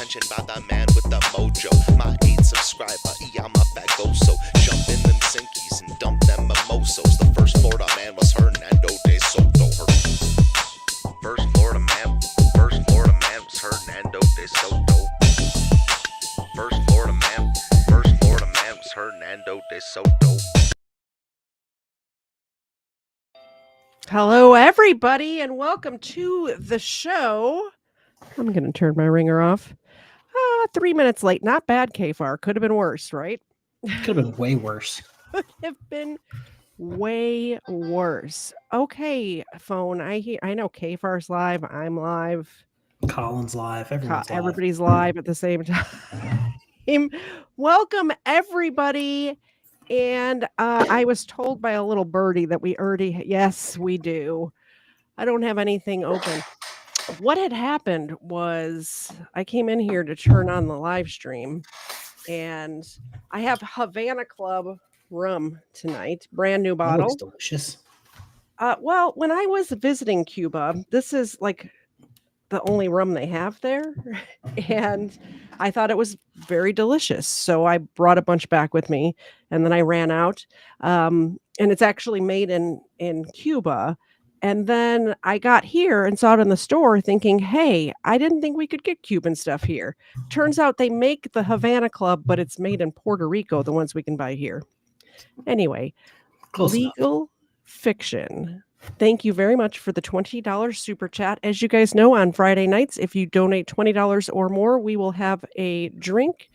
mentioned by the man with the mojo. My 8 subscriber, I'm a fat so jump in them sinkies and dump them mimosos. The first Florida man was Hernando de Soto. First Florida man was Hernando de Soto. First Florida man was Hernando de Soto. Hello, everybody, and welcome to the show. I'm going to turn my ringer off. 3 minutes late. Not bad, KFARR. Could have been worse, right? Could have been way worse. Could have been way worse. Okay, phone. I know KFARR's live. I'm live. Colin's live. Everyone's live. Everybody's live at the same time. Welcome, everybody. And I was told by a little birdie that yes, we do. I don't have anything open. What had happened was I came in here to turn on the live stream, and I have Havana Club rum tonight, brand new bottle. That looks delicious. Well, when I was visiting Cuba, this is like the only rum they have there, and I thought it was very delicious. So I brought a bunch back with me, and then I ran out. And it's actually made in Cuba. And then I got here and saw it in the store thinking, hey, I didn't think we could get Cuban stuff here. Turns out they make the Havana Club, but it's made in Puerto Rico, the ones we can buy here. Anyway, Close Legal enough. Fiction. Thank you very much for the $20 super chat. As you guys know, on Friday nights, if you donate $20 or more, we will have a drink.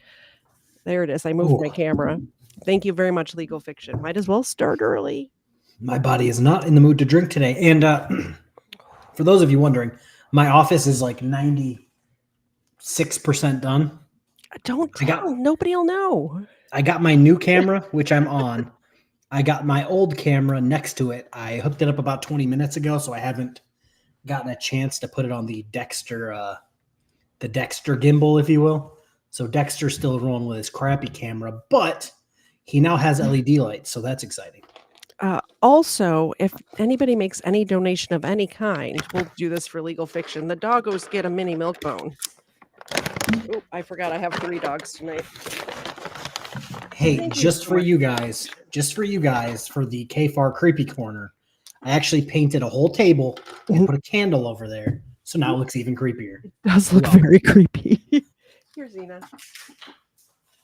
There it is. I moved my camera. Thank you very much, Legal Fiction. Might as well start early. My body is not in the mood to drink today. And for those of you wondering, my office is like 96% done. Don't tell. Nobody will know. I got my new camera, which I'm on. I got my old camera next to it. I hooked it up about 20 minutes ago, so I haven't gotten a chance to put it on the Dexter gimbal, if you will. So Dexter's still rolling with his crappy camera, but he now has LED lights, so that's exciting. Also, if anybody makes any donation of any kind, we'll do this for Legal Fiction. The doggos get a mini milk bone. Oh, I forgot I have 3 dogs tonight. Hey, just for you guys, for the KFARR Creepy Corner, I actually painted a whole table and put a candle over there, so now it looks even creepier. It does look very creepy. Here's Zena.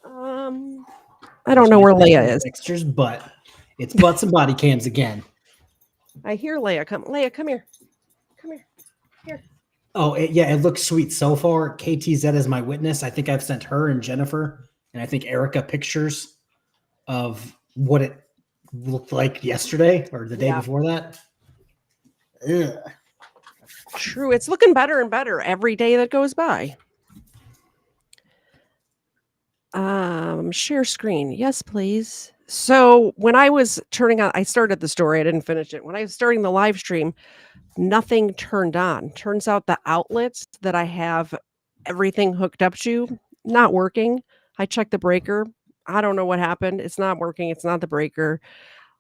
I don't know where Leia is. Dexter's butt. It's butts and body cams again. I hear Leia. Leia, come here. Come here. Here. Oh, it looks sweet so far. KTZed is my witness. I think I've sent her and Jennifer, and I think Erica pictures of what it looked like yesterday or the day before that. Ugh. True. It's looking better and better every day that goes by. Share screen. Yes, please. So when I was turning on, I started the story. I didn't finish it. When I was starting the live stream, nothing turned on. Turns out the outlets that I have everything hooked up to, not working. I checked the breaker. I don't know what happened. It's not working. It's not the breaker.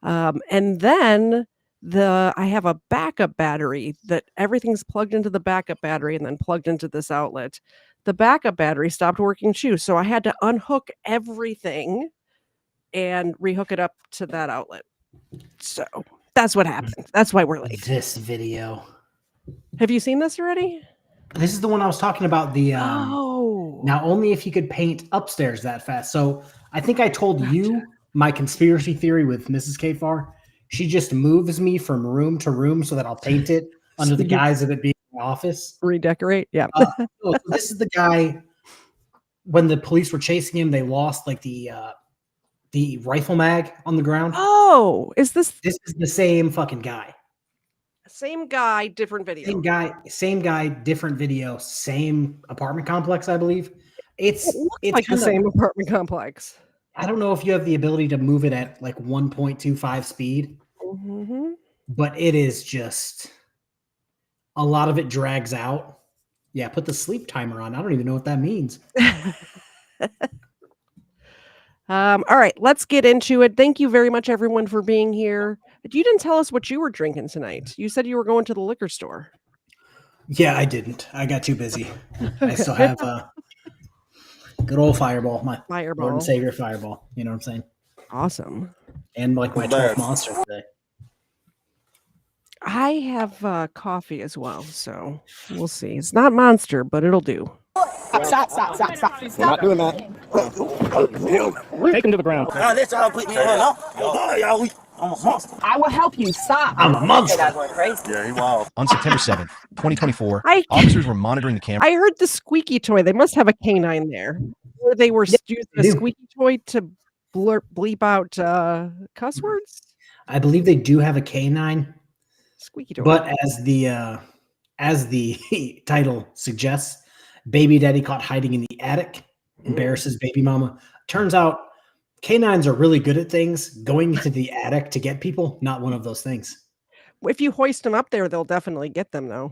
And then I have a backup battery that everything's plugged into the backup battery and then plugged into this outlet. The backup battery stopped working too. So I had to unhook everything and rehook it up to that outlet. So that's what happened. That's why we're late. This video. Have you seen this already? This is the one I was talking about. Now only if you could paint upstairs that fast. So I think I told you my conspiracy theory with Mrs. KFARR. She just moves me from room to room so that I'll paint it under the guise of it being my office. Redecorate. Yeah. So this is the guy. When the police were chasing him, they lost like the rifle mag on the ground. Oh, is this? This is the same fucking guy. Same guy, different video. Same guy, different video, same apartment complex, I believe. It looks like the same apartment complex. I don't know if you have the ability to move it at like 1.25 speed, but it is just a lot of it drags out. Yeah, put the sleep timer on. I don't even know what that means. All right, let's get into it. Thank you very much, everyone, for being here. You didn't tell us what you were drinking tonight. You said you were going to the liquor store. Yeah, I didn't. I got too busy. I still have Good old Fireball, my Lord Fireball. and Savior Fireball. You know what I'm saying? Awesome. And like my 12th monster today. I have coffee as well, so we'll see. It's not Monster, but it'll do. Stop. We're not doing that. Take him to the ground. That's all put me on. I'm a monster. I will help you. Stop. I'm a monster. That's going crazy. Yeah, he wild. On September 7th, 2024, I- officers were monitoring the camera. I heard the squeaky toy. They must have a canine there. Or they were using they a do. squeaky toy to bleep out cuss words. I believe they do have a canine, Squeaky toy. but as the title suggests, baby daddy caught hiding in the attic embarrasses baby mama. Turns out canines are really good at things. Going into the attic to get people, not one of those things. If you hoist them up there, they'll definitely get them, though.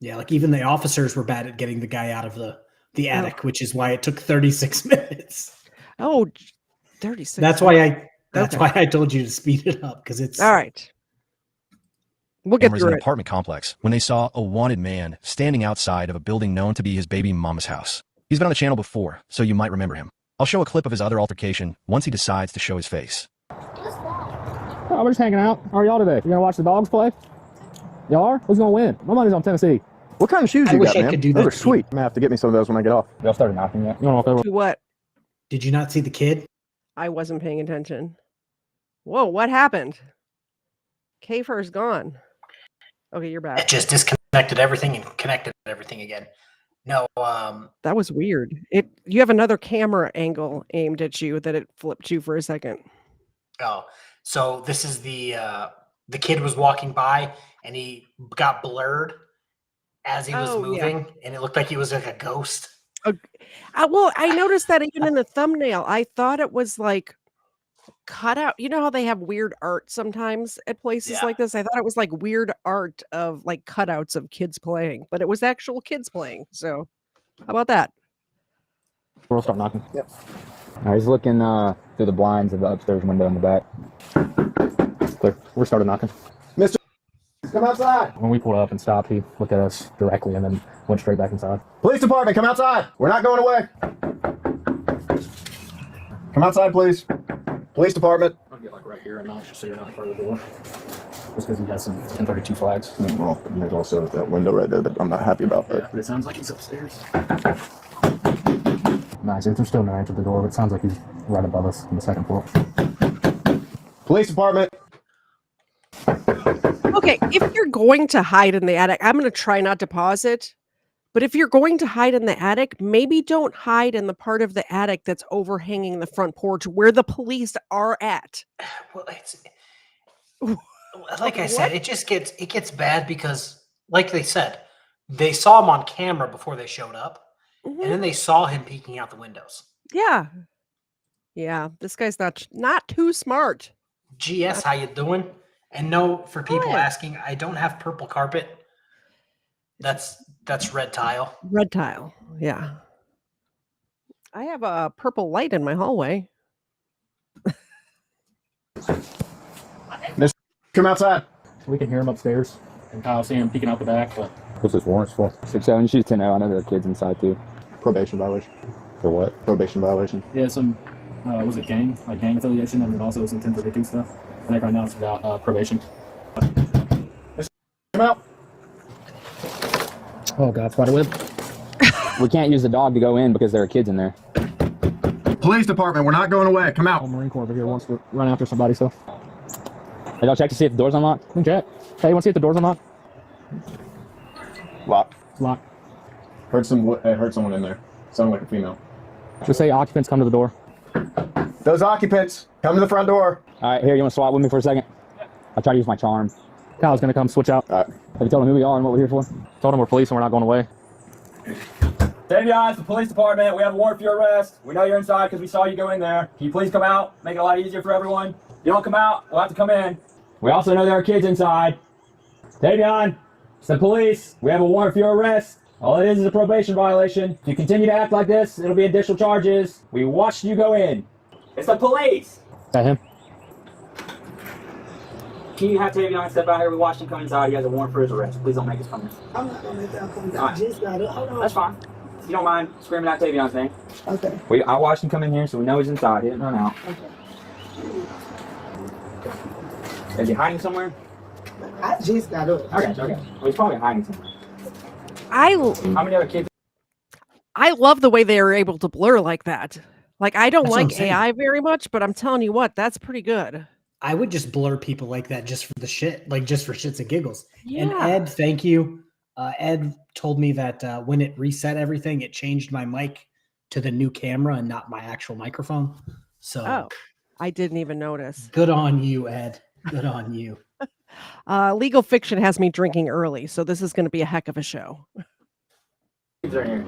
Yeah, like even the officers were bad at getting the guy out of the attic, which is why it took 36 minutes. Oh, 36. That's why I told you to speed it up, because it's All right. We'll get Cameras in through an it. apartment complex when they saw a wanted man standing outside of a building known to be his baby mama's house. He's been on the channel before, so you might remember him. I'll show a clip of his other altercation once he decides to show his face. Oh, we're just hanging out. How are y'all today? You gonna watch the dogs play? Y'all are? Who's gonna win? My money's on Tennessee. What kind of shoes I you wish got, I man? could do Those that are to you. sweet. I'm gonna have to get me some of those when I get off. Y'all started knocking yet? You don't know if To what? Did you not see the kid? I wasn't paying attention. Whoa, what happened? KFARR's gone. Okay, you're It back. just disconnected everything and connected everything again. No, That was weird. You have another camera angle aimed at you that it flipped you for a second. oh, so this is the kid was walking by and he got blurred as he was Oh, yeah. moving, and it looked like he was like a ghost. Well, I noticed that even in the thumbnail. I thought it was like cut out. You know how they have weird art sometimes at places Yeah. like this? I thought it was like weird art of like cutouts of kids playing, but it was actual kids playing. So how about that? we'll start knocking. Yep. All right, he's looking through the blinds of the upstairs window in the back. Clear. We're started knocking. Mister, come outside. When we pulled up and stopped, he looked at us directly and then went straight back inside. Police department, come outside. We're not going away. Come outside, please. Police department. I'll get like right here and not just so you're not in front of the door. Just because he has some 1032 flags. Well, there's also that window right there that I'm not happy about. But it sounds like he's upstairs. Nice. There's still no answer to the door, but it sounds like he's right above us on the second floor. Police department. Okay, if you're going to hide in the attic, I'm going to try not to pause it. But if you're going to hide in the attic, maybe don't hide in the part of the attic that's overhanging the front porch where the police are at. Well, like I said, it gets bad because, like they said, they saw him on camera before they showed up, Mhm. and then they saw him peeking out the windows. Yeah. Yeah, this guy's not too smart. GS, how you doing? And no, for people Good. asking, I don't have purple carpet. That's red tile. Red tile. Yeah. I have a purple light in my hallway. Come outside. We can hear him upstairs and Kyle see him peeking out the back. But What's this warrants for? 6-7, she's 10 out. I know there are kids inside too. Probation violation. For what? Probation violation. yeah, some was it gang affiliation, and then also some 1032 stuff. I think right now it's about probation. Come out. Oh God, spider web. We can't use the dog to go in because there are kids in there. Police department, we're not going away. Come out. Oh, Marine Corps over here wants to run after somebody. So Hey, y'all check to see if the door's unlocked? we can check. Hey, you want to see if the door's unlocked? Lock. It's locked. Heard someone in there. Sounded like a female. Just say occupants come to the door. Those occupants, come to the front door. All right, here, you want to swap with me for a second? I'll try to use my charm. Kyle's gonna come switch out. All right. Have you told them who we are and what we're here for? Told him we're police and we're not going away. Davion, the police department. We have a warrant for your arrest. We know you're inside because we saw you go in there. Can you please come out? Make it a lot easier for everyone. If you don't come out, we'll have to come in. We also know there are kids inside. Davion, it's the police. We have a warrant for your arrest. All it is a probation violation. If you continue to act like this, it'll be additional charges. We watched you go in. It's the police. Is that him? Can you have Davion step out here? We watched him come inside. He has a warrant for his arrest. Please don't make us come in. I'm not gonna make that come Alright. Just got it. Hold on. That's fine. if you don't mind screaming out Tavion's name. Okay. I watched him come in here, so we know he's inside. He didn't run out. Okay. Is he hiding somewhere? I just got up. Okay. Well, he's probably hiding somewhere. How many other kids? I love the way they were able to blur like that. Like, I don't That's what I'm like saying. AI very much, but I'm telling you what, that's pretty good. I would just blur people like that just for the shit, like just for shits and giggles. Yeah. And Ed, thank you. Ed told me that when it reset everything, it changed my mic to the new camera and not my actual microphone. So Oh, I didn't even notice. good on you, Ed. Good on you. Legal Fiction has me drinking early, so this is going to be a heck of a show. Kids are here.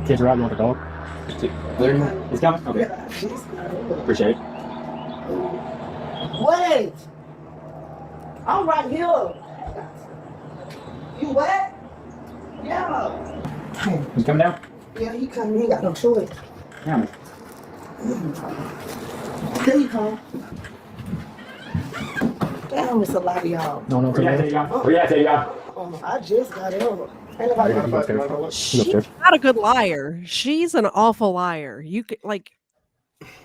Kids are out. You want the dog? He's coming? Okay. Appreciate it. Wait. I'm right here. You what? Yeah. He's coming down? Yeah, he coming. He ain't got no choice. Yeah. There you come. Damn, it's a lot of y'all. No, Where you at, Tavion? Where you at, Tavion? I just got up. Ain't nobody She's not a good liar. She's an awful liar. You could, like,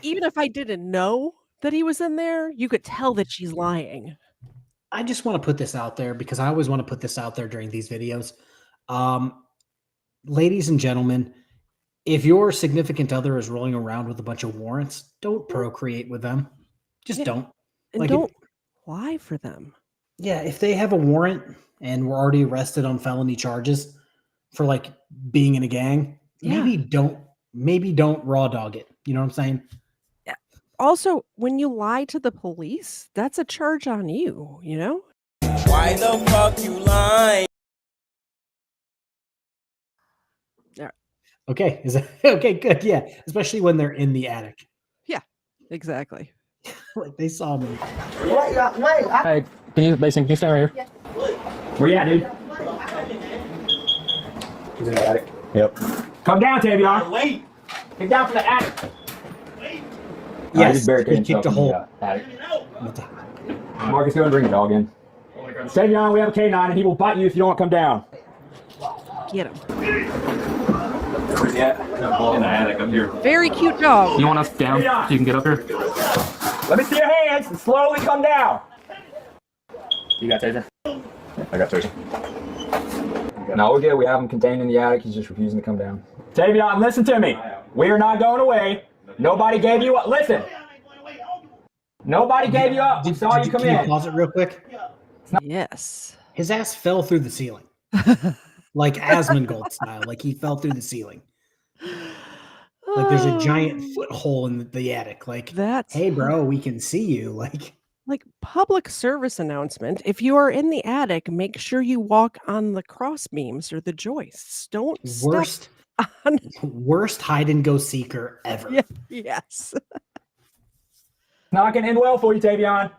even if I didn't know that he was in there, you could tell that she's lying. I just want to put this out there because I always want to put this out there during these videos. Ladies and gentlemen, if your significant other is rolling around with a bunch of warrants, don't procreate with them. Just Yeah. don't. And Like, don't lie for them. Yeah, if they have a warrant and we're already arrested on felony charges for like being in a gang, Yeah. maybe don't raw dog it. You know what I'm saying? Also, when you lie to the police, that's a charge on you, you know? Why the fuck you lying? Okay. Is that okay? Good. Yeah. Especially when they're in the attic. Exactly. Like they saw me. Wait. Hey, can you stand right here? Where you at, dude? He's in the attic. Yep. Come down, Tavion. Wait. Get down from the attic. Yes, just barricaded he kicked a himself hole. in the attic. Marcus, go and bring the dog in. Tavion, we have a K9 and he will bite you if you don't come down. Get him. Where's he at? In the attic up here. Very cute dog. You want us down so you can get up here? Let me see your hands and slowly come down. You got taser? I got taser. No, we're good. We have him contained in the attic. He's just refusing to come down. Tavion, listen to me. We are not going away. Nobody gave you up. Listen. Nobody gave you up. We saw you come Can you in. pause it real quick? Yes. His ass fell through the ceiling. Like Asmongold style. Like he fell through the ceiling. Like there's a giant foot hole in the attic. Like, That's hey, bro, we can see you. Like, public service announcement. If you are in the attic, make sure you walk on the cross beams or the joists. Don't worst, step on. worst hide and go seeker ever. Yeah, yes. Not going to end well for you, Tavion.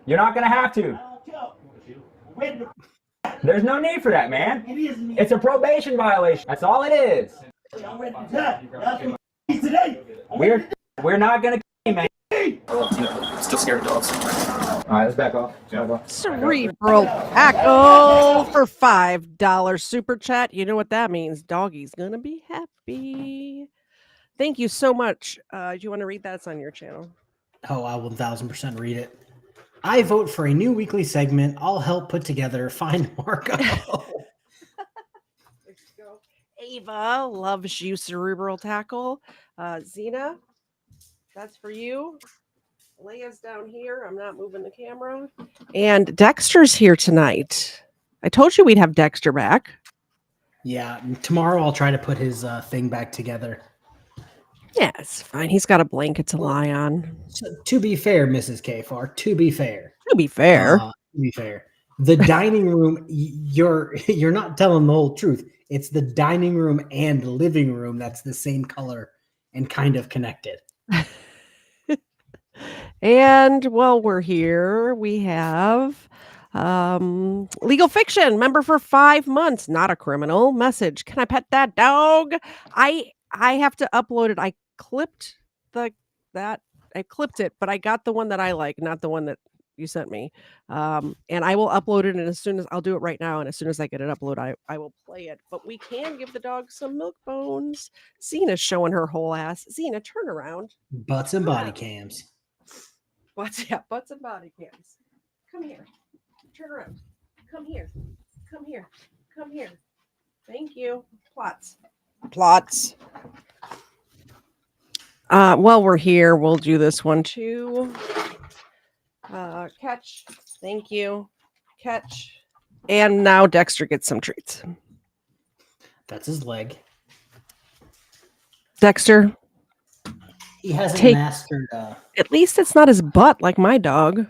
You're not going to have to. There's no need for that, man. It's a probation violation. That's all it is. We're not going to, man. Still scared of dogs. All right, let's back off. Cerebral tackle for $5 super chat. You know what that means. Doggy's gonna be happy. Thank you so much. Do you want to read that? It's on your channel. Oh, I will 1000% read it. I vote for a new weekly segment. I'll help put together. Find Marco. Ava loves you, cerebral tackle. Zena, that's for you. Leia's down here. I'm not moving the camera. And Dexter's here tonight. I told you we'd have Dexter back. Yeah, tomorrow I'll try to put his thing back together. Yeah, it's fine. He's got a blanket to lie on. So, to be fair, Mrs. KFARR, to be fair, the dining room, you're not telling the whole truth. It's the dining room and living room that's the same color and kind of connected. And while we're here, we have Legal Fiction, member for 5 months, not a criminal. Message: can I pet that dog? I have to upload it. I clipped it, but I got the one that I like, not the one that you sent me. And I will upload it, and as soon as I'll do it right now, and as soon as I get it uploaded, I will play it. But we can give the dog some milk bones. Zena's showing her whole ass. Zena, turn around. Butts and body cams. Butts and body cams. Come here. Turn around. Come here. Come here. Come here. Thank you. Plots. While we're here, we'll do this one too. Catch. Thank you. Catch. And now Dexter gets some treats. That's his leg. Dexter. He hasn't mastered. At least it's not his butt like my dog.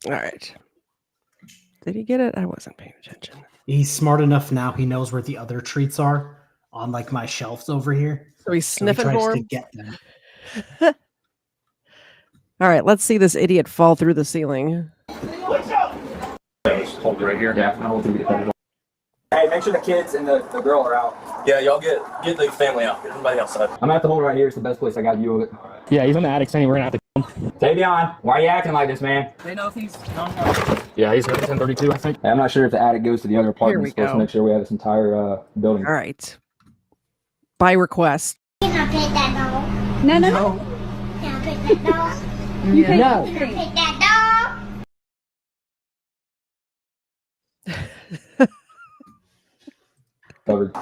All right. Did he get it? I wasn't paying attention. He's smart enough now. He knows where the other treats are on like my shelves over here. So he's sniffing for to him. get them. All right, let's see this idiot fall through the ceiling. Hold right here. Yeah, I'll hold through. Hey, make sure the kids and the girl are out. Yeah, y'all get the family out. Get everybody outside. I'm at the hold right here. It's the best place. I got view of it. Yeah, he's in the attic saying we're gonna have to. Tavion, why are you acting like this, man? They know if he's Yeah, he's 1032, I think. I'm not sure if the attic goes to the other apartment. we Supposed to go. make sure we have this entire building. All right. By request. Can I pet that dog? No. Can I pet that dog? You can't. No. Can I pet that dog? Covered.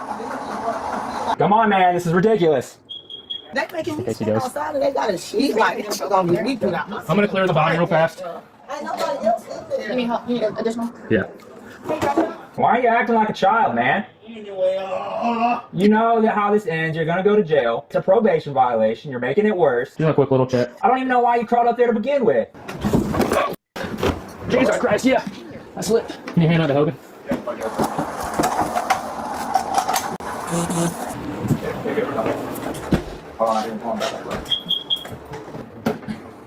Come on, man, this is ridiculous. They making me case he stand goes. outside and they got a sheet like this. Gonna be me put out. I'm gonna clear the volume real fast. Ain't nobody else in there. Give me help. You need additional? Yeah. Why are you acting like a child, man? You know that how this ends. You're gonna go to jail. It's a probation violation. You're making it worse. Do a quick little check. I don't even know why you crawled up there to begin with. Jesus Christ, yeah. I slipped. Can you hand that to Hogan?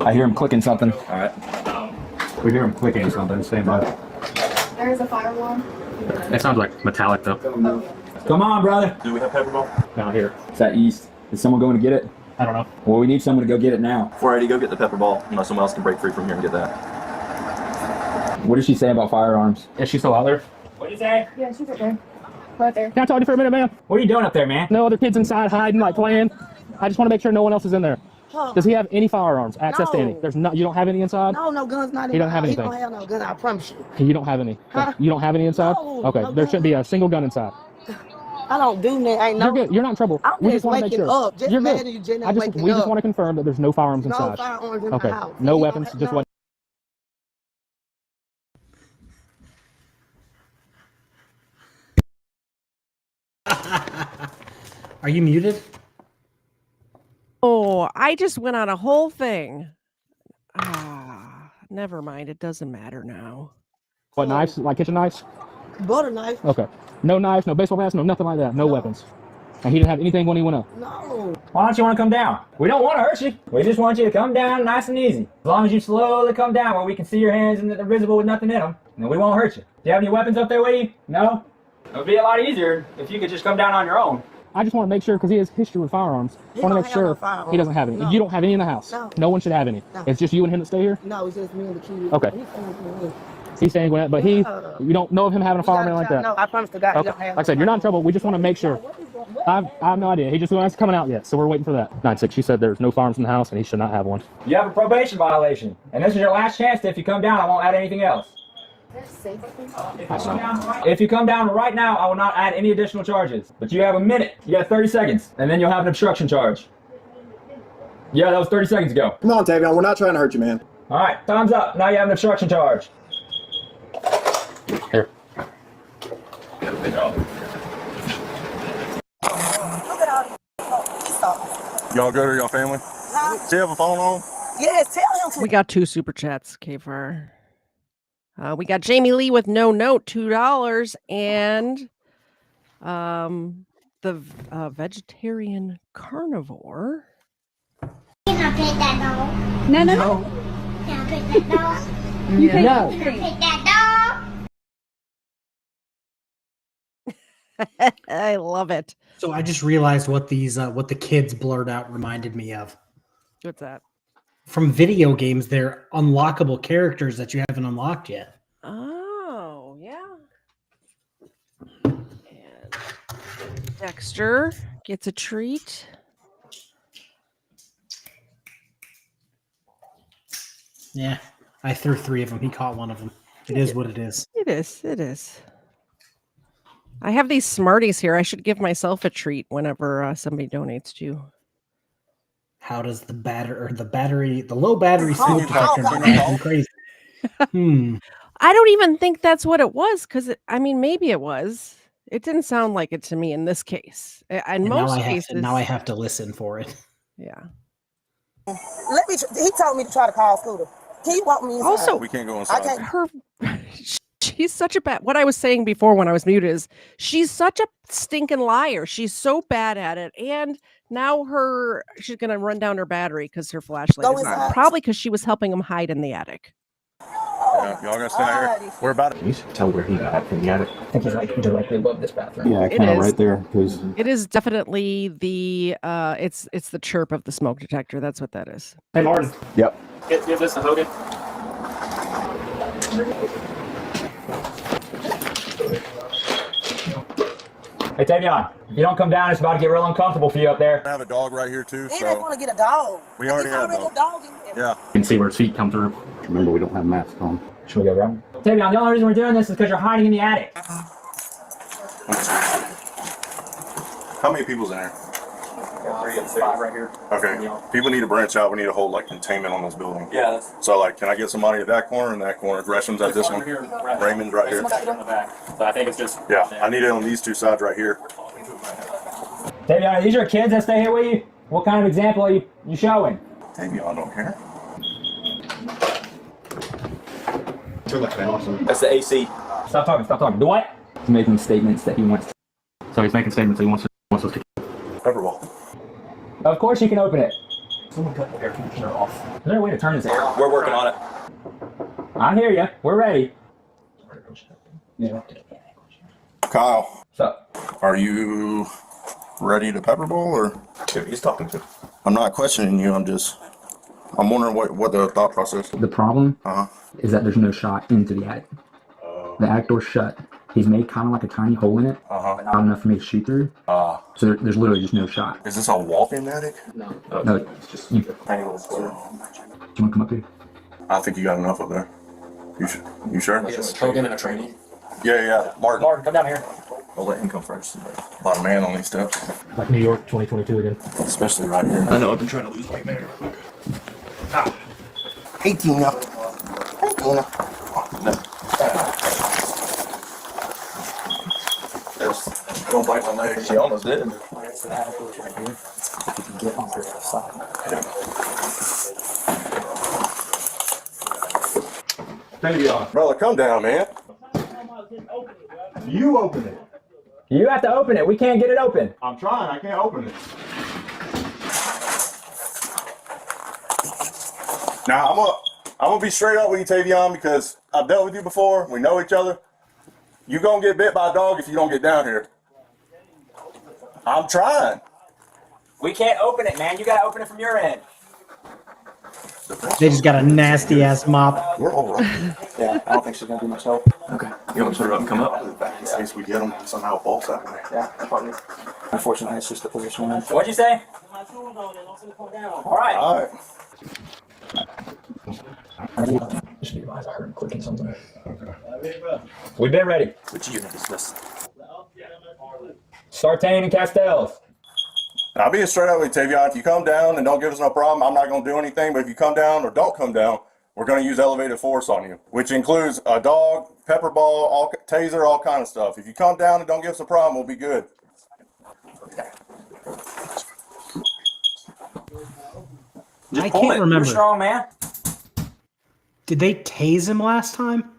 I hear him clicking something. All right. We hear him clicking something. Stand by. There is a fire alarm. It sounds like metallic though. Come on, brother. Do we have pepper ball? Down here. Is that east? Is someone going to get it? I don't know. Well, we need someone to go get it now. 480, go get the pepper ball. You know, someone else can break free from here and get that. What did she say about firearms? Is she still out there? What'd you say? Yeah, she's right there. Right there. Can I talk to you for a minute, man? What are you doing up there, man? No other kids inside hiding, like playing. I just want to make sure no one else is in there. Huh. Does he have any firearms? Access to any? No. There's not. You don't have any inside? No guns, not in He don't the have house. anything. He don't have no guns, I promise you. You don't have any. Huh? You don't have any inside? No, Okay. no There gun. shouldn't be a single gun inside. I don't do that. Ain't no. You're good. You're not in trouble. I'm We just want to make waking sure. up. Just You're mad good. at you, just not waking We just up. want to confirm that there's no firearms No inside. firearms in Okay. the house. No He weapons. don't Just have- what? Are you muted? Oh, I just went on a whole thing. Never mind. It doesn't matter now. What knives? Like kitchen knives? Butter knife. Okay. No knives, no baseball bats, no nothing like that. No weapons. And he didn't have anything when he went up. No. Why don't you want to come down? We don't want to hurt you. We just want you to come down nice and easy. As long as you slowly come down where we can see your hands and they're visible with nothing in them, then we won't hurt you. Do you have any weapons up there with you? No? It would be a lot easier if you could just come down on your own. I just want to make sure, because he has history with firearms. He I want to don't make have no sure firearms. he doesn't have any. No. You don't have any in the house. No. one should have any. No. It's just you and him that stay here? No, it's just me and the kids. Okay. He's saying me. He's saying that, but you don't know of him having a He got firearm a like child. that? No, I promise to God, he Okay. don't have Like I said, you're not in no trouble. We just want to make sure. I have no idea. He just hasn't coming out yet, so we're waiting for that. 9-6, she said there's no firearms in the house and he should not have one. You have a probation violation. And this is your last chance. If you come down, I won't add anything else. If you come down right now, I will not add any additional charges. But you have a minute. You have 30 seconds. And then you'll have an obstruction charge. Yeah, that was 30 seconds ago. Come on, Tavion. We're not trying to hurt you, man. All right, time's up. Now you have an obstruction charge. Here. Y'all good or y'all family? Do you have a phone on? Yes, tell him to. We got 2 super chats, KFARR. We got Jamie Lee with no note, $2, and the vegetarian carnivore. Can I pet that dog? No. Can I pet that dog? You can't. No. Can I pet that I love it. So I just realized what what the kids blurred out reminded me of. What's that? From video games, they're unlockable characters that you haven't unlocked yet. Oh, yeah. And Dexter gets a treat. Yeah, I threw 3 of them. He caught 1 of them. It is what it is. It is. It is. I have these Smarties here. I should give myself a treat whenever somebody donates to. How does the low battery smoke detector drive me crazy? I don't even think that's what it was, because maybe it was. It didn't sound like it to me in this case. In most cases, now I have to listen for it. Yeah. He told me to try to call Scooter. He want me inside. Also, We can't go inside. She's such a bad. What I was saying before when I was muted is she's such a stinking liar. She's so bad at it, and now she's gonna run down her battery because her flashlight is on. Probably because she was helping him hide in the attic. Yeah, y'all gonna stay out here? We're about You should tell where he got from the attic. I think he's like directly above this bathroom. Yeah, kind of right there. Because it is definitely the it's the chirp of the smoke detector. That's what that is. Hey, Martin. Yep. Give this to Hogan. Hey, Tavion, if you don't come down, it's about to get real uncomfortable for you up there. I have a dog right here too. He didn't want to get a dog. We already have a dog. Yeah. you can see where his feet come through. Remember, we don't have masks on. Should we go around? Tavion, the only reason we're doing this is because you're hiding in the attic. How many people's in here? 3 and 5 right here. Okay. People need to branch out. We need to hold like containment on this building. Yeah. So like, can I get somebody at that corner and that corner? Gresham's at this one. Raymond's right here. So I think it's just. Yeah. I need it on these 2 sides right here. Tavion, are these your kids that stay here with you? What kind of example are you showing? Maybe I don't care. That's the AC. Stop talking. Do what? He's making statements that he wants to. So he's making statements that he wants us to. Pepperball. Of course you can open it. Someone cut the air conditioner off. Is there a way to turn this air? We're working on it. I hear you. We're ready. Yeah. Kyle, What's up? are you ready to pepperball or? He's talking to. I'm not questioning you. I'm wondering what the thought process. The problem is that there's no shot into the attic. The attic door's shut. He's made kind of like a tiny hole in it, but not enough for me to shoot through. So there's literally just no shot. Is this a walk-in attic? No, it's just you. Tiny little square. Do you want to come up here? I think you got enough up there. You sure? Hogan and a trainee. Yeah. Martin, come down here. I'll let him come first. A lot of man on these steps. Like New York 2022 again. Especially right here. I know, I've been trying to lose weight, man. Hey, Tina. Don't bite my leg. She almost did. Brother, come down, man. You open it. You have to open it. We can't get it open. I'm trying. I can't open it. Now, I'm gonna be straight up with you, Tavion, because I've dealt with you before. We know each other. You gonna get bit by a dog if you don't get down here. I'm trying. We can't open it, man. You gotta open it from your end. They just got a nasty ass mop. We're all right. Yeah, I don't think she's gonna do much help. Okay. You want to put it up and come up? In case we get them somehow false that way. Yeah, probably. Unfortunately, it's just the position we're in. What'd you say? All right. All right. Just be advised, I heard him clicking something. We've been ready. Which unit is this? Sartain and Castells. I'll be straight up with you, Tavion. If you come down and don't give us no problem, I'm not going to do anything. But if you come down or don't come down, we're going to use elevated force on you, which includes a dog, pepper ball, taser, all kind of stuff. If you come down and don't give us a problem, we'll be good. I can't remember. You're strong, man. Did they tase him last time?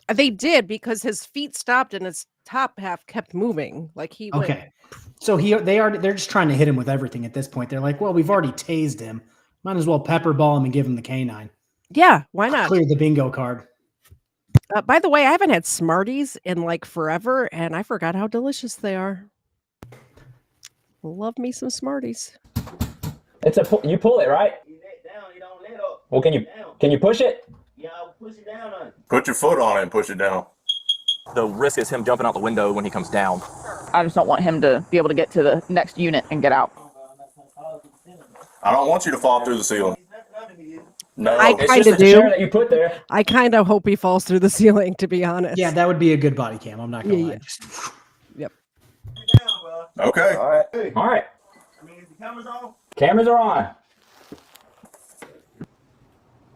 They did, because his feet stopped and his top half kept moving. Like he went. Okay. So they're just trying to hit him with everything at this point. They're like, well, we've already tased him. Might as well pepper ball him and give him the canine. Yeah, why not? Clear the bingo card. By the way, I haven't had Smarties in like forever, and I forgot how delicious they are. Love me some Smarties. It's you pull it, right? Well, can you push it? Yeah, I'll push it down on it. Put your foot on it and push it down. The risk is him jumping out the window when he comes down. I just don't want him to be able to get to the next unit and get out. I don't want you to fall through the ceiling. No, I It's kind just of a do. chair that you put there. I kind of hope he falls through the ceiling, to be honest. Yeah, that would be a good body cam. I'm not gonna lie. Yep. Okay. All right. All right. I mean, is the cameras on? Cameras are on.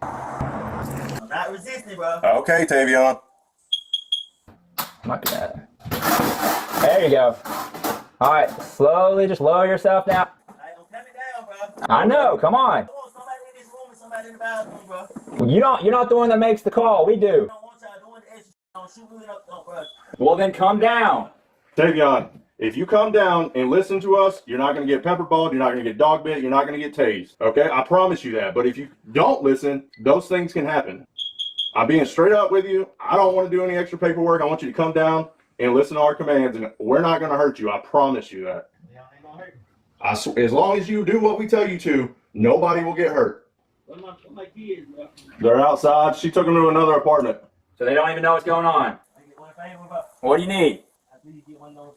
I'm not resisting, bro. Okay, Tavion. Look at that. There you go. All right. Slowly, just lower yourself down. Alright, don't cut me down, bro. I know. Come on. Come on, somebody in this room and somebody in the bathroom, bro. You're not the one that makes the call. We do. I don't want y'all doing the extra. Don't shoot me up, bro. Well, then come down. Tavion, if you come down and listen to us, you're not going to get pepperballed, you're not going to get dog bit, you're not going to get tased. Okay? I promise you that. But if you don't listen, those things can happen. I'm being straight up with you. I don't want to do any extra paperwork. I want you to come down and listen to our commands, and we're not going to hurt you. I promise you that. As long as you do what we tell you to, nobody will get hurt. What my kids, bro? They're outside. She took them to another apartment. So they don't even know what's going on. I get one favor, bro. What do you need? I need to get one of those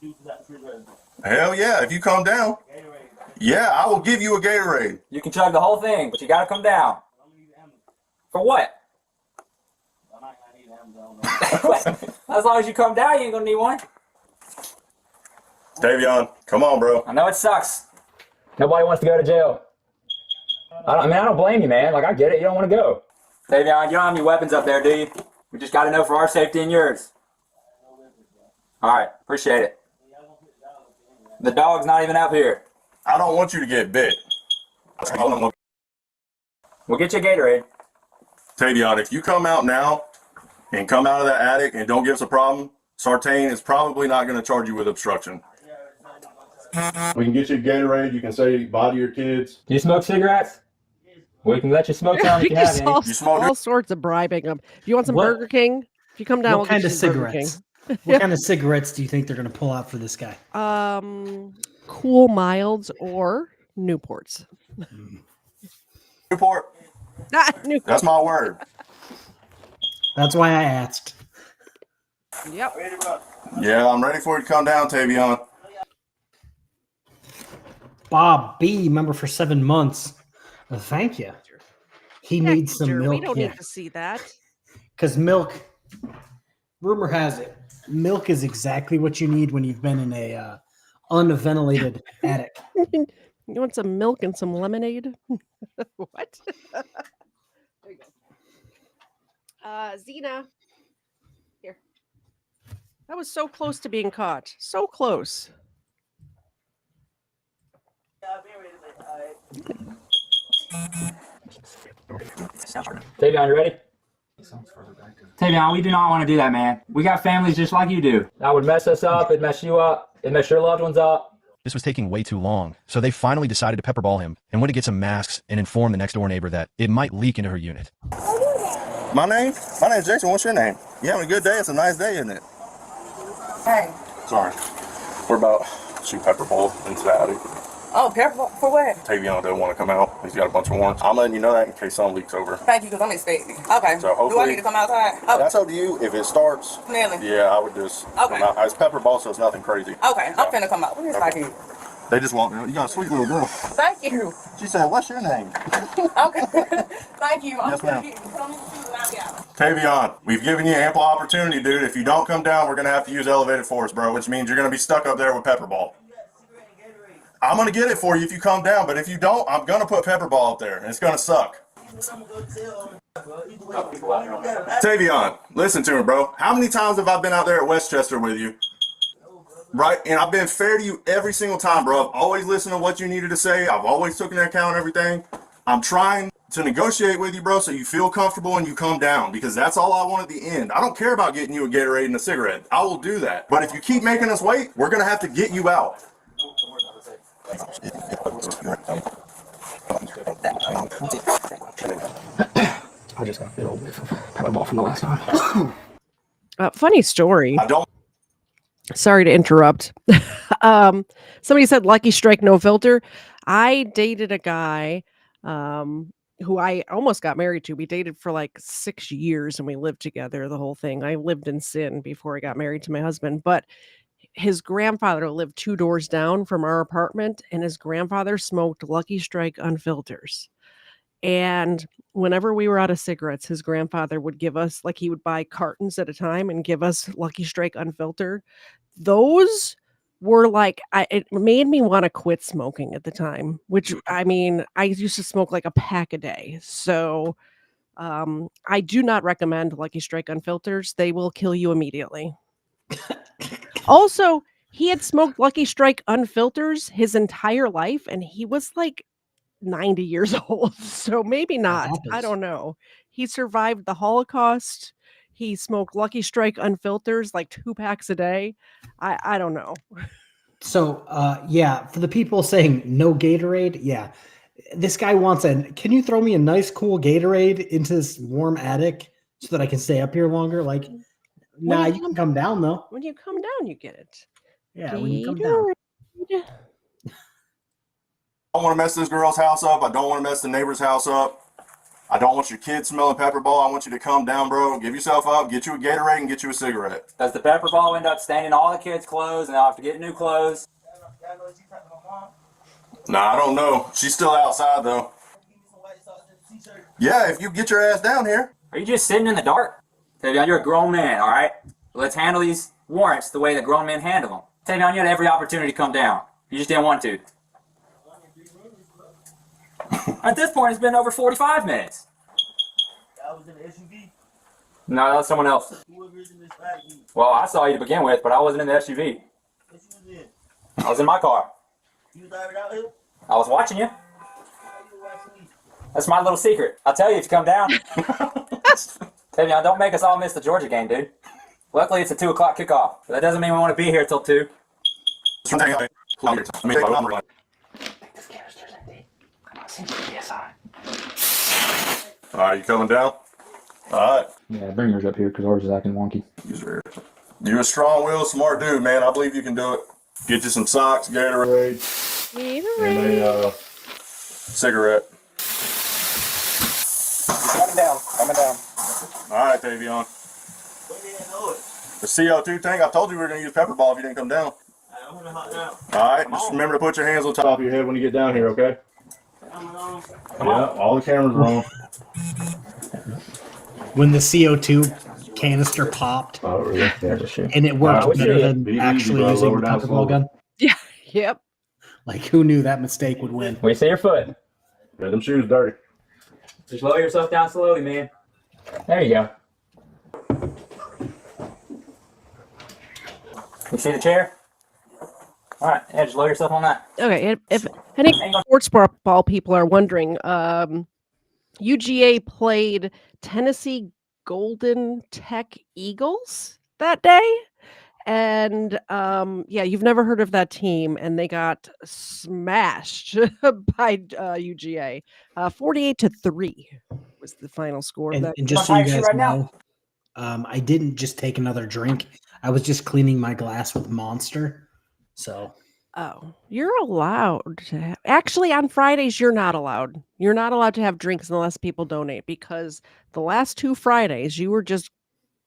juices out the refrigerator. Hell yeah, if you come down. Yeah, I will give you a Gatorade. You can chug the whole thing, but you got to come down. For what? I might not need Amazon. As long as you come down, you ain't gonna need one. Tavion, come on, bro. I know it sucks. Nobody wants to go to jail. I don't blame you, man. Like, I get it. You don't want to go. Tavion, you don't have any weapons up there, do you? We just got to know for our safety and yours. All right. Appreciate it. The dog's not even up here. I don't want you to get bit. We'll get you a Gatorade. Tavion, if you come out now and come out of that attic and don't give us a problem, Sartain is probably not going to charge you with obstruction. We can get you a Gatorade. You can say bye to your kids. Do you smoke cigarettes? We can let you smoke some if you have any. all sorts of bribing them. If you want some Burger King, if you come down, What kind of cigarettes? What kind of cigarettes do you think they're going to pull out for this guy? Cool Milds or Newports. Newport. Newport. That's my word. That's why I asked. Yep. Yeah, I'm ready for you to come down, Tavion. Bob B, member for 7 months. Thank you. He needs some milk. We don't need to see that. Because milk, rumor has it, milk is exactly what you need when you've been in a unventilated attic. You want some milk and some lemonade? What? There you go. Xena. Here. That was so close to being caught. So close. Tavion, you ready? Tavion, we do not want to do that, man. We got families just like you do. That would mess us up. It'd mess you up. It'd mess your loved ones up. This was taking way too long, so they finally decided to pepperball him and went to get some masks and inform the next door neighbor that it might leak into her unit. My name's Jason. What's your name? You having a good day? It's a nice day, isn't it? Hey. Sorry. We're about to shoot pepperball into the attic. Oh, careful. For what? Tavion doesn't want to come out. He's got a bunch of warrants. I'm letting you know that in case something leaks over. Thank you, because I'm expecting. Okay. So hopefully, do I need to come outside? Oh. That's up to you. If it starts, Really? yeah, I would just Okay. come out. It's pepperball, so it's nothing crazy. Okay, I'm finna come out. Where's my kid? They just walked in. You got a sweet little girl. Thank you. She said, "What's your name?" Okay. Thank you. Yes, ma'am. Tell me the truth and I'll be out. Tavion, we've given you ample opportunity, dude. If you don't come down, we're going to have to use elevated force, bro, which means you're going to be stuck up there with pepperball. I'm going to get it for you if you come down, but if you don't, I'm going to put pepperball up there, and it's going to suck. Tavion, listen to me, bro. How many times have I been out there at Westchester with you? Right? And I've been fair to you every single time, bro. I've always listened to what you needed to say. I've always taken into account everything. I'm trying to negotiate with you, bro, so you feel comfortable and you come down, because that's all I want at the end. I don't care about getting you a Gatorade and a cigarette. I will do that. But if you keep making us wait, we're going to have to get you out. I just got a little bit of ball from the last time. Funny story. I don't. Sorry to interrupt. Somebody said Lucky Strike no filter. I dated a guy who I almost got married to. We dated for like 6 years and we lived together the whole thing. I lived in sin before I got married to my husband, but his grandfather lived 2 doors down from our apartment, and his grandfather smoked Lucky Strike unfilters. And whenever we were out of cigarettes, his grandfather would give us, like, he would buy cartons at a time and give us Lucky Strike unfiltered. Those were like, it made me want to quit smoking at the time, which, I mean, I used to smoke like a pack a day. So I do not recommend Lucky Strike unfilters. They will kill you immediately. Also, he had smoked Lucky Strike unfilters his entire life, and he was like 90 years old. So maybe not. I don't know. He survived the Holocaust. He smoked Lucky Strike unfilters like 2 packs a day. I don't know. So, yeah, for the people saying no Gatorade, yeah, this guy wants can you throw me a nice, cool Gatorade into this warm attic so that I can stay up here longer? Like, nah, you can come down, though. When you come down, you get it. Yeah, when you come down. I don't want to mess this girl's house up. I don't want to mess the neighbor's house up. I don't want your kids smelling pepper ball. I want you to come down, bro. Give yourself up. Get you a Gatorade and get you a cigarette. Does the pepper ball end up staining all the kids' clothes and they'll have to get new clothes? Nah, I don't know. She's still outside, though. Yeah, if you get your ass down here. Are you just sitting in the dark? Tavion, you're a grown man, all right? Let's handle these warrants the way that grown men handle them. Tavion, you had every opportunity to come down. You just didn't want to. At this point, it's been over 45 minutes. That was in the SUV? No, that was someone else. Whoever is in this bag. Well, I saw you to begin with, but I wasn't in the SUV. What you was in? I was in my car. You was driving out here? I was watching you. That's my little secret. I'll tell you if you come down. Tavion, don't make us all miss the Georgia game, dude. Luckily, it's a 2 o'clock kickoff. But that doesn't mean we want to be here till 2. All right, you coming down? All right. Yeah, bring yours up here because ours is acting wonky. You're a strong-willed, smart dude, man. I believe you can do it. Get you some socks, Gatorade, and a cigarette. Coming down. Coming down. All right, Tavion. The CO2 tank, I told you we were going to use pepper ball if you didn't come down. I'm gonna hot down. All right, just remember to put your hands on top of your head when you get down here, okay? Yeah, all the cameras are on. When the CO2 canister popped, and it worked better than actually using the pepper ball gun. Yeah, yep. Like, who knew that mistake would win? When you say your foot. Yeah, them shoes dirty. Just lower yourself down slowly, man. There you go. You see the chair? All right, yeah, just lower yourself on that. Okay, if any sports ball people are wondering, UGA played Tennessee Golden Tech Eagles that day. And yeah, you've never heard of that team, and they got smashed by UGA. 48-3 was the final score. And just so you guys know, I didn't just take another drink. I was just cleaning my glass with Monster. So, oh, you're allowed to have, actually on Fridays you're not allowed. You're not allowed to have drinks unless people donate, because the last 2 Fridays you were just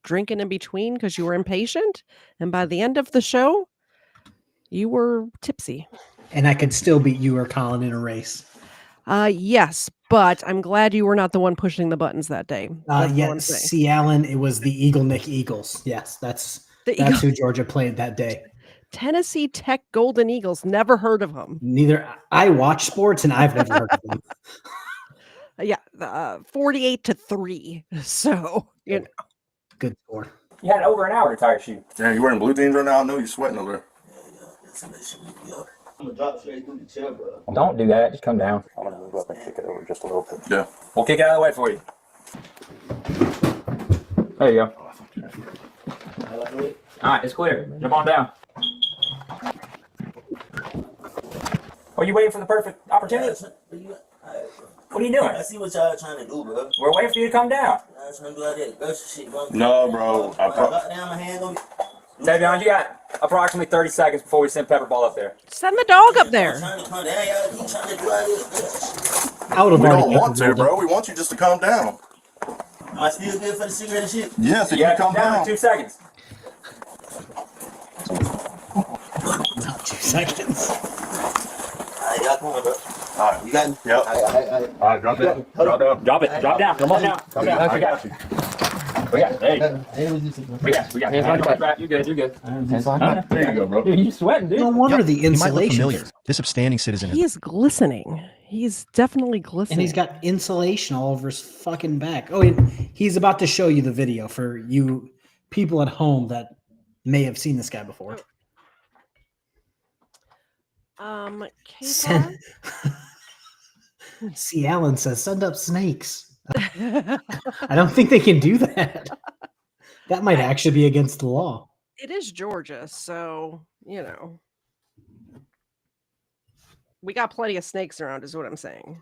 drinking in between because you were impatient, and by the end of the show you were tipsy. And I could still beat you or Colin in a race. Yes, but I'm glad you were not the one pushing the buttons that day. Yes, see, Alan, it was the Eagle Nick Eagles. Yes, that's who Georgia played that day. Tennessee Tech Golden Eagles. Never heard of them. Neither. I watch sports and I've never heard of them. Yeah, 48-3. So, you know. Good score. You had over an hour to tie your shoe. Yeah, you wearing blue jeans right now? I know you're sweating over there. I'm gonna drop straight through the chair, bro. Don't do that. Just come down. I'm going to move up and kick it over just a little bit. Yeah. We'll kick it out of the way for you. There you go. All right, it's clear. Jump on down. Are you waiting for the perfect opportunity? What What are you doing? I see what y'all trying to do, bro. We're waiting for you to come down. I'm trying to do all that grocery shit, bro. No, bro. I got down my hand on me. Tavion, you got approximately 30 seconds before we send Pepperball up there. Send the dog up there. I'm trying to come down, y'all keep trying to do all this. I would have We already don't want to, bro. We want you just to calm down. Am I still good for the cigarette and shit? Yes, if You you got to come come down down. in 2 seconds. Not 2 seconds. Alright, y'all come on, bro. All right. You got me? Yep. All right, drop that. Drop down. Drop it. Drop down. Come on down. Come down. I got you. We got. Hey. We got. Hands on your back. You're good. You're good. Hands on your back. There you go, bro. Dude, you sweating, dude. No wonder the He might look insulation. familiar. This upstanding citizen. He is glistening. He's definitely glistening. And he's got insulation all over his fucking back. Oh, and he's about to show you the video for you people at home that may have seen this guy before. KFARR? See, Alan says, send up snakes. I don't think they can do that. That might actually be against the law. It is Georgia, so, you know. We got plenty of snakes around, is what I'm saying.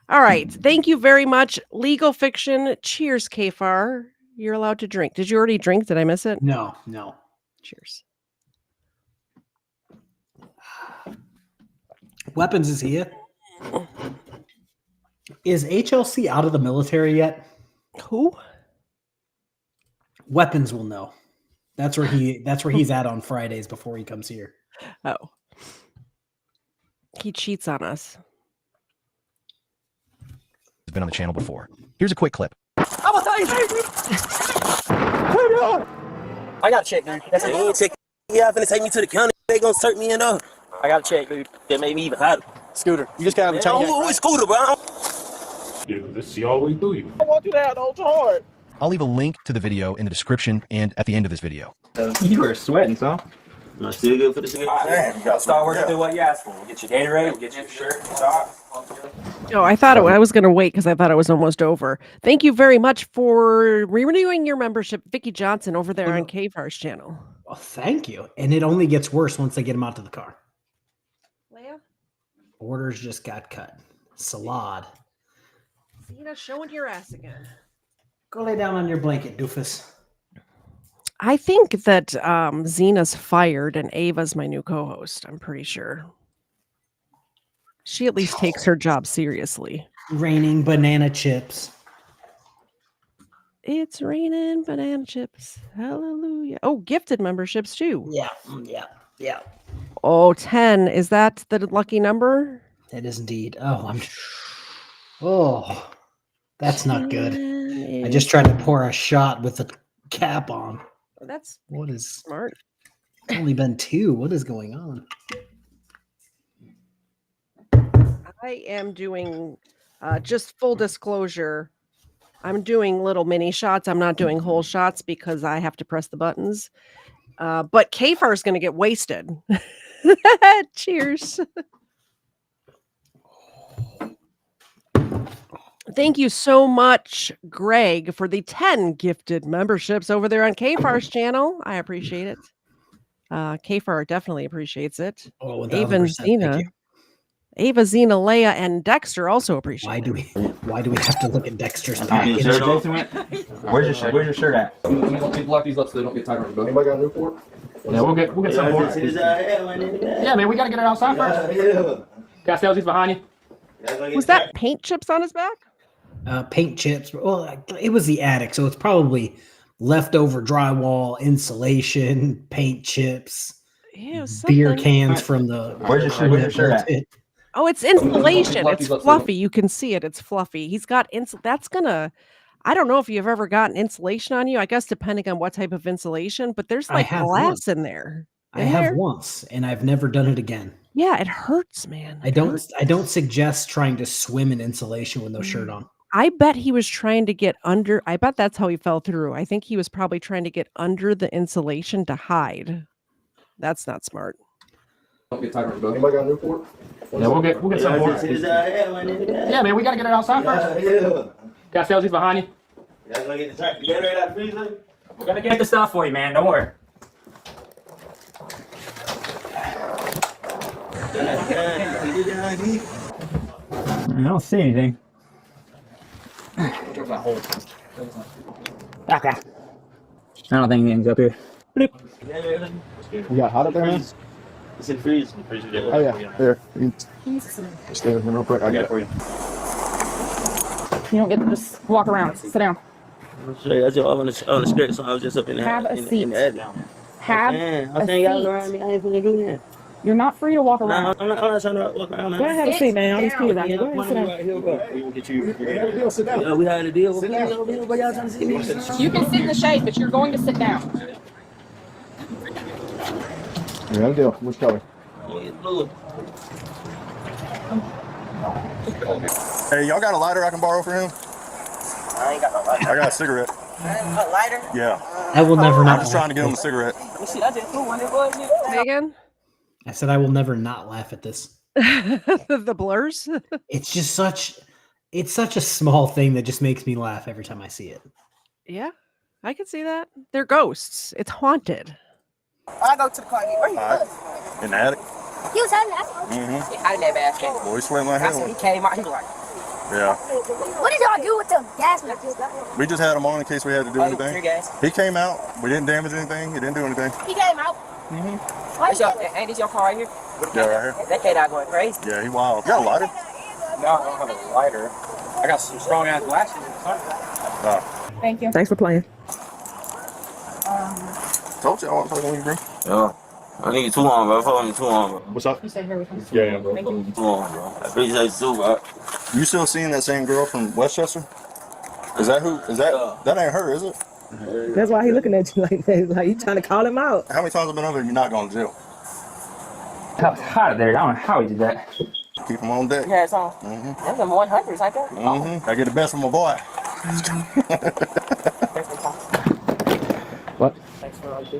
All right. Thank you very much. Legal Fiction. Cheers, KFARR. You're allowed to drink. Did you already drink? Did I miss it? No. Cheers. Weapons is here. Is HLC out of the military yet? Who? Weapons will know. That's where he's at on Fridays before he comes here. Oh. He cheats on us. He's been on the channel before. Here's a quick clip. I got a check, dude. That's it. Ain't check. Yeah, finna take me to the county. They gonna search me and I got a check, dude. That made me even hotter. Scooter, you just gotta change. Who is Scooter, bro? Dude, let's see all the way through you. I want you to have those hard. I'll leave a link to the video in the description and at the end of this video. You were sweating, son. Am I still good for the cigarette? Damn, you got Start working through what you asked for. We'll get you Gatorade. We'll get you a shirt, socks. Oh, I thought I was going to wait because I thought it was almost over. Thank you very much for renewing your membership, Vicky Johnson, over there on KFARR's channel. Well, thank you. And it only gets worse once they get him out to the car. Leia? Orders just got cut. Salad. Zena, showing your ass again. Go lay down on your blanket, doofus. I think that Zena's fired and Ava's my new co-host. I'm pretty sure. She at least takes her job seriously. Raining banana chips. It's raining banana chips. Hallelujah. Oh, gifted memberships too. Yeah. Oh, 10. Is that the lucky number? It is indeed. Oh, that's not good. I just tried to pour a shot with the cap on. That's What is smart. It's only been 2. What is going on? I am doing, just full disclosure, I'm doing little mini shots. I'm not doing whole shots because I have to press the buttons. But KFARR is going to get wasted. Cheers. Thank you so much, Greg, for the 10 gifted memberships over there on KFARR's channel. I appreciate it. KFARR definitely appreciates it. Oh, Ava and Zena. Ava, Zena, Leia, and Dexter also appreciate it. Why do we have to look at Dexter's Your package? shirt, Jason, went? Where's your shirt at? We block these up so they don't get tied on your boat. Anybody got a Newport? Yeah, we'll get some more. Yeah, man, we gotta get it outside first. Castell's, he's behind you. Was that paint chips on his back? Paint chips. Well, it was the attic, so it's probably leftover drywall, insulation, paint chips, Ew, beer something. cans from the. Where's your shirt at? Oh, it's insulation. It's fluffy. You can see it. It's fluffy. He's got that's gonna. I don't know if you've ever gotten insulation on you. I guess depending on what type of insulation, but there's like glass in there. I have once, and I've never done it again. Yeah, it hurts, man. I don't suggest trying to swim in insulation with no shirt on. I bet he was trying to get under. I bet that's how he fell through. I think he was probably trying to get under the insulation to hide. That's not smart. Don't get tied on your boat. Anybody got a Newport? Yeah, we'll get some more. Yeah, man, we gotta get it outside first. Castell's, he's behind you. Y'all gonna get the Gatorade out of the freezer? We're gonna get the stuff for you, man. Don't worry. I don't see anything. Okay. I don't think anything's up here. You got hot up there, man? It's in freeze. Oh, yeah. There. Stay with me real quick. I got it for you. You don't get to just walk around. Sit down. I'm sure I just on the skirt, so I was just up in the Have a seat. Have I a think y'all seat. around me. I ain't finna do that. You're not free to walk No, around. I'm not trying to walk around. Go ahead, have a seat, man. All these people down here. Go Right ahead, sit down. here, get you. Yeah, we had a deal. But y'all trying to see me. You can sit in the shade, but you're going to sit down. You got a deal. Which color? Blue. Hey, y'all got a lighter I can borrow for him? I ain't got no lighter. I got a cigarette. A lighter? Yeah. I will never not. I'm just trying to get him a cigarette. See, I just threw one. Say again? I said I will never not laugh at this. The blurs? It's just such a small thing that just makes me laugh every time I see it. Yeah, I can see that. They're ghosts. It's haunted. I go to the car. Where you All right. In the attic? He was hiding that. Out of that basket. Boy, he sweating like I said he hell. came out. He was like, Yeah. what did y'all do with the gas mask? We just had him on in case we had to do anything. He came out. We didn't damage anything. He didn't do anything. He came out. Ain't this your car right here? Yeah, right here. That kid out going crazy. Yeah, he wild. You got a lighter? No, I don't have a lighter. I got some strong ass glasses. Thank you. Thanks for playing. Told you I wasn't fucking with you, bro. Yeah. I need you too long, bro. Follow me too long, bro. What's up? You stay here with us. Yeah, bro. Thank you. Too long, bro. I appreciate you too, bro. You still seeing that same girl from Westchester? Is that who? Is that that ain't her, is it? That's why he looking at you like that. Like you trying to call him out. How many times have been over there? You're not going to jail. That was hot there. I don't know how he did that. Keep him on deck. Yeah, it's on. That's the 100s, like that. I get the best from my boy. What?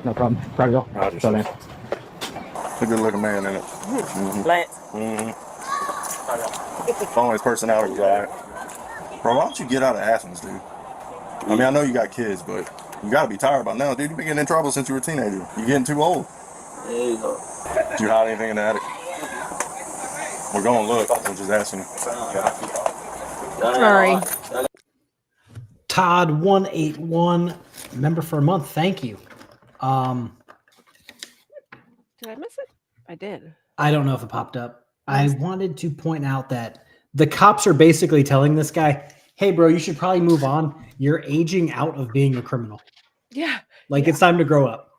No problem. Proud of y'all. So then. He's a good looking man, isn't it? Lance. As long as personality's alright. Bro, why don't you get out of Athens, dude? I mean, I know you got kids, but you gotta be tired by now, dude. You've been getting in trouble since you were a teenager. You're getting too old. There you go. Did you hide anything in the attic? We're gonna look. I'm just asking you. Sorry. Todd 181, member for a month. Thank you. Did I miss it? I did. I don't know if it popped up. I wanted to point out that the cops are basically telling this guy, hey, bro, you should probably move on. You're aging out of being a criminal. Yeah. Like, it's time to grow up.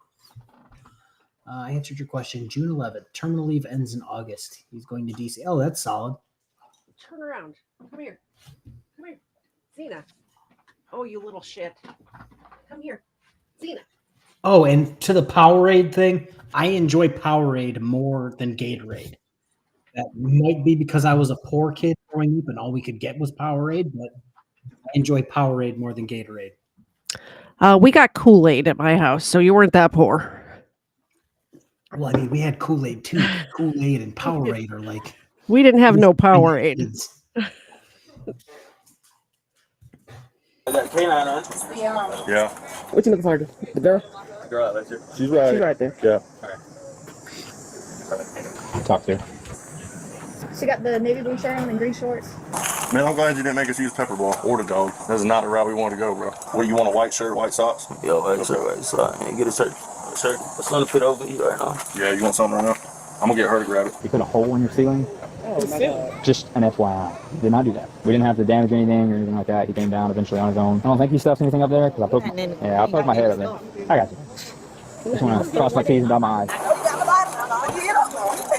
I answered your question. June 11th. Terminal leave ends in August. He's going to DC. Oh, that's solid. Turn around. Come here. Come here. Zena. Oh, you little shit. Come here. Zena. Oh, and to the Powerade thing, I enjoy Powerade more than Gatorade. That might be because I was a poor kid growing up and all we could get was Powerade, but I enjoy Powerade more than Gatorade. We got Kool-Aid at my house, so you weren't that poor. Well, I mean, we had Kool-Aid too. Kool-Aid and Powerade are like... We didn't have no Powerade. I got a canine on. Yeah. What you looking for? The girl? The girl right there. She's right. She's right there. Yeah. Talk to her. She got the navy blue shirt on and green shorts. Man, I'm glad you didn't make us use pepper ball or the dog. This is not the route we want to go, bro. What do you want, a white shirt, white socks? Yeah, white shirt, white sock. And get a shirt. What's gonna fit over you right now? Yeah, you want something right now? I'm gonna get her to grab it. You put a hole in your ceiling? Oh, my God. Just an FYI. Did not do that. We didn't have to damage anything or anything like that. He came down eventually on his own. I don't think he stuffs anything up there because I poked my head up there. I got you. Just want to cross my T's and dot my I's.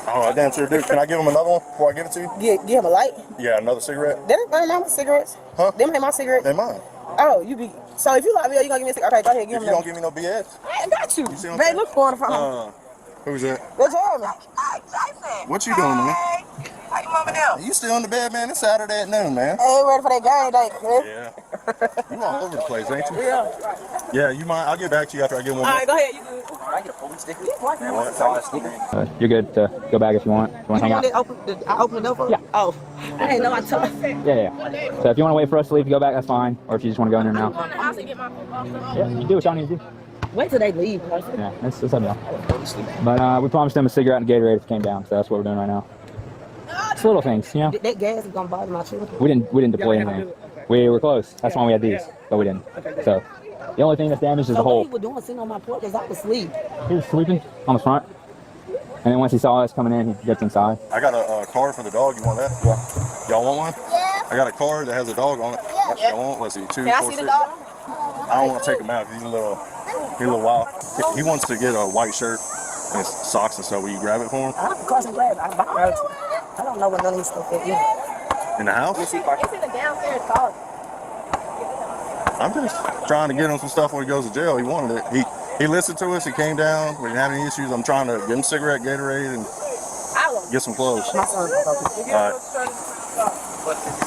Oh, I damn sure do. Can I give him another one before I give it to you? Give him a light. Yeah, another cigarette. Them ain't my cigarettes. Huh? Them ain't my cigarettes. They're mine. Oh, you be. So if you like me, you gonna give me a cigarette? Okay, go ahead, give If him you don't give me no BS. I got you. see what I'm Babe, saying? look for the phone. Who's that? That's Jeremy. What you doing, man? How you mama now? You still in the bed, man? It's Saturday at noon, man. I ain't ready for that game day, man. Yeah. You all over the place, ain't you? Yeah. Yeah, you mind? I'll get back to you after I get one more. All right, go ahead. You good? I get a police sticker. You're good to go back if you want. You want to hang out? I open the door for you? Yeah. Oh, I didn't know I told you. Yeah. So if you want to wait for us to leave to go back, that's fine. Or if you just want to go in there now. Yeah, you do what y'all need to do. Wait till they leave. Yeah, it's up to y'all. But we promised them a cigarette and Gatorade if it came down, so that's what we're doing right now. It's little things, you know. That gas is gonna bother my children. We didn't deploy anything. We were close. That's why we had these, but we didn't. So the only thing that's damaged is the hole. What you were doing sitting on my porch because I was asleep. He was sleeping on the front. And then once he saw us coming in, he gets inside. I got a card for the dog. You want that? Yeah. Y'all want one? Yeah. I got a card that has a dog on it. Yeah. Y'all want? Let's see. 2, 4, 6. I don't want to take him out. He's a little wild. He wants to get a white shirt and socks and stuff. Will you grab it for him? Of course I'm glad. I don't know what none of these stuff is. In the house? It's in the downstairs closet. I'm just trying to get him some stuff when he goes to jail. He wanted it. He listened to us. He came down. We didn't have any issues. I'm trying to get him cigarette, Gatorade, and get some clothes. All right.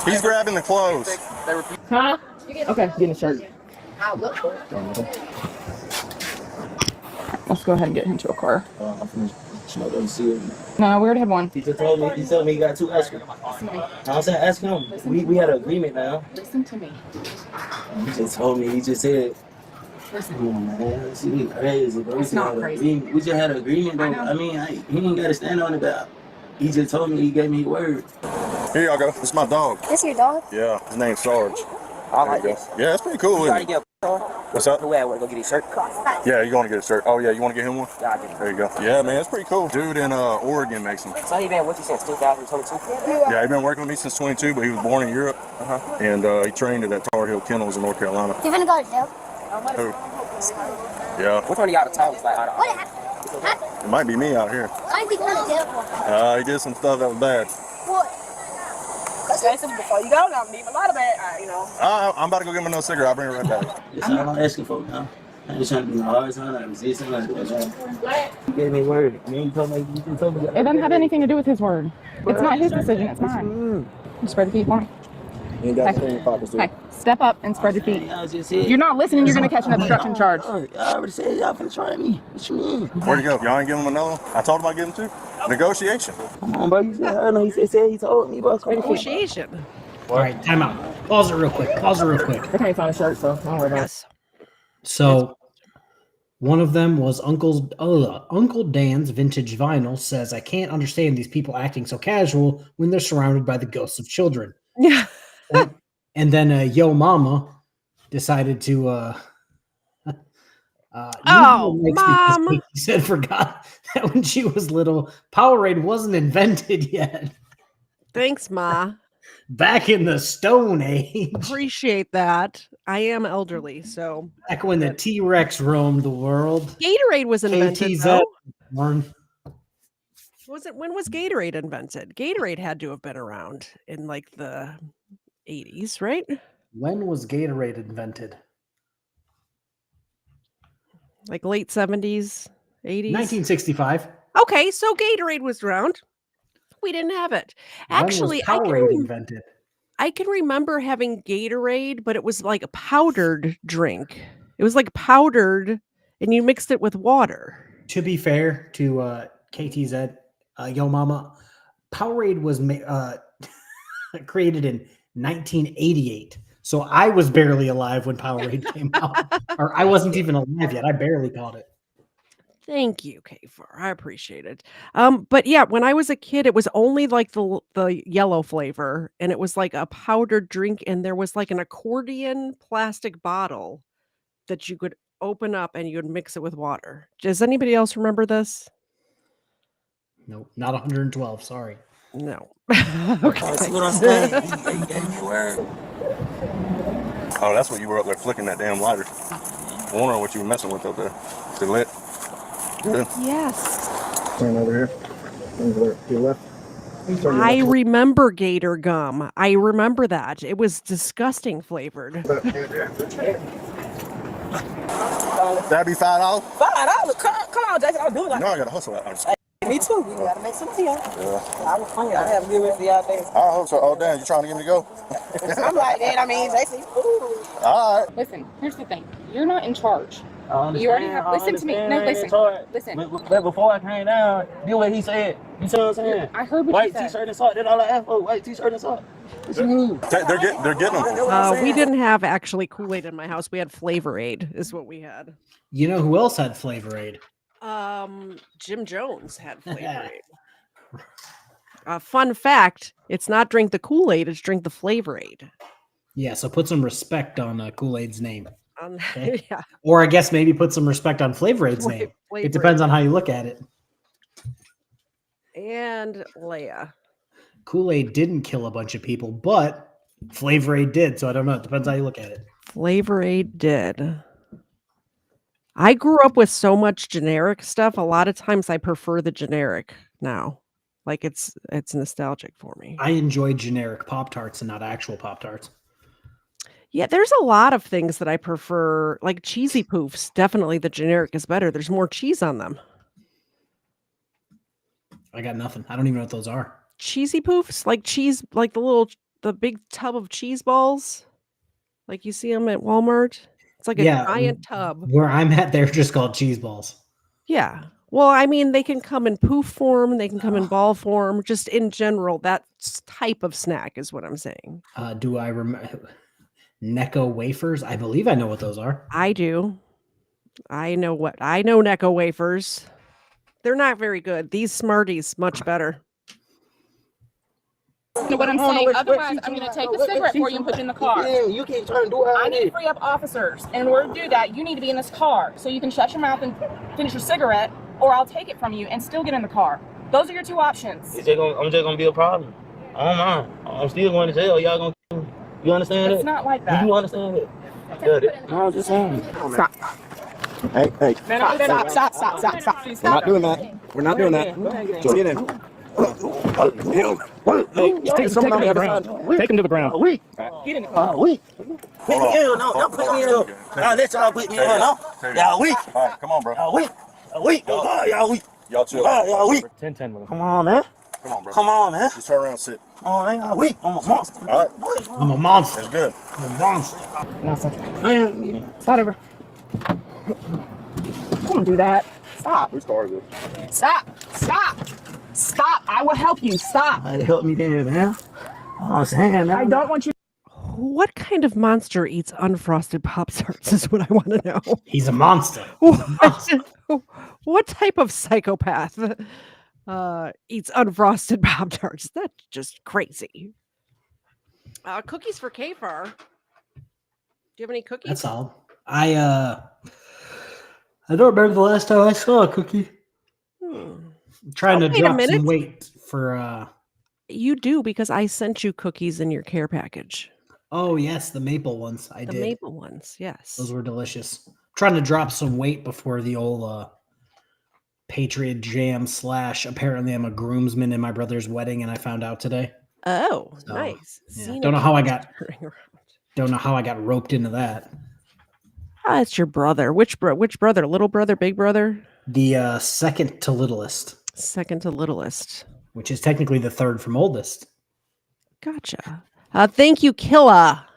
He's grabbing the clothes. Huh? Okay, getting a shirt. I'll look for it. Let's go ahead and get him to a car. No, we already have one. He just told me he got 2 ice cream. I'm saying, ask him. We had an agreement now. Listen to me. He just told me. He just said. Listen. Come on, man. She crazy, bro. It's not crazy. We just had an agreement, though. I mean, he ain't got to stand on it, but he just told me. He gave me a word. Here y'all go. This is my dog. This your dog? Yeah, his name's Sarge. I like it. Yeah, it's pretty cool. Isn't it? What's up? Where I want to go get his shirt. Yeah, you going to get a shirt? Oh yeah, you want to get him one? Yeah, I do. There you go. Yeah, man, it's pretty cool. Dude in Oregon makes them. So he been with you since 2022? Yeah, he been working with me since 22, but he was born in Europe, and he trained at Tar Heel Kennels in North Carolina. You gonna go to jail? Who? Yeah. Which one of y'all to talk like? It might be me out here. Why are you going to jail for? He did some stuff that was bad. What? Before you go, I'm leaving a lot of bad, you know. I'm about to go get him another cigarette. I'll bring it right back. That's all I'm asking for now. I ain't trying to be hard time, like resisting, like that. You gave me a word. You told me. It doesn't have anything to do with his word. It's not his decision, it's mine. You spread your feet for him. You ain't got to Hey, step up and spread your feet. You're not listening, you're going to catch an obstruction charge. I already said y'all finna try me. What you mean? Where'd he go? Y'all ain't give him another one? I told him I'd give him 2. Negotiation. Come on, bro. You said, I know he said he told me, bro. Negotiation. All right, time out. Pause it real quick. I can't find a shirt, so don't worry about it. So one of them was Uncle Dan's vintage vinyl says, I can't understand these people acting so casual when they're surrounded by the ghosts of children. Yeah. And then Yo Mama decided to Mom. He said forgot that when she was little, Powerade wasn't invented yet. Thanks, Ma. Back in the Stone Age. Appreciate that. I am elderly, so back when the T-Rex roamed the world. Gatorade was invented. KTZed. When was Gatorade invented? Gatorade had to have been around in like the 80s, right? When was Gatorade invented? Like late 70s, 80s? 1965. Okay, so Gatorade was around. We didn't have it. Actually, when was Powerade invented? I can remember having Gatorade, but it was like a powdered drink. It was like powdered, and you mixed it with water. To be fair to KTZed, Yo Mama, Powerade was created in 1988. So I was barely alive when Powerade came out. Or I wasn't even alive yet. I barely caught it. Thank you, KFARR. I appreciate it. But yeah, when I was a kid, it was only like the yellow flavor, and it was like a powdered drink, and there was like an accordion plastic bottle that you could open up and you would mix it with water. Does anybody else remember this? No, not 112. Sorry. No. Okay. See what I'm saying? You gave me a word. Oh, that's what you were up there flicking that damn lighter. I wonder what you were messing with up there. Is it lit? Good. Yes. Turn over here. To your left. I remember Gator gum. I remember that. It was disgusting flavored. That'd be $5? $5? Come on, Jason. I'll do it. No, I gotta hustle that. Me too. We gotta make some tea. Yeah. I was funny. I have a good rest of y'all days. I hope so. Oh, damn, you trying to get me to go? I'm like that. I mean, Jason. All right. Listen, here's the thing. You're not in charge. You already have. Listen to me. No, listen. But before I came down, do what he said. You see what I'm saying? I heard what white you said. T-shirt and sock. That's all I asked for. White T-shirt and sock. What you mean? They're getting them. We didn't have actually Kool-Aid in my house. We had Flavor Aid is what we had. You know who else had Flavor Aid? Jim Jones had Flavor Aid. Fun fact, it's not drink the Kool-Aid, it's drink the Flavor Aid. Yeah, so put some respect on Kool-Aid's name. Okay? Yeah. Or I guess maybe put some respect on Flavor Aid's name. It depends on how you look at it. And Leia. Kool-Aid didn't kill a bunch of people, but Flavor Aid did. So I don't know. It depends how you look at it. Flavor Aid did. I grew up with so much generic stuff. A lot of times I prefer the generic now. Like it's nostalgic for me. I enjoy generic Pop-Tarts and not actual Pop-Tarts. Yeah, there's a lot of things that I prefer, like cheesy poofs. Definitely the generic is better. There's more cheese on them. I got nothing. I don't even know what those are. Cheesy poofs, like cheese, like the big tub of cheese balls, like you see them at Walmart. It's like a giant tub. Where I'm at, they're just called cheese balls. Yeah. Well, I mean, they can come in poof form. They can come in ball form. Just in general, that type of snack is what I'm saying. Do I remember Necco wafers? I believe I know what those are. I do. I know Necco wafers. They're not very good. These Smarties, much better. You know what I'm saying? Otherwise, I'm going to take the cigarette for you and put you in the car. You keep trying to do it. I need to free up officers. And in order to do that, you need to be in this car. So you can shut your mouth and finish your cigarette, or I'll take it from you and still get in the car. Those are your two options. I'm just going to be a problem. I don't mind. I'm still going to jail. Y'all going to kill me. You understand It's not like that. You understand it? No, I'm just saying. Stop. Hey. Stop. We're not doing that. We're not doing that. Just get in. Take him to the ground. Get in the car. Don't put me in. I'll let y'all put me in. Y'all weak. All right, come on, bro. Y'all weak. Y'all weak. Y'all chill. Y'all weak. 10-10 with him. Come on, man. Come on, bro. Come on, man. Just turn around and sit. Come on, man. Y'all weak. I'm a monster. All right. I'm a monster. That's good. I'm a monster. Man, start over. Don't do that. Stop. We started this. Stop. I will help you. Stop. Help me there, man. I'm saying, man. I don't want you. What kind of monster eats unfrosted Pop-Tarts is what I want to know. He's a monster. What type of psychopath eats unfrosted Pop-Tarts? That's just crazy. Cookies for KFARR. Do you have any cookies? That's all. I don't remember the last time I saw a cookie. I'm trying to drop some weight for You do, because I sent you cookies in your care package. Oh yes, the maple ones. I did. The maple ones, yes. Those were delicious. I'm trying to drop some weight before the old Patriot Jam / apparently I'm a groomsman in my brother's wedding, and I found out today. Oh, So, nice. Yeah. Don't know how I got roped into that. It's your brother. Which brother? Little brother, big brother? The second to littlest. Second to littlest. Which is technically the third from oldest. Gotcha. Thank you, Killa,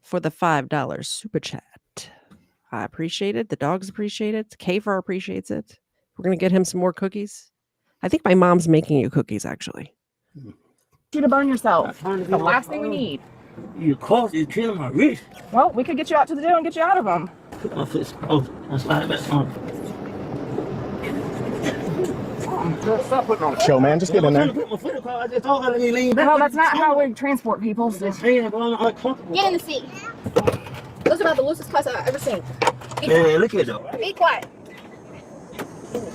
for the $5 super chat. I appreciate it. The dogs appreciate it. KFARR appreciates it. We're going to get him some more cookies. I think my mom's making you cookies, actually. You to burn yourself. The last thing we need. Your clothes is killing my wrist. Well, we could get you out to the jail and get you out of them. Put my fist. Oh, that's like that. Stop putting on a show, man. Just get in there. Well, that's not how we transport people. So. Get in the seat. Those are about the loosest cuts I've ever seen. Hey, look at them. Be quiet.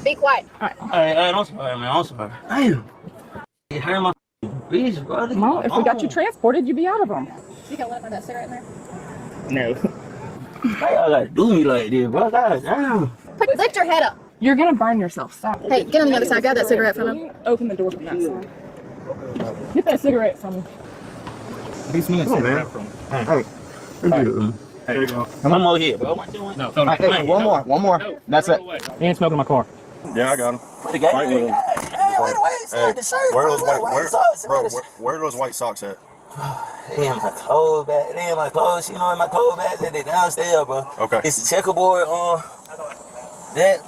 Be quiet. All right, I'm sorry, man. I'm sorry. Damn. It hurt my wrist, brother. Well, if we got you transported, you'd be out of them. You can let that cigarette in there? No. Why y'all gotta do me like this, bro? God damn. Lift your head up. You're gonna burn yourself. Stop. Hey, get on the other side. Grab that cigarette from him. Open the door from that side. Get that cigarette from him. Come on, man. Hey. There you go. I'm over here, bro. No, hey, one more. That's it. He ain't smoking in my car. Yeah, I got him. Right with him. Where are those white socks at? Damn, my clothes back. Damn, my clothes. You know, in my clothes back. They downstairs, bro. Okay. It's a checkerboard on.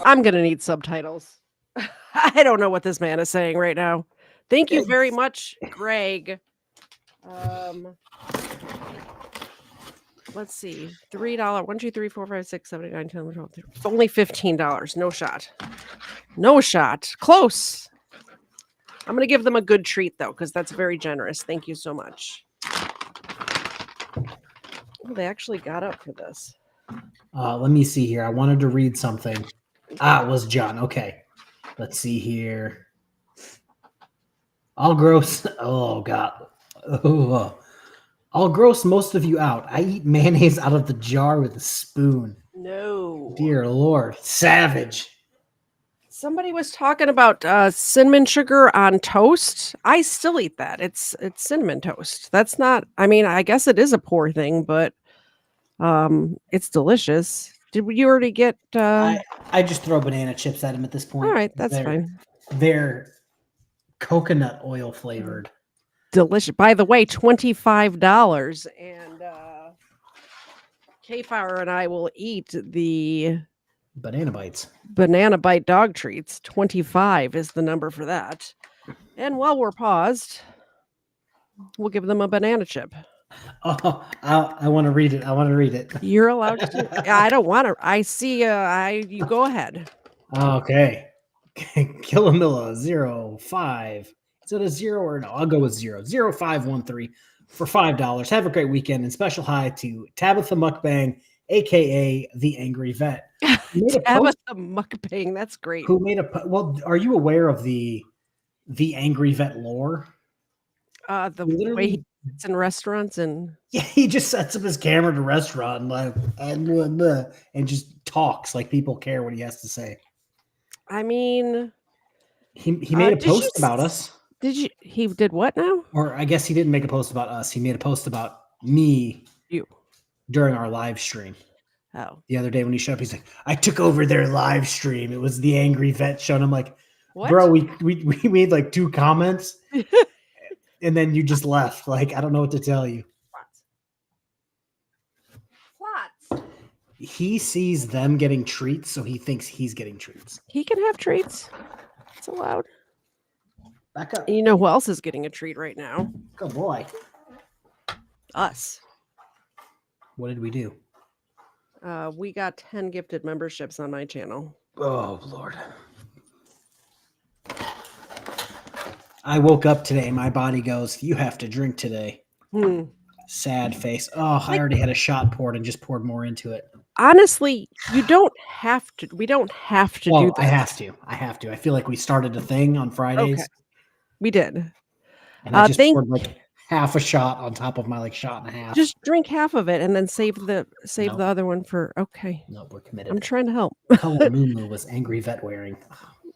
I'm going to need subtitles. I don't know what this man is saying right now. Thank you very much, Greg. Let's see. $3. 1, 2, 3, 4, 5, 6, 7, 8, 9, 10, 11, 12, 13. Only $15. No shot. No shot. Close. I'm going to give them a good treat, though, because that's very generous. Thank you so much. Oh, they actually got up for this. Let me see here. I wanted to read something. It was John. Okay. Let's see here. I'll gross. Oh, God. Oh. I'll gross most of you out. I eat mayonnaise out of the jar with a spoon. No. Dear Lord. Savage. Somebody was talking about cinnamon sugar on toast. I still eat that. It's cinnamon toast. That's not, I mean, I guess it is a poor thing, but it's delicious. Did you already get I just throw banana chips at him at this point. All right, that's fine. They're coconut oil flavored. Delicious. By the way, $25, and KFARR and I will eat the Banana bites. banana bite dog treats. 25 is the number for that. And while we're paused, we'll give them a banana chip. Oh, I want to read it. I want to read it. You're allowed to. I don't want to. I see. You go ahead. Okay. Killamilla 05. Is it a 0 or no? I'll go with 0. 0513 for $5. Have a great weekend, and special hi to Tabitha Mukbang, aka the Angry Vet. Tabitha Mukbang, that's great. Who made well? Are you aware of the Angry Vet lore? The way he eats in restaurants and he just sets up his camera to restaurant and just talks like people care what he has to say. I mean, he made a post about us. He did what now? Or I guess he didn't make a post about us. He made a post about me. You. During our live stream. Oh. The other day when he showed up, he's like, I took over their live stream. It was the Angry Vet show. And I'm like, what? Bro, we made like 2 comments and then you just left. Like, I don't know what to tell you. What? He sees them getting treats, so he thinks he's getting treats. He can have treats. It's allowed. Back up. And you know who else is getting a treat right now? Good boy. Us. What did we do? We got 10 gifted memberships on my channel. Oh, Lord. I woke up today. My body goes, you have to drink today. Sad face. Oh, I already had a shot poured and just poured more into it. Honestly, you don't have to. We don't have to do this. I have to. I feel like we started a thing on Fridays. Okay. We did. And I just poured like half a shot on top of my shot and a half. Just drink half of it and then save the other one for okay. No, we're committed. I'm trying to help. Color Moo was Angry Vet wearing.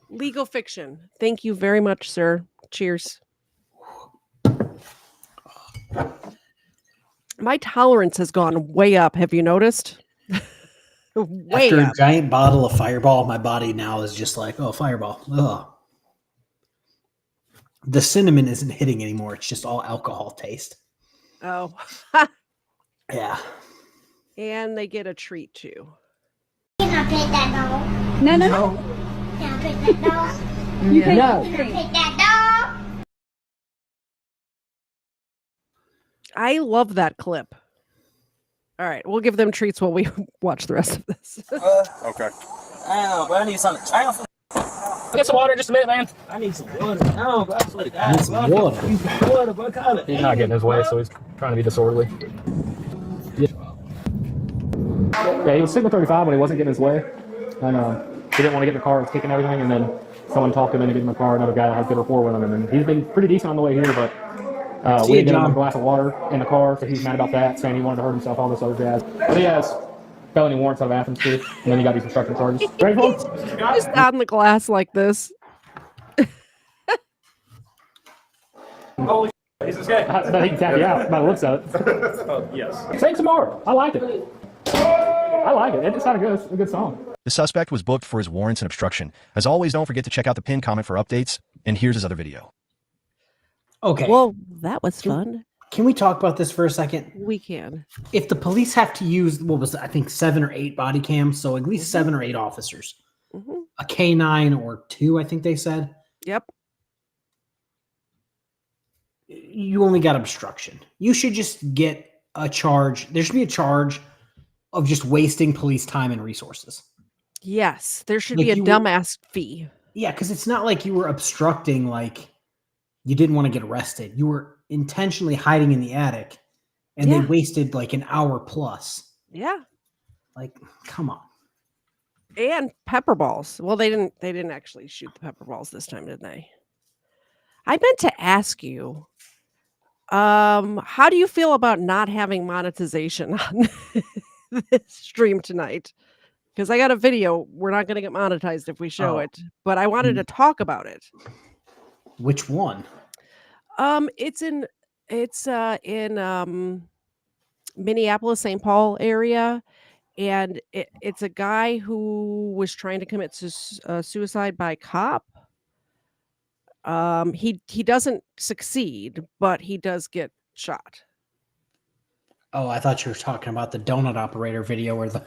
Legal fiction. Thank you very much, sir. Cheers. My tolerance has gone way up. Have you noticed? Way After up. a giant bottle of Fireball, my body now is just like, oh, Fireball. Ugh. The cinnamon isn't hitting anymore. It's just all alcohol taste. Oh. Yeah. And they get a treat too. Can I pet that dog? No. Can I pet that dog? You can Can I pet that dog? I love that clip. All right, we'll give them treats while we watch the rest of this. Okay. Damn, bro, I need something. Get some water in just a minute, man. I need some water. No, bro, I swear to God. Need some water. I need some water, bro. Call it. He's not getting his way, so he's trying to be disorderly. Yeah, he was sitting at 35 when he wasn't getting his way. And he didn't want to get in the car, was kicking everything, and then someone talked him into getting in the car, another guy that had good rapport with him, and then he's been pretty decent on the way here, but we didn't get him a glass of water in the car, so he's mad about that, saying he wanted to hurt himself, all this other jazz. But he has felony warrants out of Athens too, and then he got these construction charges. Ready for him? Just on the glass like this. Holy shit, he's this guy. I bet he can tap you out by the looks of it. Oh, yes. Sing some more. I like it. I like it. It sounded good. It's a good song. The suspect was booked for his warrants and obstruction. As always, don't forget to check out the pinned comment for updates, and here's his other video. Okay. Well, that was fun. Can we talk about this for a second? We can. If the police have to use, what was it, I think 7 or 8 body cams, so at least 7 or 8 officers. A K9 or 2, I think they said. Yep. You only got obstruction. You should just get a charge. There should be a charge of just wasting police time and resources. Yes, there should be a dumbass fee. Yeah, because it's not like you were obstructing like you didn't want to get arrested. You were intentionally hiding in the attic And they wasted like an hour plus. Yeah. Like, come on. And pepper balls. Well, they didn't actually shoot the pepper balls this time, did they? I meant to ask you, how do you feel about not having monetization on this stream tonight? Because I got a video. We're not going to get monetized if we show it, but I wanted to talk about it. Which one? It's in Minneapolis, St. Paul area, and it's a guy who was trying to commit suicide by cop. He doesn't succeed, but he does get shot. Oh, I thought you were talking about the donut operator video where the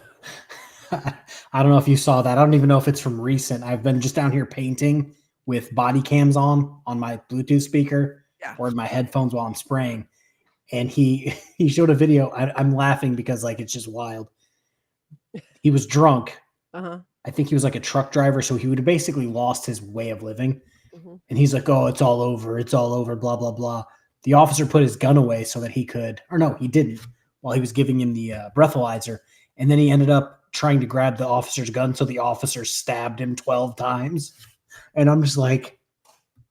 I don't know if you saw that. I don't even know if it's from recent. I've been just down here painting with body cams on my Bluetooth speaker or in my headphones while I'm spraying. And he showed a video. I'm laughing because like it's just wild. He was drunk. Uh-huh. I think he was like a truck driver, so he would have basically lost his way of living. And he's like, "Oh, it's all over, blah, blah, blah." The officer put his gun away so that he could, or no, he didn't, while he was giving him the breathalyzer. And then he ended up trying to grab the officer's gun, so the officer stabbed him 12 times. And I'm just like,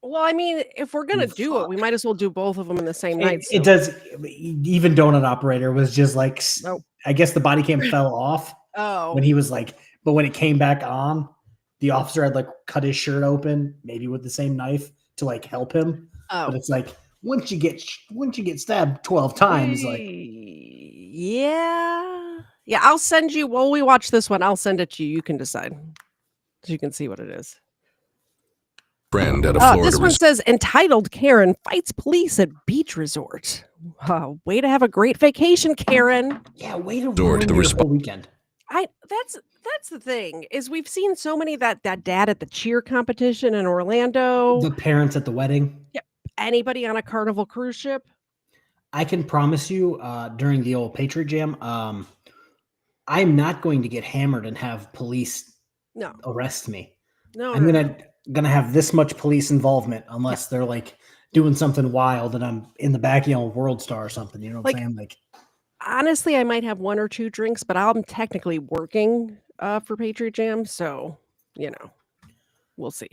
well, I mean, if we're going to do it, we might as well do both of them in the same night. It does. Even donut operator was just like, I guess the body cam fell off when he was like, but when it came back on, the officer had like cut his shirt open, maybe with the same knife to like help him. But it's like, once you get stabbed 12 times, like, yeah, I'll send you. While we watch this one, I'll send it to you. You can decide, so you can see what it is. Friend at a Florida this one says entitled Karen fights police at beach resort. Wow, way to have a great vacation, Karen. Yeah, way to ruin your whole weekend. That's the thing is we've seen so many that dad at the cheer competition in Orlando, the parents at the wedding. Yep. Anybody on a Carnival cruise ship. I can promise you during the old Patriot Jam, I'm not going to get hammered and have police arrest me. No, I'm gonna have this much police involvement unless they're like doing something wild and I'm in the back yelling World Star or something. You know what I'm saying? Like, honestly, I might have one or two drinks, but I'm technically working for Patriot Jam, so we'll see.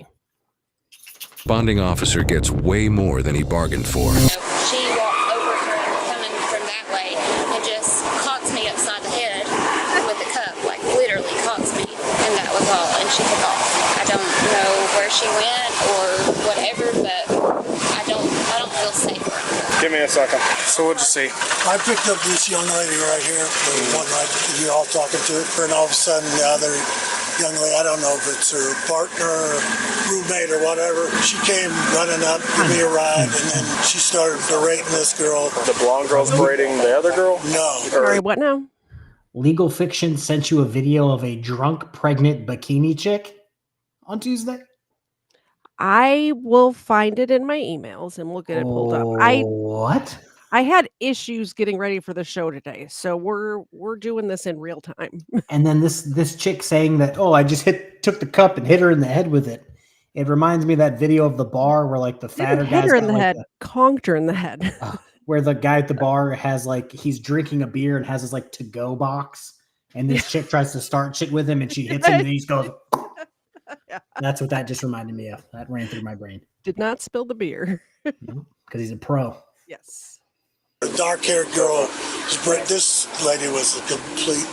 Responding officer gets way more than he bargained for. She walked over coming from that way and just cocks me upside the head with a cup, like literally cocks me, and that was all. And she took off. I don't know where she went or whatever, but I don't feel safe around her. Give me a second. So what'd you see? I picked up this young lady right here, the one right you all talking to, and all of a sudden the other young lady, I don't know if it's her partner or roommate or whatever, she came running up to give me a ride, and then she started berating this girl. The blonde girl's berating the other girl? No. Sorry, what now? Legal Fiction sent you a video of a drunk, pregnant bikini chick on Tuesday. I will find it in my emails and we'll get it pulled up. What? I had issues getting ready for the show today, so we're doing this in real time. And then this chick saying that, I just took the cup and hit her in the head with it. It reminds me of that video of the bar where like the fatter guy hit her in the head, conked her in the head. Where the guy at the bar has like he's drinking a beer and has his like to-go box, and this chick tries to start shit with him and she hits him and he just goes. That's what that just reminded me of. That ran through my brain. Did not spill the beer. Because he's a pro. Yes. The dark-haired girl, this lady was a complete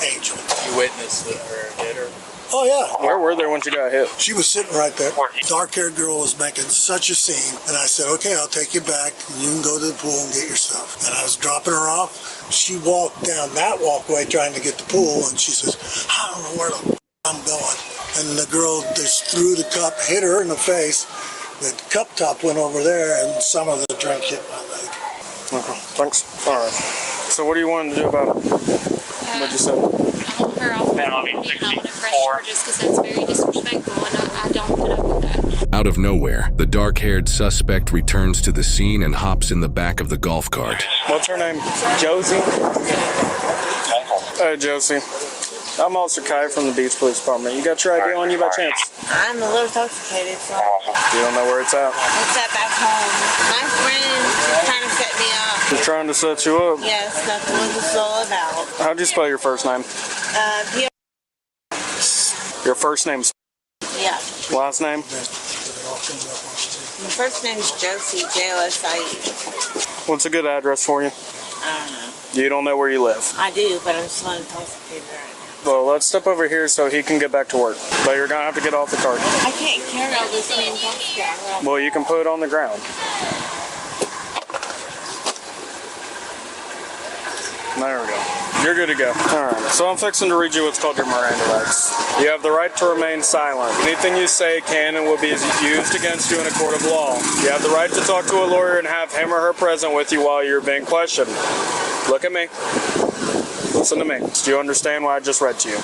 angel. You witnessed her hit her? Oh, yeah. Where were they when she got hit? She was sitting right there. Dark-haired girl was making such a scene. And I said, okay, I'll take you back. You can go to the pool and get your stuff. And I was dropping her off. She walked down that walkway trying to get the pool. And she says, I don't know where the I'm going. And the girl just threw the cup, hit her in the face. The cup top went over there, and some of the drink hit my leg. Okay, thanks. All right. So what do you want to do about it? What'd you say? I want her off. I want to press charges because that's very disrespectful, and I don't put up with that. Out of nowhere, the dark-haired suspect returns to the scene and hops in the back of the golf cart. What's her name? Josie? Hey, Josie. I'm Officer Kai from the Beach Police Department. You got your ID on you by chance? I'm a little intoxicated, so. You don't know where it's at? It's at back home. My friend is trying to set me up. She's trying to set you up. Yes, that's what it's all about. How'd you spell your first name? Yeah. Your first name's Yeah. last name? My first name's Josie, Josie. What's a good address for you? I don't know. You don't know where you live. I do, but I'm still intoxicated right now. Well, let's step over here so he can get back to work. But you're gonna have to get off the cart. I can't carry all this thing intoxicated. Well, you can put it on the ground. There we go. You're good to go. Alright, so I'm fixing to read you what's called your Miranda rights. You have the right to remain silent. Anything you say can and will be used against you in a court of law. You have the right to talk to a lawyer and have him or her present with you while you're being questioned. Look at me. Listen to me. Do you understand what I just read to you?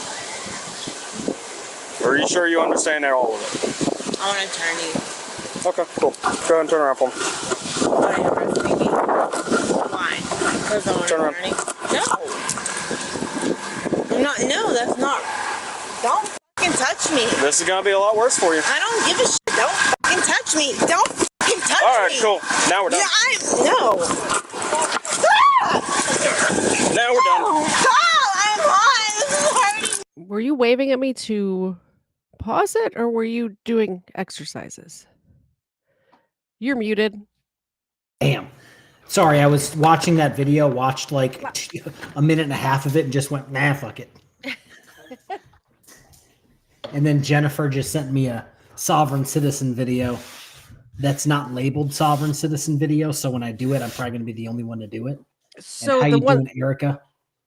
Are you sure you understand all of it? I want to turn you. Okay, cool. Go ahead and turn around for me. Why? Because I want to Turn around. turn you. No. I'm not. No, that's not. Don't fucking touch me. This is gonna be a lot worse for you. I don't give a shit. Don't fucking touch me. Don't fucking touch me. Alright, cool. Now we're done. No. Now we're done. I'm hot. This is hurting. Were you waving at me to pause it, or were you doing exercises? You're muted. Damn. Sorry, I was watching that video, watched like a minute and a half of it, and just went, nah, fuck it. And then Jennifer just sent me a sovereign citizen video that's not labeled sovereign citizen video. So when I do it, I'm probably going to be the only one to do it. So and how you doing, Erica?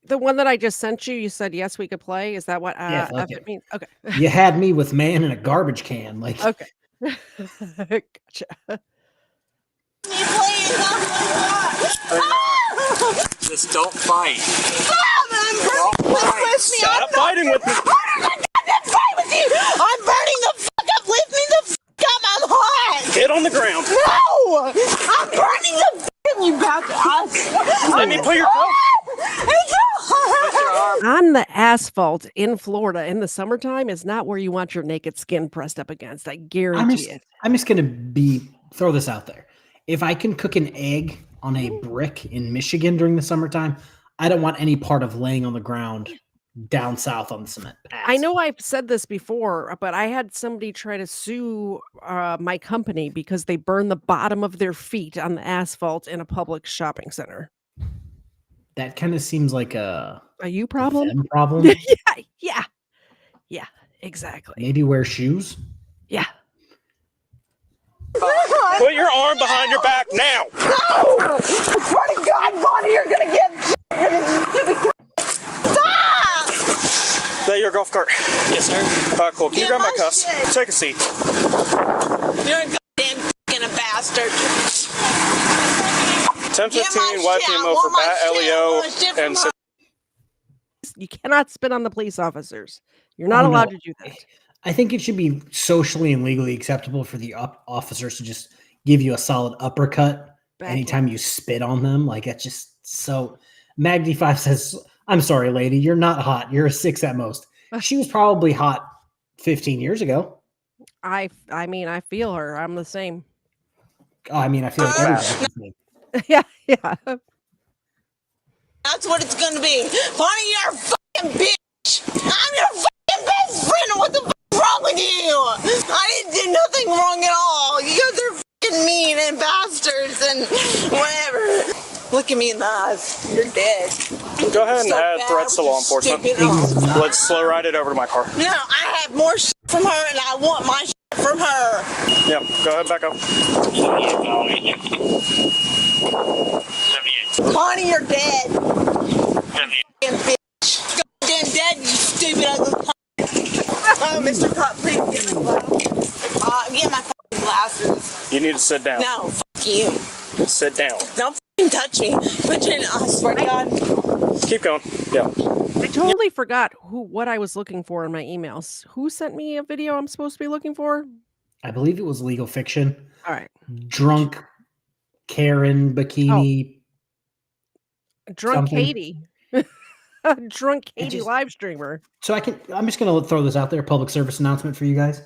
The one that I just sent you, you said yes, we could play. Is that what Yeah, fuck F it means? Okay. You had me with man in a garbage can. Like, Okay. Gotcha. Just don't fight. Stop fighting with me. Fight with you. I'm burning the fuck up. Lift me the fuck up. I'm hot. Get on the ground. No. I'm burning the fuck up. You bastard. Let me put your coat. On the asphalt in Florida in the summertime is not where you want your naked skin pressed up against. I guarantee it. I'm just going to throw this out there. If I can cook an egg on a brick in Michigan during the summertime, I don't want any part of laying on the ground down south on the cement paths. I know I've said this before, but I had somebody try to sue my company because they burned the bottom of their feet on the asphalt in a public shopping center. That kind of seems like a you problem? them problem. Yeah, exactly. Maybe wear shoes. Yeah. Put your arm behind your back now. No! Swear to God, Bonnie, you're gonna get. Stop! Is that your golf cart? Yes, sir. Cool. Can you grab my cuffs? Take a seat. You're a goddamn fucking bastard. 1015, wife emo for bat, LEO, and You cannot spit on the police officers. You're not allowed to do that. I think it should be socially and legally acceptable for the officers to just give you a solid uppercut anytime you spit on them. Like, it's just so. Magdy 5 says, I'm sorry, lady, you're not hot. You're a 6 at most. She was probably hot 15 years ago. I mean, I feel her. I'm the same. Oh, I mean, I feel like everybody's the same. Yeah. That's what it's gonna be. Bonnie, you're a fucking bitch. I'm your fucking best friend. What the fuck is wrong with you? I didn't do nothing wrong at all. You guys are fucking mean and bastards and whatever. Look at me in the eyes. You're dead. Go ahead and add threats to law enforcement. Let's slow ride it over to my car. No, I have more shit from her and I want my shit from her. Yep, go ahead, back up. Bonnie, you're dead. Fucking bitch. Goddamn dead, you stupid ugly cunt. Oh, Mr. Cop, please get my glasses. Get my fucking glasses. You need to sit down. No, fuck you. Sit down. Don't fucking touch me. Put your, I swear to God. Keep going. Yeah. I totally forgot what I was looking for in my emails. Who sent me a video I'm supposed to be looking for? I believe it was legal fiction. All right. Drunk Karen bikini. Drunk something. Katie. Drunk Katie live streamer. So I'm just going to throw this out there, public service announcement for you guys.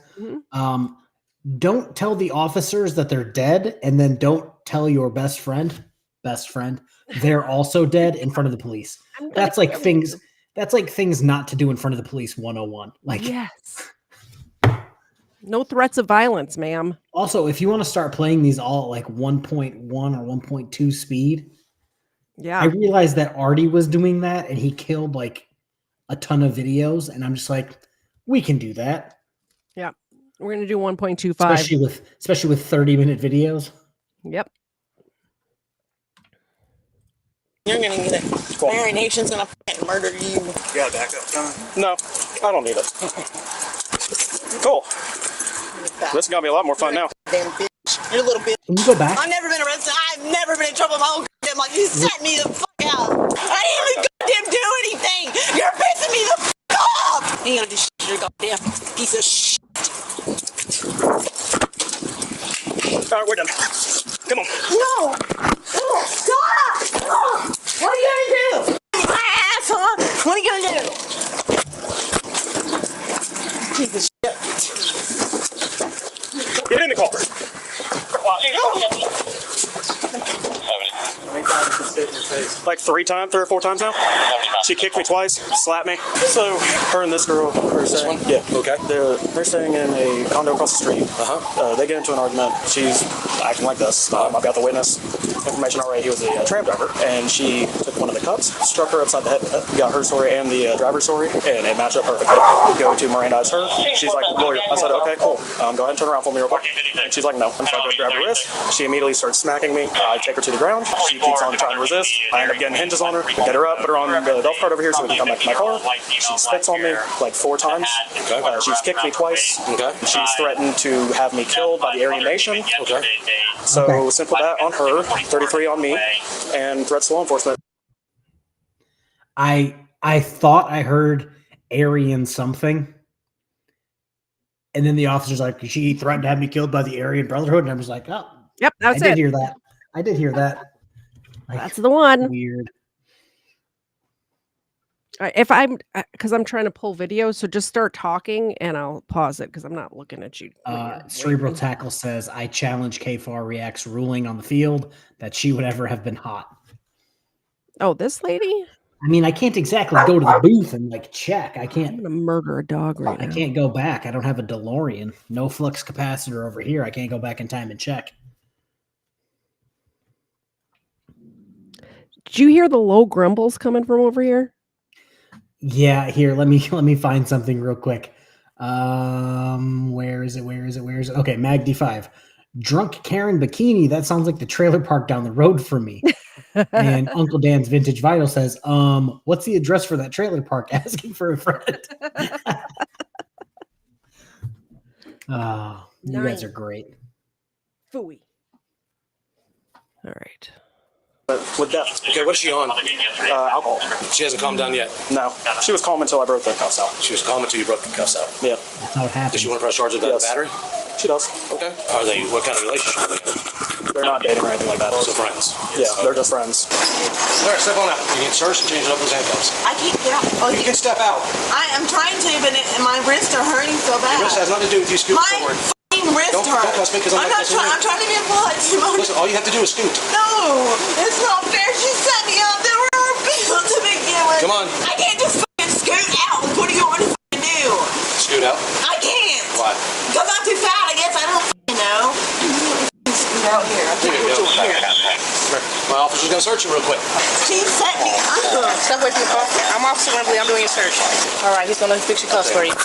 Don't tell the officers that they're dead, and then don't tell your best friend. best friend, they're also dead in front of the police. That's like things. That's like things not to do in front of the police 101. Like, yes. No threats of violence, ma'am. Also, if you want to start playing these all at like 1.1 or 1.2 speed, yeah, I realized that Artie was doing that and he killed like a ton of videos, and I'm just like, we can do that. Yeah, we're gonna do 1.25, especially with 30-minute videos. Yep. You're gonna get it. Mary Nation's gonna fucking murder you. You got a backup time? No, I don't need it. Cool. This is gonna be a lot more fun now. Damn bitch. You're a little bitch. Can you go back? I've never been arrested. I've never been in trouble in my whole goddamn life. You set me the fuck out. I didn't even goddamn do anything. You're pissing me the fuck off. You ain't gonna do shit. You're a goddamn piece of shit. Alright, we're done. Come on. No. Oh, stop. Oh, what are you gonna do? My ass, huh? What are you gonna do? Piece of shit. Get in the car. Like 3 or 4 times now. She kicked me twice, slapped me. So her and this girl are staying. Yeah. Okay. They're staying in a condo across the street. They get into an argument. She's acting like this. I've got the witness information already. He was a tram driver, and she took one of the cups, struck her upside the head with it. We got her story and the driver's story, and it matched up perfectly. We go to Mirandize her. She's like, lawyer. I said, okay, cool. Go ahead and turn around for me real quick. And she's like, no. And so I go to grab her wrist. She immediately starts smacking me. I take her to the ground. She keeps on trying to resist. I end up getting hinges on her, get her up, put her on the golf cart over here so we can come back to my car. She spits on me like 4 times. She's kicked me twice. She's threatened to have me killed by the Aryan Nation. So simple that on her, 33 on me, and threats to law enforcement. I thought I heard Aryan something. And then the officer's like, she threatened to have me killed by the Aryan Brotherhood. And I was like, oh, yep, that's it. I did hear that. I did hear that. Like, that's the one. Weird. If I'm, because I'm trying to pull videos, so just start talking and I'll pause it because I'm not looking at you. Cerebral Tackle says, I challenge KFARR React's ruling on the field that she would ever have been hot. Oh, this lady? I mean, I can't exactly go to the booth and like check. I can't. I'm gonna murder a dog right now. I can't go back. I don't have a DeLorean. No flux capacitor over here. I can't go back in time and check. Did you hear the low grumbles coming from over here? Yeah, here, let me find something real quick. Where is it? Okay, Mag D5. Drunk Karen Bikini. That sounds like the trailer park down the road from me. And Uncle Dan's Vintage Vital says, what's the address for that trailer park? Asking for a friend. You guys are great. Phooey. All right. With death. Okay, what is she on? Alcohol. She hasn't calmed down yet? No. She was calm until I broke the cuffs out. She was calm until you broke the cuffs out? Yeah. That's how it happened. Does she want to press charges about the battery? She does. Okay. Are they, what kind of relationship are they in? They're not dating or anything like that. So friends? Yeah, they're just friends. All right, step on out. You can search and change it up those handcuffs. I can't get out. Oh, you can step out. I'm trying to, but my wrists are hurting so bad. Your wrist has nothing to do with you scooting forward. Wrist don't cuss me because I'm not trying. I'm trying to be polite. Listen, all you have to do is scoot. No, it's not fair. She set me up. There were our bills to begin with. Come on. I can't just fucking scoot out. What do you want to fucking do? Scoot out? I can't. Why? Because I'm too fat. I guess I don't fucking know. Scoot out here. There you go. My officer's gonna search you real quick. She set me up. Step away from the car. I'm Officer Wembley. I'm doing your search. All right, he's gonna fix your cuffs for you.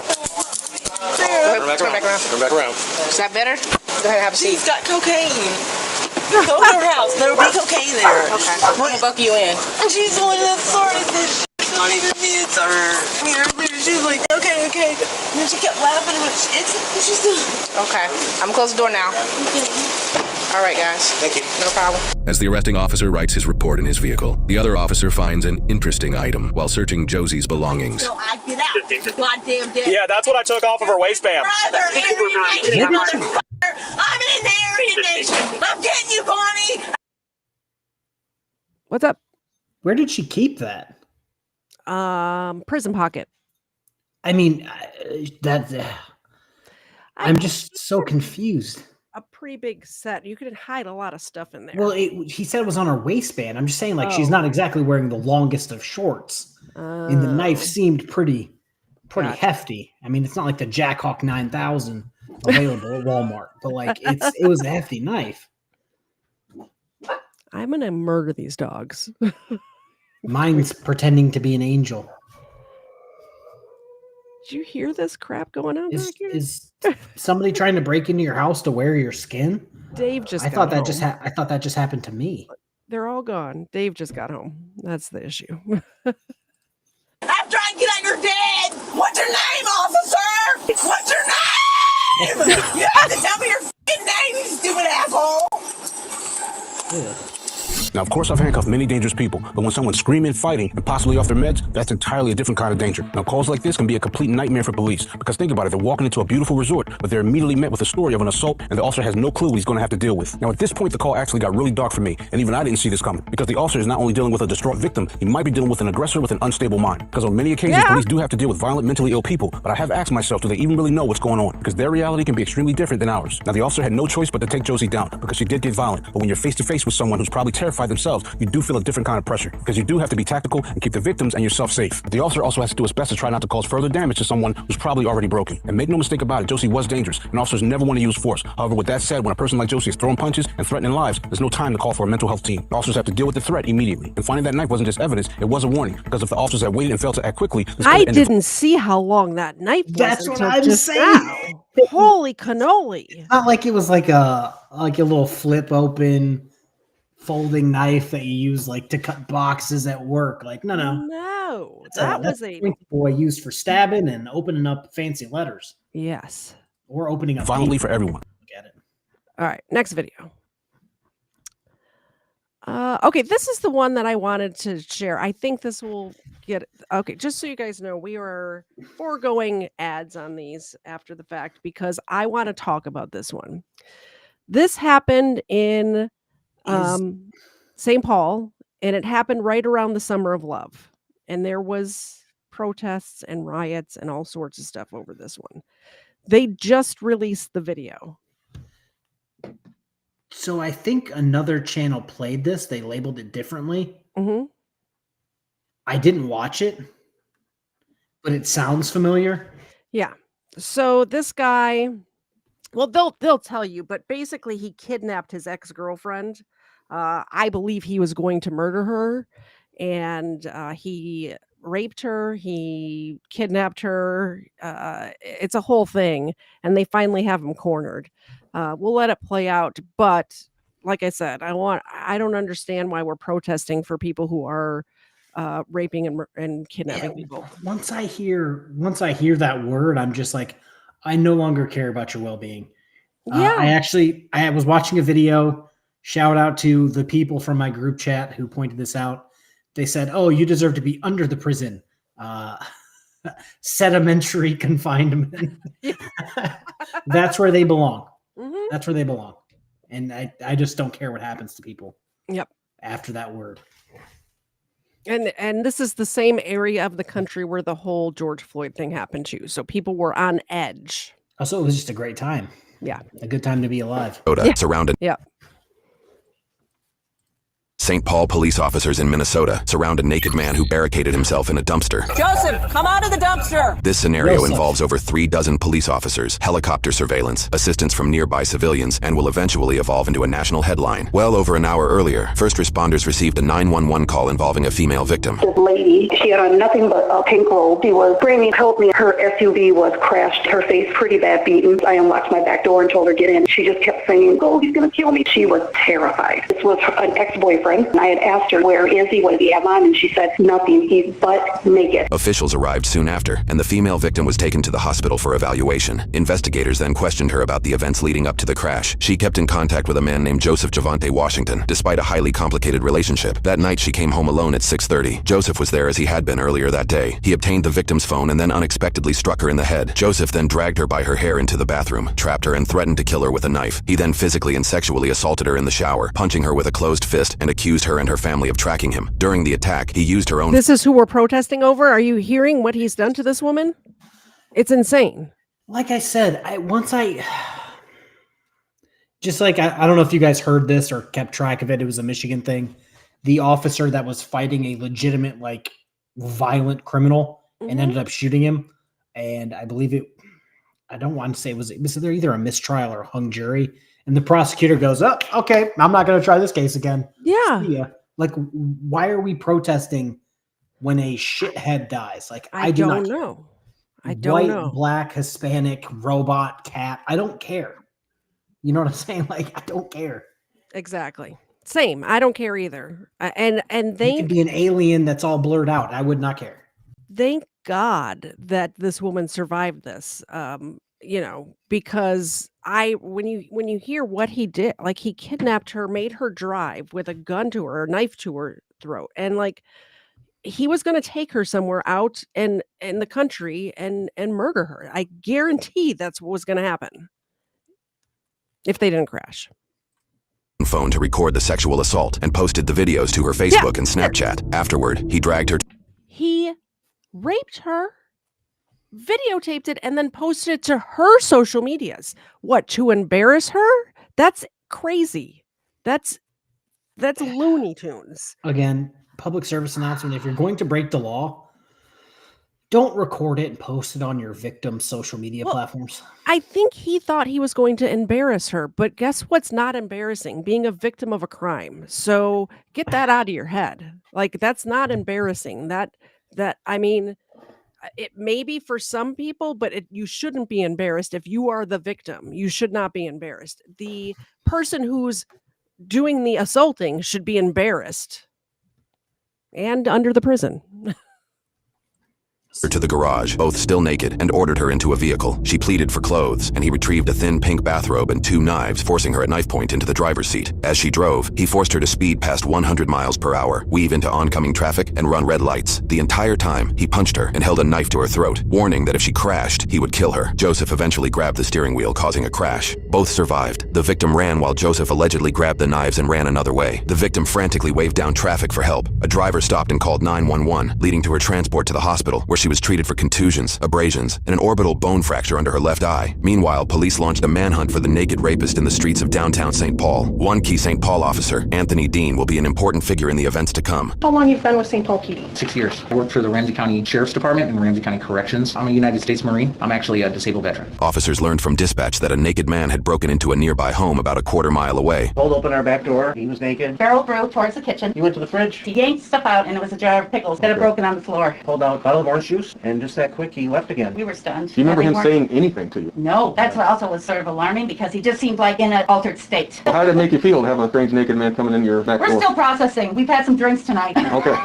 Turn back around. Turn back around. Is that better? Go ahead and have a seat. She's got cocaine. Go to her house. There will be cocaine there. Okay. I'm gonna buck you in. And she's the one that started this. It's not even me. It's her. She's like, okay. And then she kept laughing. She's doing. Okay. I'm gonna close the door now. All right, guys. Thank you. No problem. As the arresting officer writes his report in his vehicle, the other officer finds an interesting item while searching Josie's belongings. So I get out. Goddamn dead. Yeah, that's what I took off of her waistband. Brother, I'm in the Aryan Nation. I'm getting you, Bonnie. What's up? Where did she keep that? Prison pocket. I mean, I'm just so confused. a pretty big set. You could hide a lot of stuff in there. Well, he said it was on her waistband. I'm just saying, like, she's Oh. not exactly wearing the longest of shorts. And the knife seemed pretty Gotcha. hefty. I mean, it's not like the Jackhawk 9000 available at Walmart, but like it was a hefty knife. I'm gonna murder these dogs. Mine's pretending to be an angel. Did you hear this crap going on back here? Is somebody trying to break into your house to wear your skin? Dave just I got thought that home. I thought that just happened to me. They're all gone. Dave just got home. That's the issue. After I get on your dad, what's your name, officer? What's your name? You have to tell me your f***ing name, you stupid asshole. Now, of course, I've handcuffed many dangerous people, but when someone's screaming, fighting, and possibly off their meds, that's entirely a different kind of danger. Now, calls like this can be a complete nightmare for police, because think about it, they're walking into a beautiful resort, but they're immediately met with a story of an assault, and the officer has no clue what he's going to have to deal with. Now, at this point, the call actually got really dark for me, and even I didn't see this coming, because the officer is not only dealing with a distraught victim, he might be dealing with an aggressor with an unstable mind. Because on many occasions, police do have to deal with violent, mentally ill people, but I have asked myself, do they even really know what's going on? Because their reality can be extremely different than ours. Now, the officer had no choice but to take Josie down, because she did get violent, but when you're face to face with someone who's probably terrified themselves, you do feel a different kind of pressure, because you do have to be tactical and keep the victims and yourself safe. But the officer also has to do his best to try not to cause further damage to someone who's probably already broken. And make no mistake about it, Josie was dangerous, and officers never want to use force. However, with that said, when a person like Josie is throwing punches and threatening lives, there's no time to call for a mental health team. The officers have to deal with the threat immediately. And finding that knife wasn't just evidence, it was a warning, because if the officers had waited and failed to act quickly, I didn't see how long that knife was. That's what until I'm just saying. now. Holy cannoli. It's not like it was like a little flip open folding knife that you use like to cut boxes at work. Like, no. That's a boy used for stabbing and opening up fancy letters. Yes. Or opening up violently for everyone. Get it. All right, next video. Okay, this is the one that I wanted to share. I think this will get okay. Just so you guys know, we are foregoing ads on these after the fact because I want to talk about this one. This happened in St. Paul, and it happened right around the Summer of Love, and there was protests and riots and all sorts of stuff over this one. They just released the video. So I think another channel played this. They labeled it differently. Mm-hmm. I didn't watch it, but it sounds familiar. Yeah. So this guy, well, they'll tell you, but basically he kidnapped his ex-girlfriend. I believe he was going to murder her, and he raped her. He kidnapped her. It's a whole thing, and they finally have him cornered. We'll let it play out, but like I said, I don't understand why we're protesting for people who are raping and kidnapping people. Once I hear that word, I'm just like, I no longer care about your well-being. Yeah. I was watching a video. Shout out to the people from my group chat who pointed this out. They said, "Oh, you deserve to be under the prison, sedimentary confinement." That's where they belong. Mm-hmm. That's where they belong. And I just don't care what happens to people. Yep. After that word. And this is the same area of the country where the whole George Floyd thing happened too. So people were on edge. Oh, so it was just a great time. Yeah. A good time to be alive. Surrounded. Yeah. St. Paul police officers in Minnesota surround a naked man who barricaded himself in a dumpster. Joseph, come out of the dumpster. This scenario involves over 36 police officers, helicopter surveillance, assistance from nearby civilians, and will eventually evolve into a national headline. Well over an hour earlier, first responders received a 911 call involving a female victim. This lady, she had on nothing but a pink robe. She was screaming, "Help me." Her SUV was crashed. Her face pretty bad beaten. I unlocked my back door and told her get in. She just kept saying, "Oh, he's going to kill me." She was terrified. This was an ex-boyfriend. I had asked her, "Where is he? What did he have on?" And she said, "Nothing. He's butt naked." Officials arrived soon after, and the female victim was taken to the hospital for evaluation. Investigators then questioned her about the events leading up to the crash. She kept in contact with a man named Joseph Javante Washington, despite a highly complicated relationship. That night, she came home alone at 6:30. Joseph was there as he had been earlier that day. He obtained the victim's phone and then unexpectedly struck her in the head. Joseph then dragged her by her hair into the bathroom, trapped her, and threatened to kill her with a knife. He then physically and sexually assaulted her in the shower, punching her with a closed fist, and accused her and her family of tracking him. During the attack, he used her own... This is who we're protesting over? Are you hearing what he's done to this woman? It's insane. Like I said, Just like, I don't know if you guys heard this or kept track of it. It was a Michigan thing. The officer that was fighting a legitimate, like, violent criminal and ended up shooting him. And I believe I don't want to say it was there either a mistrial or a hung jury. And the prosecutor goes, oh, okay, I'm not going to try this case again. Yeah. See ya. Like, why are we protesting when a shithead dies? Like, I do don't not care. know. I don't White, know. black, Hispanic, robot, cat. I don't care. You know what I'm saying? Like, I don't care. Exactly. Same. I don't care either. And You could be an alien that's all blurred out. I would not care. thank God that this woman survived this. Because when you hear what he did, like he kidnapped her, made her drive with a gun to her, a knife to her throat, and like he was going to take her somewhere out in the country and murder her. I guarantee that's what was going to happen if they didn't crash. Phone to record the sexual assault and posted the videos to her Facebook and Snapchat. Afterward, he dragged her. He raped her, videotaped it, and then posted it to her social medias. What, to embarrass her? That's crazy. That's Looney Tunes. Again, public service announcement. If you're going to break the law, don't record it and post it on your victim's social media platforms. I think he thought he was going to embarrass her, but guess what's not embarrassing? Being a victim of a crime. So get that out of your head. Like, that's not embarrassing. I mean, it may be for some people, but you shouldn't be embarrassed if you are the victim. You should not be embarrassed. The person who's doing the assaulting should be embarrassed and under the prison. To the garage, both still naked, and ordered her into a vehicle. She pleaded for clothes, and he retrieved a thin pink bathrobe and 2 knives, forcing her at knife point into the driver's seat. As she drove, he forced her to speed past 100 miles per hour, weave into oncoming traffic, and run red lights. The entire time, he punched her and held a knife to her throat, warning that if she crashed, he would kill her. Joseph eventually grabbed the steering wheel, causing a crash. Both survived. The victim ran while Joseph allegedly grabbed the knives and ran another way. The victim frantically waved down traffic for help. A driver stopped and called 911, leading to her transport to the hospital, where she was treated for contusions, abrasions, and an orbital bone fracture under her left eye. Meanwhile, police launched a manhunt for the naked rapist in the streets of downtown St. Paul. One key St. Paul officer, Anthony Dean, will be an important figure in the events to come. How long you've been with St. Paul PD? 6 years. I work for the Ramsey County Sheriff's Department and Ramsey County Corrections. I'm a United States Marine. I'm actually a disabled veteran. Officers learned from dispatch that a naked man had broken into a nearby home about a quarter-mile away. Pulled open our back door. He was naked. Barrel through towards the kitchen. He went to the fridge. He yanked stuff out, and it was a jar of pickles that had broken on the floor. Pulled out a bottle of orange juice, and just that quick, he left again. We were stunned. Do you remember him saying anything to you? No. That's what also was sort of alarming, because he just seemed like in an altered state. How did it make you feel to have a strange naked man coming in your back door? We're still processing. We've had some drinks tonight. Okay.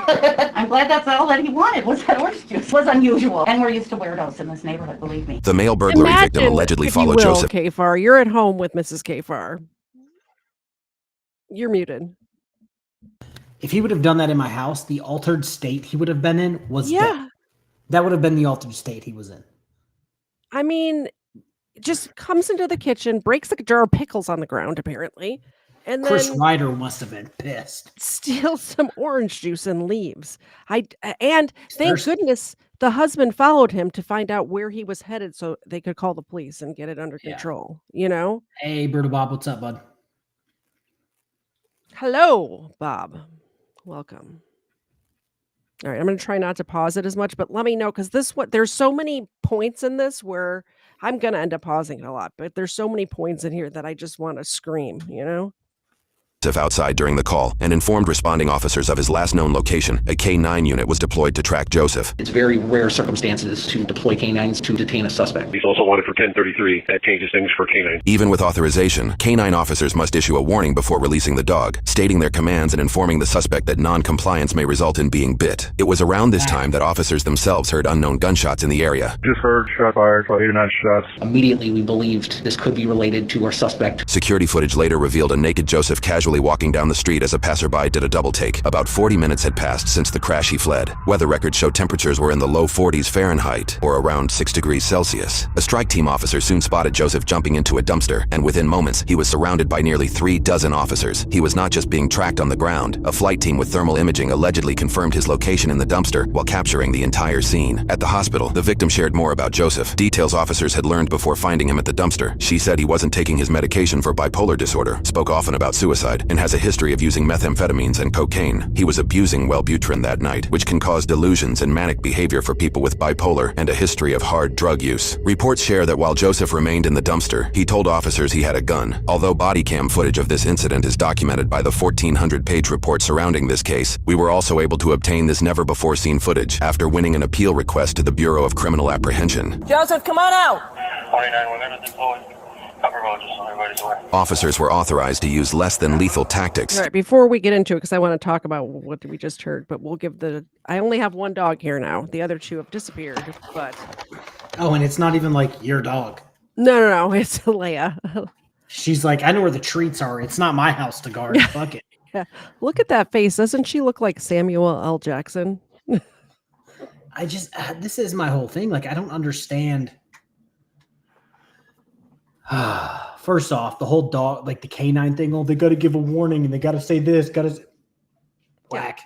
I'm glad that's all that he wanted, was that orange juice. It was unusual, and we're used to weirdos in this neighborhood, believe me. The male burglary victim allegedly followed Joseph. KFARR, you're at home with Mrs. KFARR. You're muted. If he would have done that in my house, the altered state he would have been in was that would have been the altered state he was in. I mean, just comes into the kitchen, breaks a jar of pickles on the ground, apparently, and then Chris Ryder must have been pissed. Steals some orange juice and leaves. And thank goodness the husband followed him to find out where he was headed, so they could call the police and get it under control. You know? Hey, Brutal Bob, what's up, bud? Hello, Bob. Welcome. All right, I'm going to try not to pause it as much, but let me know, because there's so many points in this where I'm going to end up pausing it a lot, but there's so many points in here that I just want to scream, you know? Outside during the call and informed responding officers of his last known location. A K-9 unit was deployed to track Joseph. It's very rare circumstances to deploy canines to detain a suspect. He's also wanted for 1033. That changes things for K-9. Even with authorization, K-9 officers must issue a warning before releasing the dog, stating their commands and informing the suspect that non-compliance may result in being bit. It was around this time that officers themselves heard unknown gunshots in the area. Just heard shot fired, probably 8 or 9 shots. Immediately, we believed this could be related to our suspect. Security footage later revealed a naked Joseph casually casually walking down the street as a passerby did a double take. About 40 minutes had passed since the crash he fled. Weather records show temperatures were in the low 40s Fahrenheit, or around 6 degrees Celsius. A strike team officer soon spotted Joseph jumping into a dumpster, and within moments, he was surrounded by nearly 3 dozen officers. He was not just being tracked on the ground. A flight team with thermal imaging allegedly confirmed his location in the dumpster while capturing the entire scene. At the hospital, the victim shared more about Joseph. Details officers had learned before finding him at the dumpster. She said he wasn't taking his medication for bipolar disorder, spoke often about suicide, and has a history of using methamphetamines and cocaine. He was abusing Wellbutrin that night, which can cause delusions and manic behavior for people with bipolar, and a history of hard drug use. Reports share that while Joseph remained in the dumpster, he told officers he had a gun. Although bodycam footage of this incident is documented by the 1,400-page report surrounding this case, we were also able to obtain this never-before-seen footage after winning an appeal request to the Bureau of Criminal Apprehension. Joseph, come on out. 49, we're going to deploy. Officers were authorized to use less than lethal tactics. All right, before we get into it, because I want to talk about what we just heard, but we'll give I only have one dog here now. The other 2 have disappeared, but... Oh, and it's not even like your dog. No, it's Leia. She's like, I know where the treats are. It's not my house to guard. Fuck it. Yeah. Look at that face. Doesn't she look like Samuel L. Jackson? I just, this is my whole thing. Like, I don't understand. First off, the whole dog, like the canine thing, they got to give a warning and they got to say this, whack.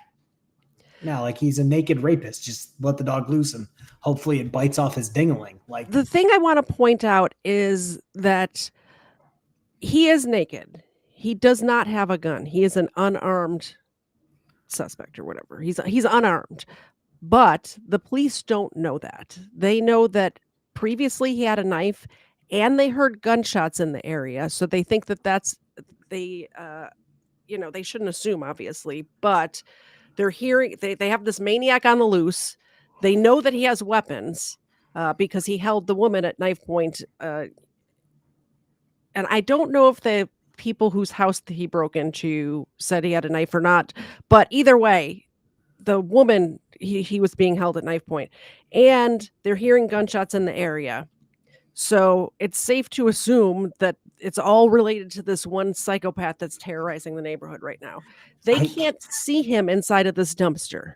Now, like he's a naked rapist. Just let the dog loose and hopefully it bites off his ding-a-ling. Like the thing I want to point out is that he is naked. He does not have a gun. He is an unarmed suspect or whatever. He's unarmed. But the police don't know that. They know that previously he had a knife and they heard gunshots in the area. So they think that they shouldn't assume, obviously, but they're hearing, they have this maniac on the loose. They know that he has weapons because he held the woman at knife point. And I don't know if the people whose house he broke into said he had a knife or not, but either way, the woman, he was being held at knife point, and they're hearing gunshots in the area. So it's safe to assume that it's all related to this one psychopath that's terrorizing the neighborhood right now. They can't see him inside of this dumpster.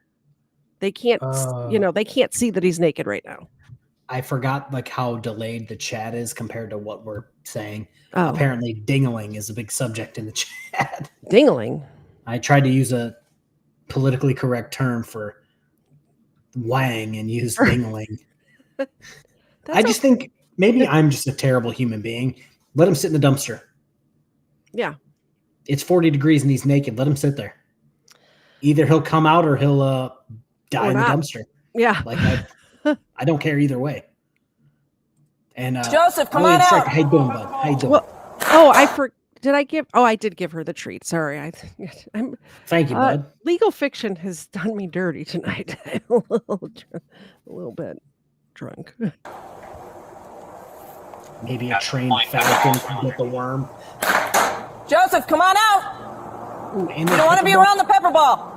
They can't, they can't see that he's naked right now. I forgot like how delayed the chat is compared to what we're saying. Oh. Apparently ding-a-ling is a big subject in the chat. Ding-a-ling? I tried to use a politically correct term for wang and use ding-a-ling. I just think maybe I'm just a terrible human being. Let him sit in the dumpster. Yeah. It's 40 degrees and he's naked. Let him sit there. Either he'll come out or he'll die in the dumpster. Yeah. Like I don't care either way. And Joseph, come on out. How you doing, bud? How you doing? Well, I did give her the treat. Sorry. Thank you, bud. Legal fiction has done me dirty tonight. I'm a little bit drunk. Maybe a trained falcon can get the worm. Joseph, come on out. Ooh, you don't want to be around the pepper ball.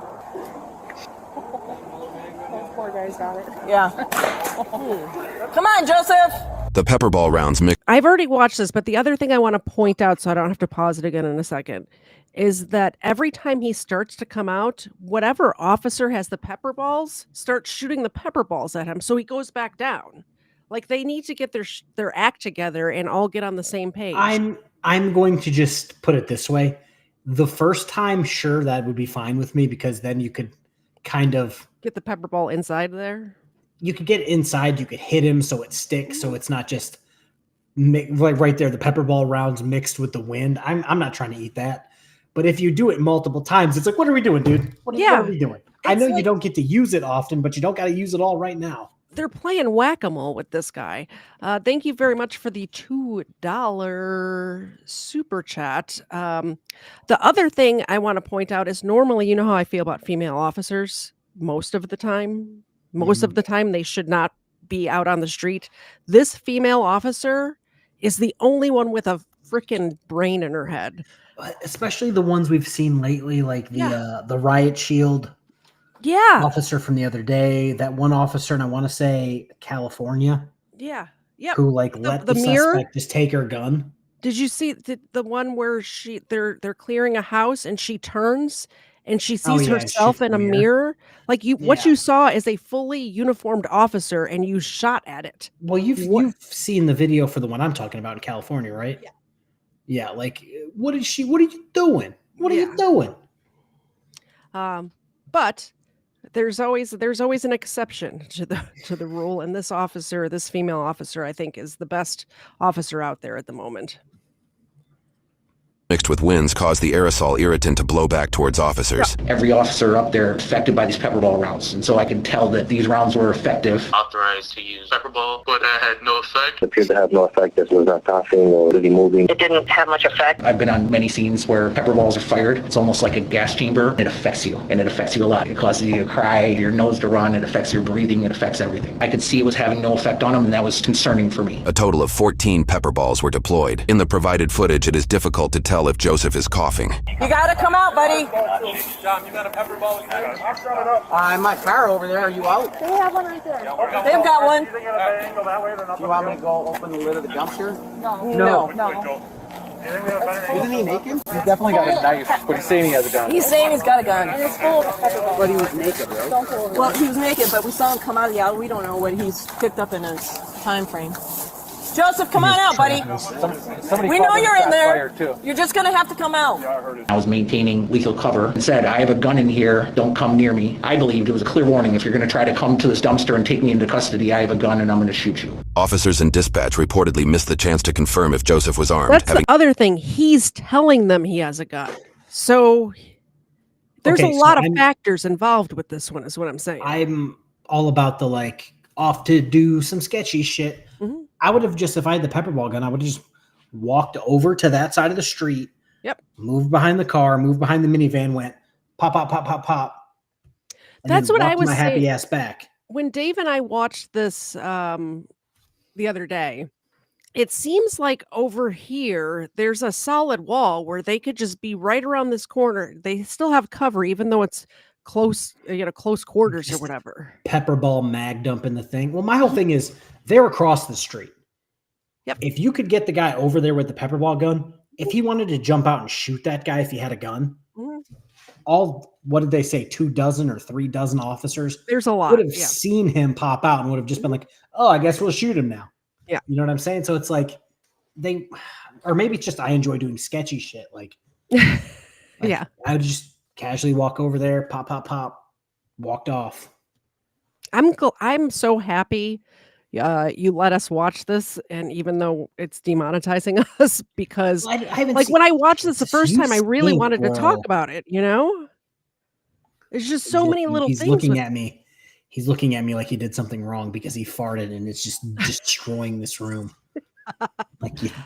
Those poor guys got it. Yeah. Come on, Joseph. The pepper ball rounds mixed. I've already watched this, but the other thing I want to point out, so I don't have to pause it again in a second, is that every time he starts to come out, whatever officer has the pepper balls starts shooting the pepper balls at him, so he goes back down. Like they need to get their act together and all get on the same page. I'm going to just put it this way. The first time, sure, that would be fine with me because then you could kind of get the pepper ball inside there. You could get inside, you could hit him so it sticks, so it's not just like right there, the pepper ball rounds mixed with the wind. I'm not trying to eat that. But if you do it multiple times, it's like, what are we doing, dude? What are we doing? I know you don't get to use it often, but you don't got to use it all right now. They're playing whack-a-mole with this guy. Thank you very much for the $2 super chat. The other thing I want to point out is normally, you know how I feel about female officers most of the time. Most of the time, they should not be out on the street. This female officer is the only one with a freaking brain in her head. Especially the ones we've seen lately, like the Riot Shield officer from the other day. That one officer, and I want to say California. Yeah. Yeah. Who let the suspect just take her gun. Did you see the one where they're clearing a house and she turns and she sees herself in a mirror? Like what you saw is a fully uniformed officer and you shot at it. Well, you've seen the video for the one I'm talking about in California, right? Yeah. Yeah, like what are you doing? What are you doing? But there's always an exception to the rule, and this female officer, I think, is the best officer out there at the moment. Mixed with winds caused the aerosol irritant to blow back towards officers. Every officer up there affected by these pepper ball rounds, and so I can tell that these rounds were effective. Authorized to use pepper ball, but that had no effect. It appeared to have no effect. This was not coughing or really moving. It didn't have much effect. I've been on many scenes where pepper balls are fired. It's almost like a gas chamber. It affects you, and it affects you a lot. It causes you to cry, your nose to run. It affects your breathing. It affects everything. I could see it was having no effect on him, and that was concerning for me. A total of 14 pepper balls were deployed. In the provided footage, it is difficult to tell if Joseph is coughing. You gotta come out, buddy. John, you got a pepper ball? In my car over there. Are you out? They have one right there. They've got one. Do you want me to go open the lid of the dumpster? No. Isn't he naked? He's definitely got a knife, but he's saying he has a gun. He's saying he's got a gun. And it's full of pepper balls. But he was naked, right? Well, he was naked, but we saw him come out of the alley. We don't know what he's picked up in his time frame. Joseph, come on out, buddy. We know you're in there. You're just going to have to come out. I was maintaining lethal cover and said, I have a gun in here. Don't come near me. I believed it was a clear warning. If you're going to try to come to this dumpster and take me into custody, I have a gun and I'm going to shoot you. Officers in dispatch reportedly missed the chance to confirm if Joseph was armed. That's the other thing. He's telling them he has a gun. So there's a lot of factors involved with this one, is what I'm saying. I'm all about the off to do some sketchy shit. Mm-hmm. I would have if I had the pepper ball gun, I would have just walked over to that side of the street. Yep. Moved behind the car, moved behind the minivan, went pop, pop, pop, pop, pop. That's what I was my saying. happy ass back. When Dave and I watched this the other day, it seems like over here there's a solid wall where they could just be right around this corner. They still have cover, even though it's close quarters or whatever. Pepper ball mag dump in the thing. Well, my whole thing is they're across the street. Yep. If you could get the guy over there with the pepper ball gun, if he wanted to jump out and shoot that guy, if he had a gun, what did they say? 24 or 3 dozen officers. There's a lot. Would have seen him pop out and would have just been like, oh, I guess we'll shoot him now. Yeah. You know what I'm saying? So it's like or maybe it's just I enjoy doing sketchy shit. Yeah. I would just casually walk over there, pop, pop, pop, walked off. I'm so happy you let us watch this, and even though it's demonetizing us, because when I watched this the first time, I really wanted to talk about it. There's just so many little things. He's looking at me. He's looking at me like he did something wrong because he farted, and it's just destroying this room.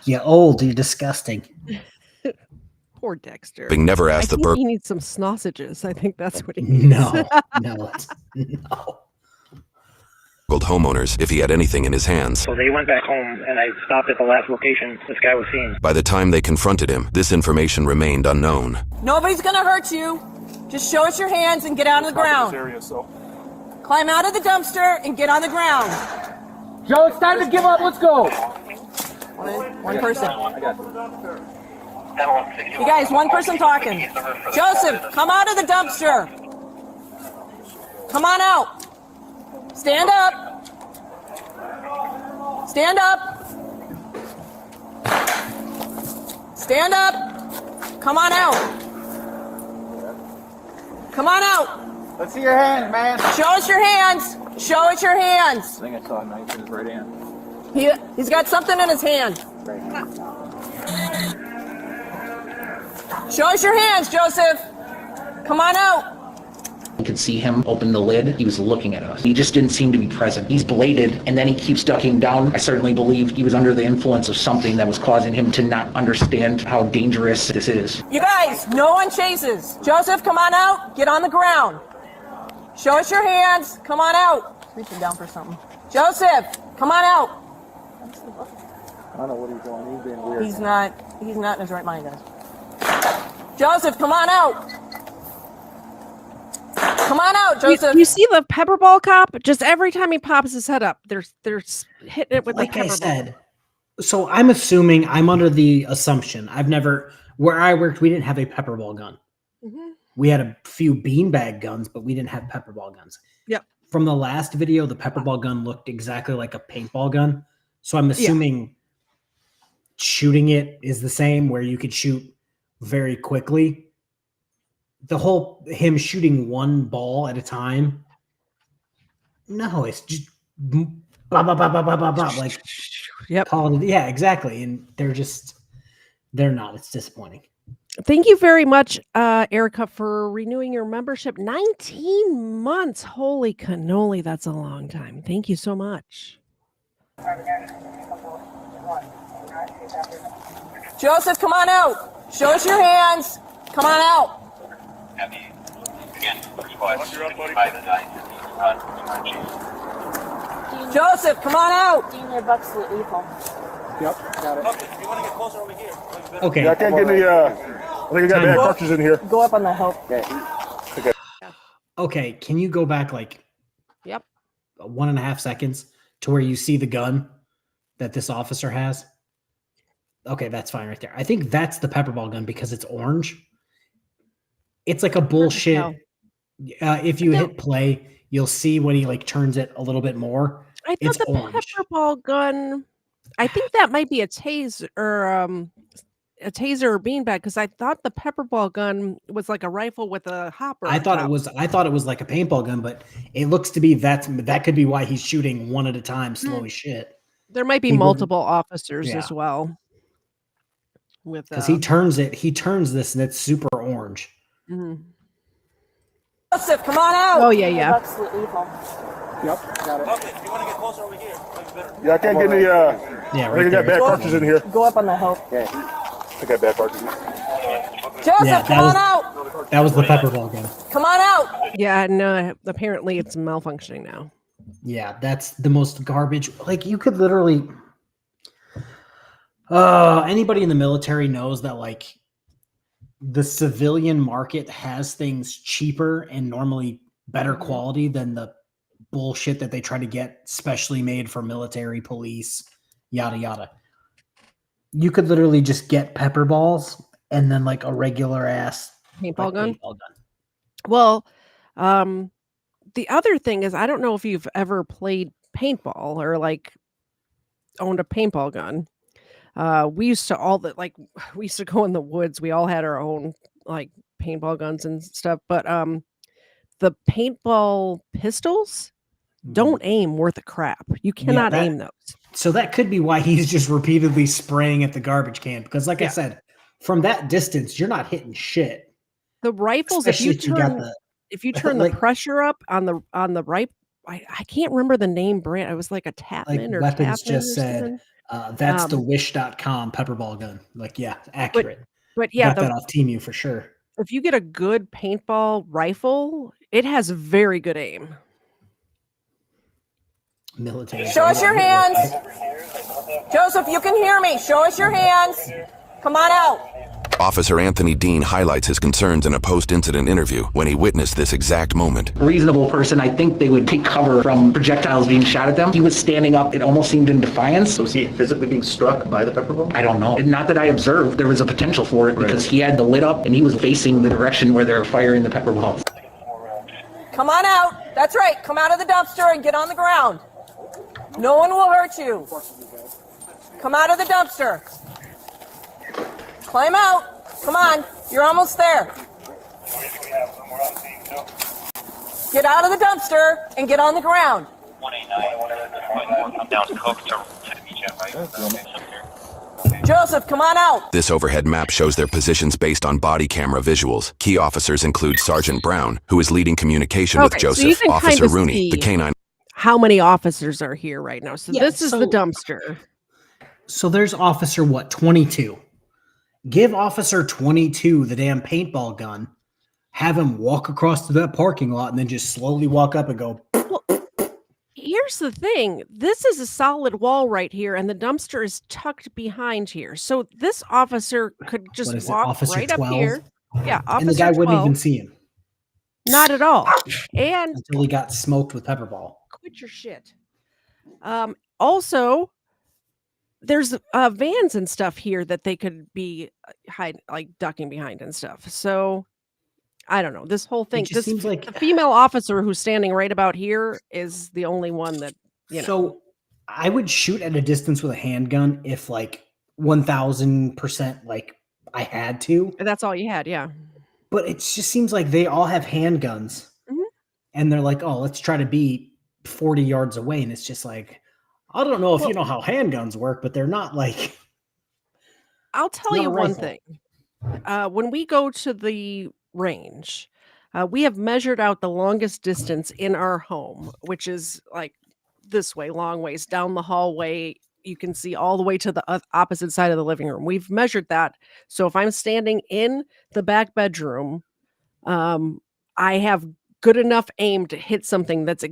You're old. You're disgusting. Poor Dexter. Bing never asked the He needs some sausages. I think that's what he needs. No. Homeowners if he had anything in his hands. So they went back home, and I stopped at the last location this guy was seen. By the time they confronted him, this information remained unknown. Nobody's going to hurt you. Just show us your hands and get out on the ground. Climb out of the dumpster and get on the ground. Joe, it's time to give up. Let's go. One person. You guys, one person talking. Joseph, come out of the dumpster. Come on out. Stand up. Stand up. Stand up. Come on out. Come on out. Let's see your hands, man. Show us your hands. Show us your hands. I think I saw a knife in his right hand. He's got something in his hand. Show us your hands, Joseph. Come on out. I could see him open the lid. He was looking at us. He just didn't seem to be present. He's bladed, and then he keeps ducking down. I certainly believe he was under the influence of something that was causing him to not understand how dangerous this is. You guys, no one chases. Joseph, come on out. Get on the ground. Show us your hands. Come on out. Reaching down for something. Joseph, come on out. I don't know what he's doing. He's being weird. He's not in his right mind, guys. Joseph, come on out. Come on out, Joseph. You see the pepper ball cop? Just every time he pops his head up, they're hitting it with the pepper ball. So I'm assuming, I'm under the assumption, where I worked, we didn't have a pepper ball gun. Mhm. We had a few beanbag guns, but we didn't have pepper ball guns. Yep. From the last video, the pepper ball gun looked exactly like a paintball gun. So I'm assuming shooting it is the same, where you could shoot very quickly. The whole him shooting one ball at a time. No, it's just blah, blah, blah, blah, blah, blah, blah, like yeah, exactly. And they're not. It's disappointing. Thank you very much, Erica, for renewing your membership. 19 months. Holy cannoli, that's a long time. Thank you so much. Joseph, come on out. Show us your hands. Come on out. Joseph, come on out. Junior Bucks with lethal. Yep, got it. Okay, you want to get closer over here? Okay. Yeah, I can't get any, I think I got bad cartridges in here. Go up on the help. Okay. Okay, can you go back like 1.5 seconds to where you see the gun that this officer has? Okay, that's fine right there. I think that's the pepper ball gun because it's orange. It's like a bullshit. If you hit play, you'll see when he like turns it a little bit more. I thought the pepper ball gun, I think that might be a taser or beanbag, because I thought the pepper ball gun was like a rifle with a hopper. I thought it was like a paintball gun, but it looks to be that could be why he's shooting one at a time, slow as shit. There might be multiple officers as well. With because he turns this and it's super orange. Mhm. Joseph, come on out. Oh yeah. Bucks with lethal. Yep, got it. Okay, you want to get closer over here? Yeah, I can't get any, I think I got bad cartridges in here. Go up on the help. Yeah, I got bad cartridges. Joseph, come on out. That was the pepper ball gun. Come on out. Yeah, no, apparently it's malfunctioning now. Yeah, that's the most garbage. Like, you could literally anybody in the military knows that like the civilian market has things cheaper and normally better quality than the bullshit that they try to get specially made for military, police, yada yada. You could literally just get pepper balls and then like a regular ass paintball gun. Well, the other thing is, I don't know if you've ever played paintball or like owned a paintball gun. We used to go in the woods. We all had our own like paintball guns and stuff, but the paintball pistols don't aim worth a crap. You cannot aim those. So that could be why he's just repeatedly spraying at the garbage can, because like I said, from that distance, you're not hitting shit. The rifles, Especially if you turn the pressure up on the right, I can't remember the name brand. It was like a Tapman or Weapons Tapman just said that's the wish.com pepper ball gun. Like, yeah, accurate. But yeah, got that off Team U for sure. If you get a good paintball rifle, it has very good aim. Military. Show us your hands. Joseph, you can hear me. Show us your hands. Come on out. Officer Anthony Dean highlights his concerns in a post-incident interview when he witnessed this exact moment. A reasonable person, I think they would take cover from projectiles being shot at them. He was standing up, it almost seemed in defiance. Was he physically being struck by the pepper ball? I don't know. Not that I observed. There was a potential for it because he had the lid up and he was facing the direction where they were firing the pepper balls. Come on out. That's right. Come out of the dumpster and get on the ground. No one will hurt you. Come out of the dumpster. Climb out. Come on. You're almost there. Get out of the dumpster and get on the ground. Joseph, come on out. This overhead map shows their positions based on body camera visuals. Key officers include Sergeant Brown, who is leading communication with Joseph, so Officer Rooney, the canine. How many officers are here right now? So this is the dumpster. So there's Officer 22. Give Officer 22 the damn paintball gun. Have him walk across to that parking lot and then just slowly walk up and go. Well, here's the thing. This is a solid wall right here, and the dumpster is tucked behind here. So this officer could just walk right 12? Up here. Yeah, Officer and the guy 12. wouldn't even see him. Not at all. And until he got smoked with pepper ball. Quit your shit. Also, there's vans and stuff here that they could be ducking behind and stuff. So I don't know. This whole thing, just seems like the female officer who's standing right about here is the only one that, So I would shoot at a distance with a handgun if 1000% I had to. That's all you had, yeah. But it just seems like they all have handguns. And they're like, oh, let's try to be 40 yards away. And it's just like, I don't know if you know how handguns work, but they're not like. I'll tell you one thing. When we go to the range, we have measured out the longest distance in our home, which is like this way, long ways down the hallway. You can see all the way to the opposite side of the living room. We've measured that. So if I'm standing in the back bedroom, I have good enough aim to hit something that's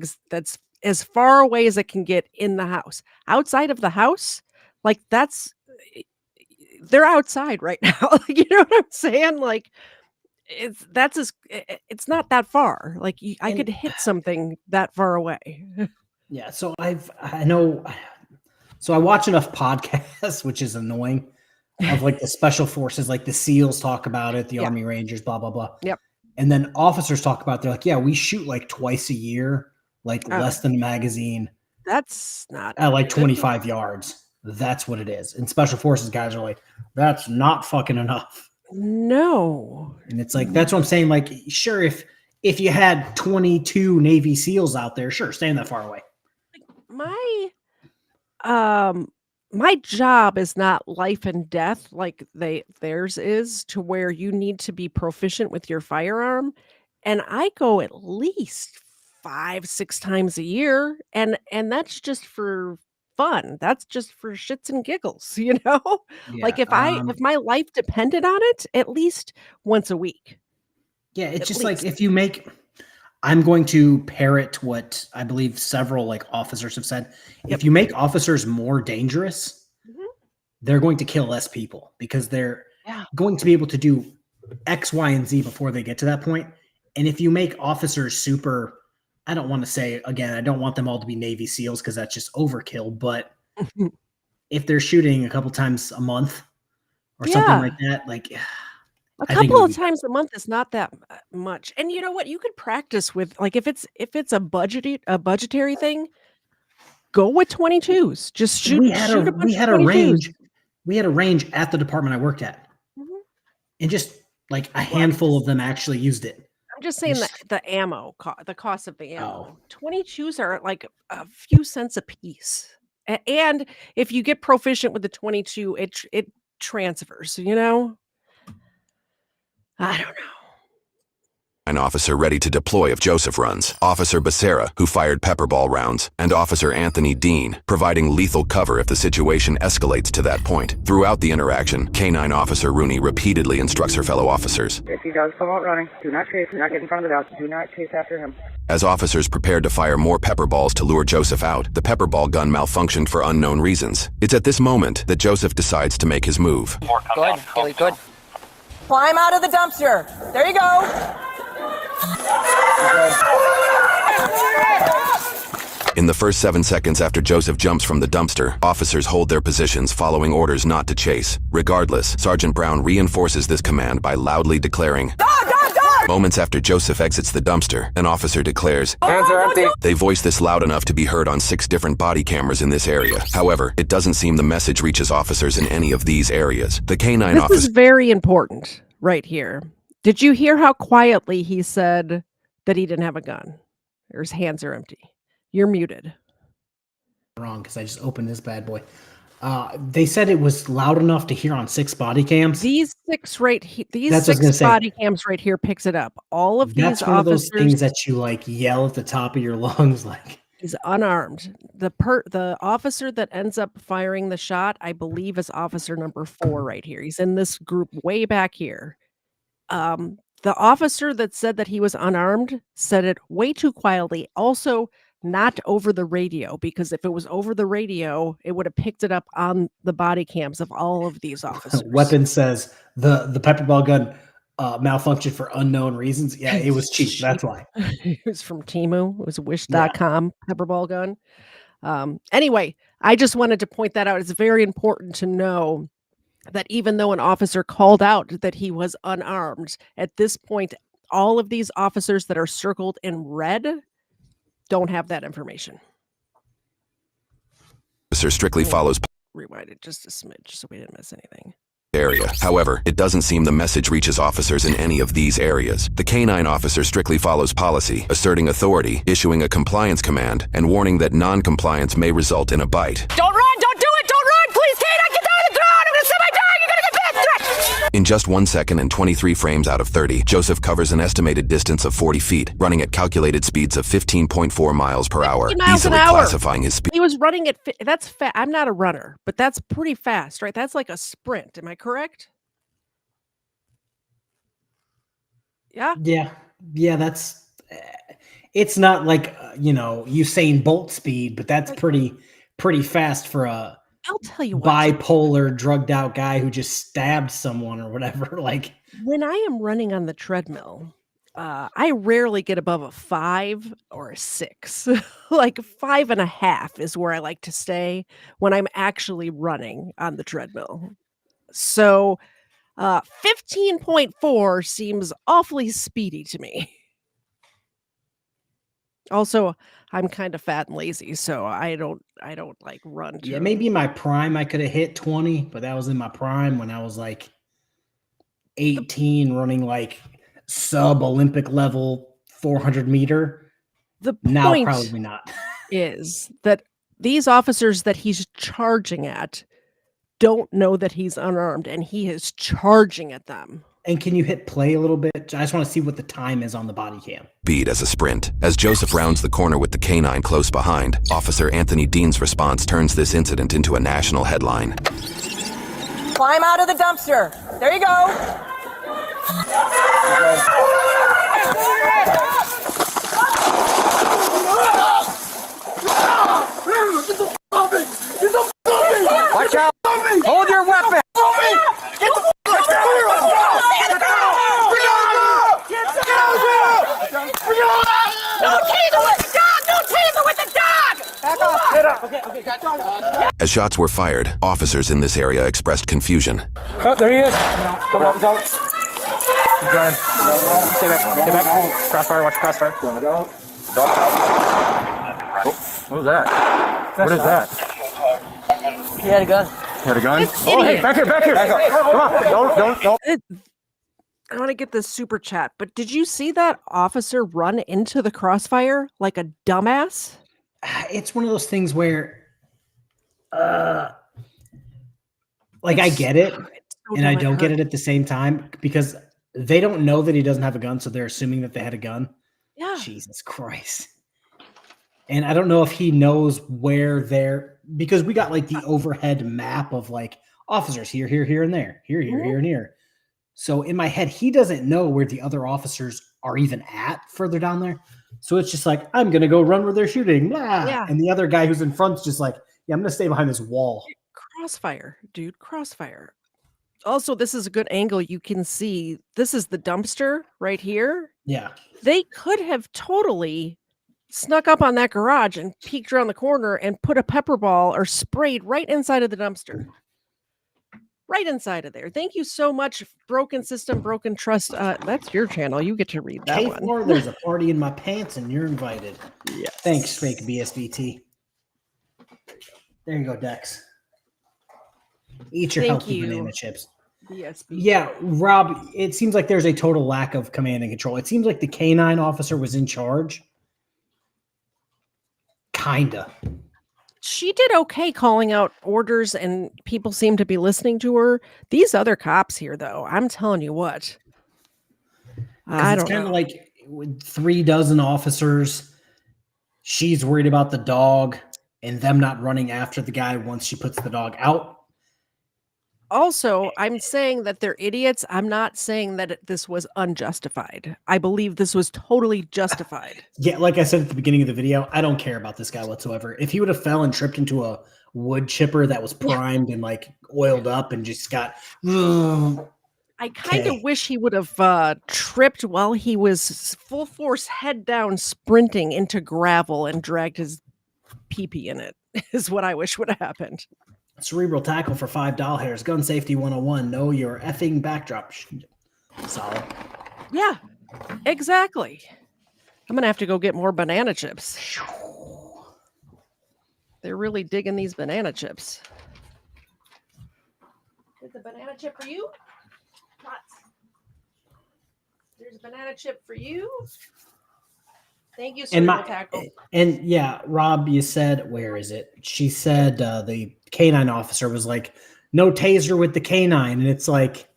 as far away as it can get in the house. Outside of the house, they're outside right now. You know what I'm saying? It's not that far. I could hit something that far away. Yeah. So I watch enough podcasts, which is annoying, of the special forces, the SEALs talk about it, the Army Rangers, blah, blah, blah. Yep. And then officers talk about, they're like, yeah, we shoot twice a year, less than a magazine. That's not at 25 yards. That's what it is. And special forces guys are like, that's not fucking enough. No. And it's that's what I'm saying. Sure, if you had 22 Navy SEALs out there, sure, stand that far away. My job is not life and death like theirs is, to where you need to be proficient with your firearm. And I go at least 5-6 times a year. And that's just for fun. That's just for shits and giggles, Yeah, if my life depended on it, at least once a week. Yeah, it's just if you make, I'm going to parrot what I believe several officers have said. If you make officers more dangerous, they're going to kill less people because they're going to be able to do X, Y, and Z before they get to that point. And if you make officers super, I don't want to say, again, I don't want them all to be Navy SEALs because that's just overkill. But if they're shooting a couple times a month or something like that, a couple of times a month is not that much. And you know what? You could practice with if it's a budgetary thing, go with 22s. Just shoot. We had a range. We had a range at the department I worked at, and just a handful of them actually used it. I'm just saying that the ammo, the cost of the ammo. 22s are a few cents a piece, and if you get proficient with the 22, it transfers. I don't know. An officer ready to deploy if Joseph runs, Officer Becerra, who fired pepper ball rounds, and Officer Anthony Dean, providing lethal cover if the situation escalates to that point. Throughout the interaction, K-9 Officer Rooney repeatedly instructs her fellow officers. If he does come out running, do not chase, do not get in front of the house, do not chase after him. As officers prepared to fire more pepper balls to lure Joseph out, the pepper ball gun malfunctioned for unknown reasons. It's at this moment that Joseph decides to make his move. Good, Haley, good. Climb out of the dumpster. There you go. In the first 7 seconds after Joseph jumps from the dumpster, officers hold their positions following orders not to chase. Regardless, Sergeant Brown reinforces this command by loudly declaring, "Dog, dog, dog!" Moments after Joseph exits the dumpster, an officer declares, "Hands are empty." They voice this loud enough to be heard on 6 different body cameras in this area. However, it doesn't seem the message reaches officers in any of these areas. The K-9 officer... This is very important right here. Did you hear how quietly he said that he didn't have a gun? Or his hands are empty. You're muted. Wrong, because I just opened this bad boy. They said it was loud enough to hear on 6 body cams. These 6 body cams right here picks it up. All of these officers. That's one of those things that you yell at the top of your lungs He's unarmed. The officer that ends up firing the shot, I believe, is officer number 4 right here. He's in this group way back here. The officer that said that he was unarmed said it way too quietly. Also, not over the radio, because if it was over the radio, it would have picked it up on the body cams of all of these officers. Weapon says the pepper ball gun malfunctioned for unknown reasons. Yeah, it was cheap. That's why. It was from Temu. It was wish.com pepper ball gun. Anyway, I just wanted to point that out. It's very important to know that even though an officer called out that he was unarmed, at this point, all of these officers that are circled in red don't have that information. Officer strictly follows Rewind it just a smidge so we didn't miss anything. area. However, it doesn't seem the message reaches officers in any of these areas. The canine officer strictly follows policy, asserting authority, issuing a compliance command, and warning that non-compliance may result in a bite. Don't run! Don't do it! Don't run! Please, Kate! Get down on the ground! I'm gonna set my dog! You're gonna get bit! In just 1 second and 23 frames out of 30, Joseph covers an estimated distance of 40 feet, running at calculated speeds of 15.4 miles per hour, easily classifying his speed. He was running at, that's fast. I'm not a runner, but that's pretty fast, right? That's like a sprint. Am I correct? Yeah. Yeah. That's. It's not like Usain Bolt speed, but that's pretty fast for a. I'll tell you what. Bipolar, drugged out guy who just stabbed someone or whatever. Like when I am running on the treadmill, I rarely get above a 5 or a 6. Like 5.5 is where I like to stay when I'm actually running on the treadmill. So 15.4 seems awfully speedy to me. Also, I'm kind of fat and lazy, so I don't like run. Yeah, maybe in my prime I could have hit 20, but that was in my prime when I was like 18, running like sub Olympic level 400 meter. The now point probably not. Is that these officers that he's charging at don't know that he's unarmed, and he is charging at them. And can you hit play a little bit? I just want to see what the time is on the body cam. Speed as a sprint. As Joseph rounds the corner with the canine close behind, Officer Anthony Dean's response turns this incident into a national headline. Climb out of the dumpster. There you go. Watch out! Hold your weapon! Get the As shots were fired, officers in this area expressed confusion. Oh, there he is. Come on, go. Keep going. Stay back. Crossfire, watch crossfire. Oh, what was that? What is that? He had a gun. He had a gun? Oh, hey, back here. Come on. Don't. I want to get this super chat, but did you see that officer run into the crossfire like a dumbass? It's one of those things where, I get it, and I don't get it at the same time, because they don't know that he doesn't have a gun, so they're assuming that they had a gun. Yeah. Jesus Christ. And I don't know if he knows where they're, because we got like the overhead map of like officers here, and there, here, and here. So in my head, he doesn't know where the other officers are even at further down there. So it's just like, I'm going to go run where they're shooting. Blah. Yeah. And the other guy who's in front's just like, yeah, I'm going to stay behind this wall. Crossfire, dude, crossfire. Also, this is a good angle. You can see this is the dumpster right here. Yeah. They could have totally snuck up on that garage and peeked around the corner and put a pepper ball or sprayed right inside of the dumpster. Right inside of there. Thank you so much. Broken System, Broken Trust. That's your channel. You get to read that KFARR, one. There's a party in my pants and you're invited. Yes. Thanks, fake BSBT. There you go, Dex. Eat your healthy banana chips. BSBT. Yeah, Rob, it seems like there's a total lack of command and control. It seems like the canine officer was in charge. Kinda. She did okay calling out orders, and people seem to be listening to her. These other cops here, though, I'm telling you what. I don't know. It's kind of like with 36 officers. She's worried about the dog and them not running after the guy once she puts the dog out. Also, I'm saying that they're idiots. I'm not saying that this was unjustified. I believe this was totally justified. Yeah, like I said at the beginning of the video, I don't care about this guy whatsoever. If he would have fell and tripped into a wood chipper that was primed and like oiled up and just got... I kind of wish he would have tripped while he was full force head down sprinting into gravel and dragged his pee-pee in it is what I wish would have happened. Cerebral tackle for $5. Gun safety 101. Know your effing backdrop. Solid. Yeah, exactly. I'm going to have to go get more banana chips. They're really digging these banana chips. Is a banana chip for you? Lots. There's a banana chip for you. Thank you, Cerebral Tackle. And yeah, Rob, you said, where is it? She said the canine officer was like, no taser with the canine. And it's like,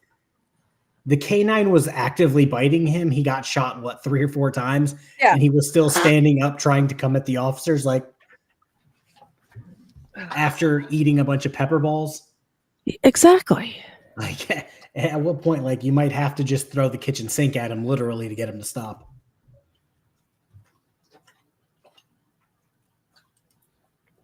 the canine was actively biting him. He got shot, 3 or 4 times? Yeah. And he was still standing up trying to come at the officers, like, after eating a bunch of pepper balls. Exactly. Like, at what point, like, you might have to just throw the kitchen sink at him literally to get him to stop.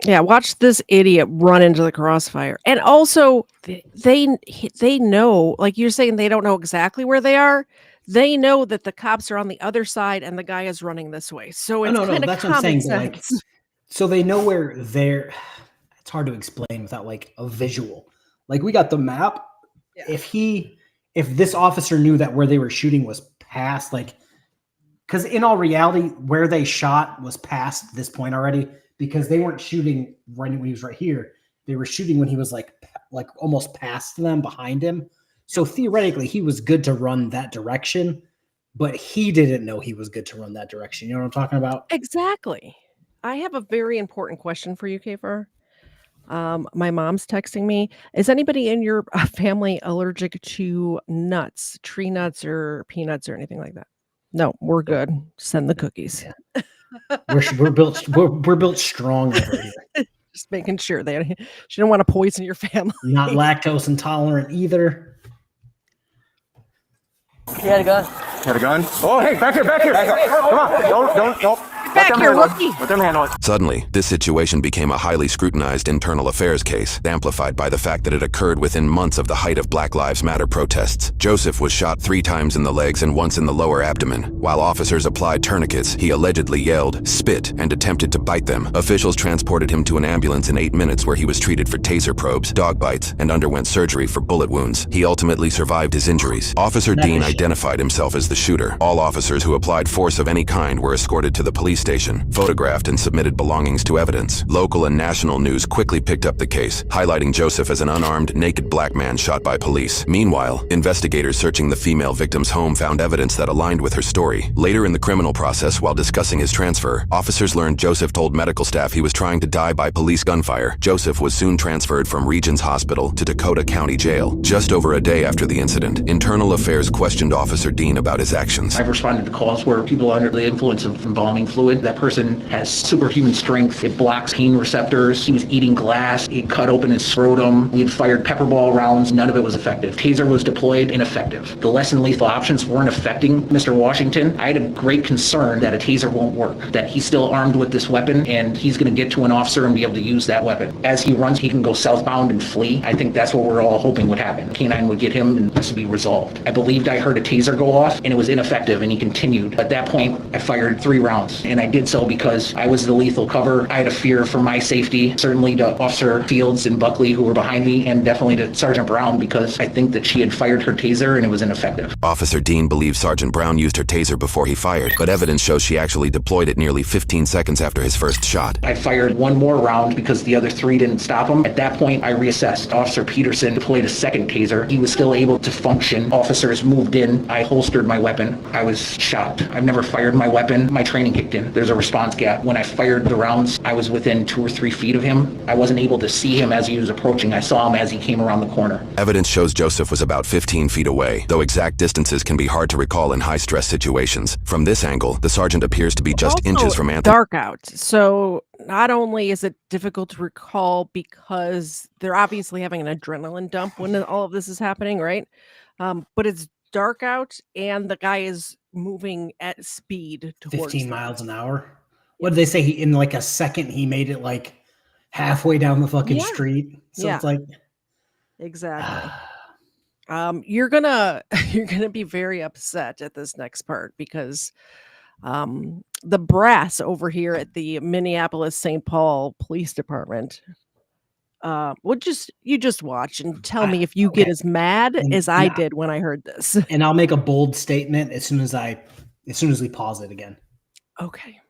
Yeah, watch this idiot run into the crossfire. And also, they know, like you're saying, they don't know exactly where they are. They know that the cops are on the other side and the guy is running this way. So it's kind of common sense. Like, so they know where they're. It's hard to explain without like a visual. Like, we got the map. Yeah. If this officer knew that where they were shooting was past, like, because in all reality, where they shot was past this point already. Because they weren't shooting when he was right here. They were shooting when he was like almost past them, behind him. So theoretically, he was good to run that direction, but he didn't know he was good to run that direction. You know what I'm talking about? Exactly. I have a very important question for you, KFARR. My mom's texting me. Is anybody in your family allergic to nuts, tree nuts or peanuts or anything like that? No, we're good. Send the cookies. Yeah. We're built strong over here. Just making sure she don't want to poison your family. Not lactose intolerant either. He had a gun. Had a gun? Oh, hey, back here. Come on. Don't. Back here, rookie. Let them handle it. Suddenly, this situation became a highly scrutinized internal affairs case, amplified by the fact that it occurred within months of the height of Black Lives Matter protests. Joseph was shot 3 times in the legs and once in the lower abdomen. While officers applied tourniquets, he allegedly yelled, spit, and attempted to bite them. Officials transported him to an ambulance in 8 minutes where he was treated for taser probes, dog bites, and underwent surgery for bullet wounds. He ultimately survived his injuries. Officer Dean identified himself as the shooter. All officers who applied force of any kind were escorted to the police station, photographed, and submitted belongings to evidence. Local and national news quickly picked up the case, highlighting Joseph as an unarmed, naked black man shot by police. Meanwhile, investigators searching the female victim's home found evidence that aligned with her story. Later in the criminal process, while discussing his transfer, officers learned Joseph told medical staff he was trying to die by police gunfire. Joseph was soon transferred from Regions Hospital to Dakota County Jail. Just over a day after the incident, Internal Affairs questioned Officer Dean about his actions. I've responded to calls where people are under the influence of embalming fluid. That person has superhuman strength. It blocks pain receptors. He was eating glass. It cut open his scrotum. We had fired pepper ball rounds. None of it was effective. Taser was deployed, ineffective. The less than lethal options weren't affecting Mr. Washington. I had a great concern that a taser won't work, that he's still armed with this weapon and he's going to get to an officer and be able to use that weapon. As he runs, he can go southbound and flee. I think that's what we're all hoping would happen. K9 would get him and this would be resolved. I believed I heard a taser go off and it was ineffective and he continued. At that point, I fired 3 rounds and I did so because I was the lethal cover. I had a fear for my safety, certainly to Officer Fields and Buckley who were behind me, and definitely to Sergeant Brown because I think that she had fired her taser and it was ineffective. Officer Dean believes Sergeant Brown used her taser before he fired, but evidence shows she actually deployed it nearly 15 seconds after his first shot. I fired 1 more round because the other 3 didn't stop him. At that point, I reassessed. Officer Peterson deployed a second taser. He was still able to function. Officers moved in. I holstered my weapon. I was shocked. I've never fired my weapon. My training kicked in. There's a response gap. When I fired the rounds, I was within 2 or 3 feet of him. I wasn't able to see him as he was approaching. I saw him as he came around the corner. Evidence shows Joseph was about 15 feet away, though exact distances can be hard to recall in high-stress situations. From this angle, the sergeant appears to be just inches from Anthony. Dark out. So not only is it difficult to recall because they're obviously having an adrenaline dump when all of this is happening, right? But it's dark out and the guy is moving at speed towards 15 miles an hour. What did they say? In like a second, he made it like halfway down the fucking street. So it's like, exactly. You're gonna be very upset at this next part because The brass over here at the Minneapolis St. Paul Police Department. You just watch and tell me if you get as mad as I did when I heard this. And I'll make a bold statement as soon as we pause it again. Okay.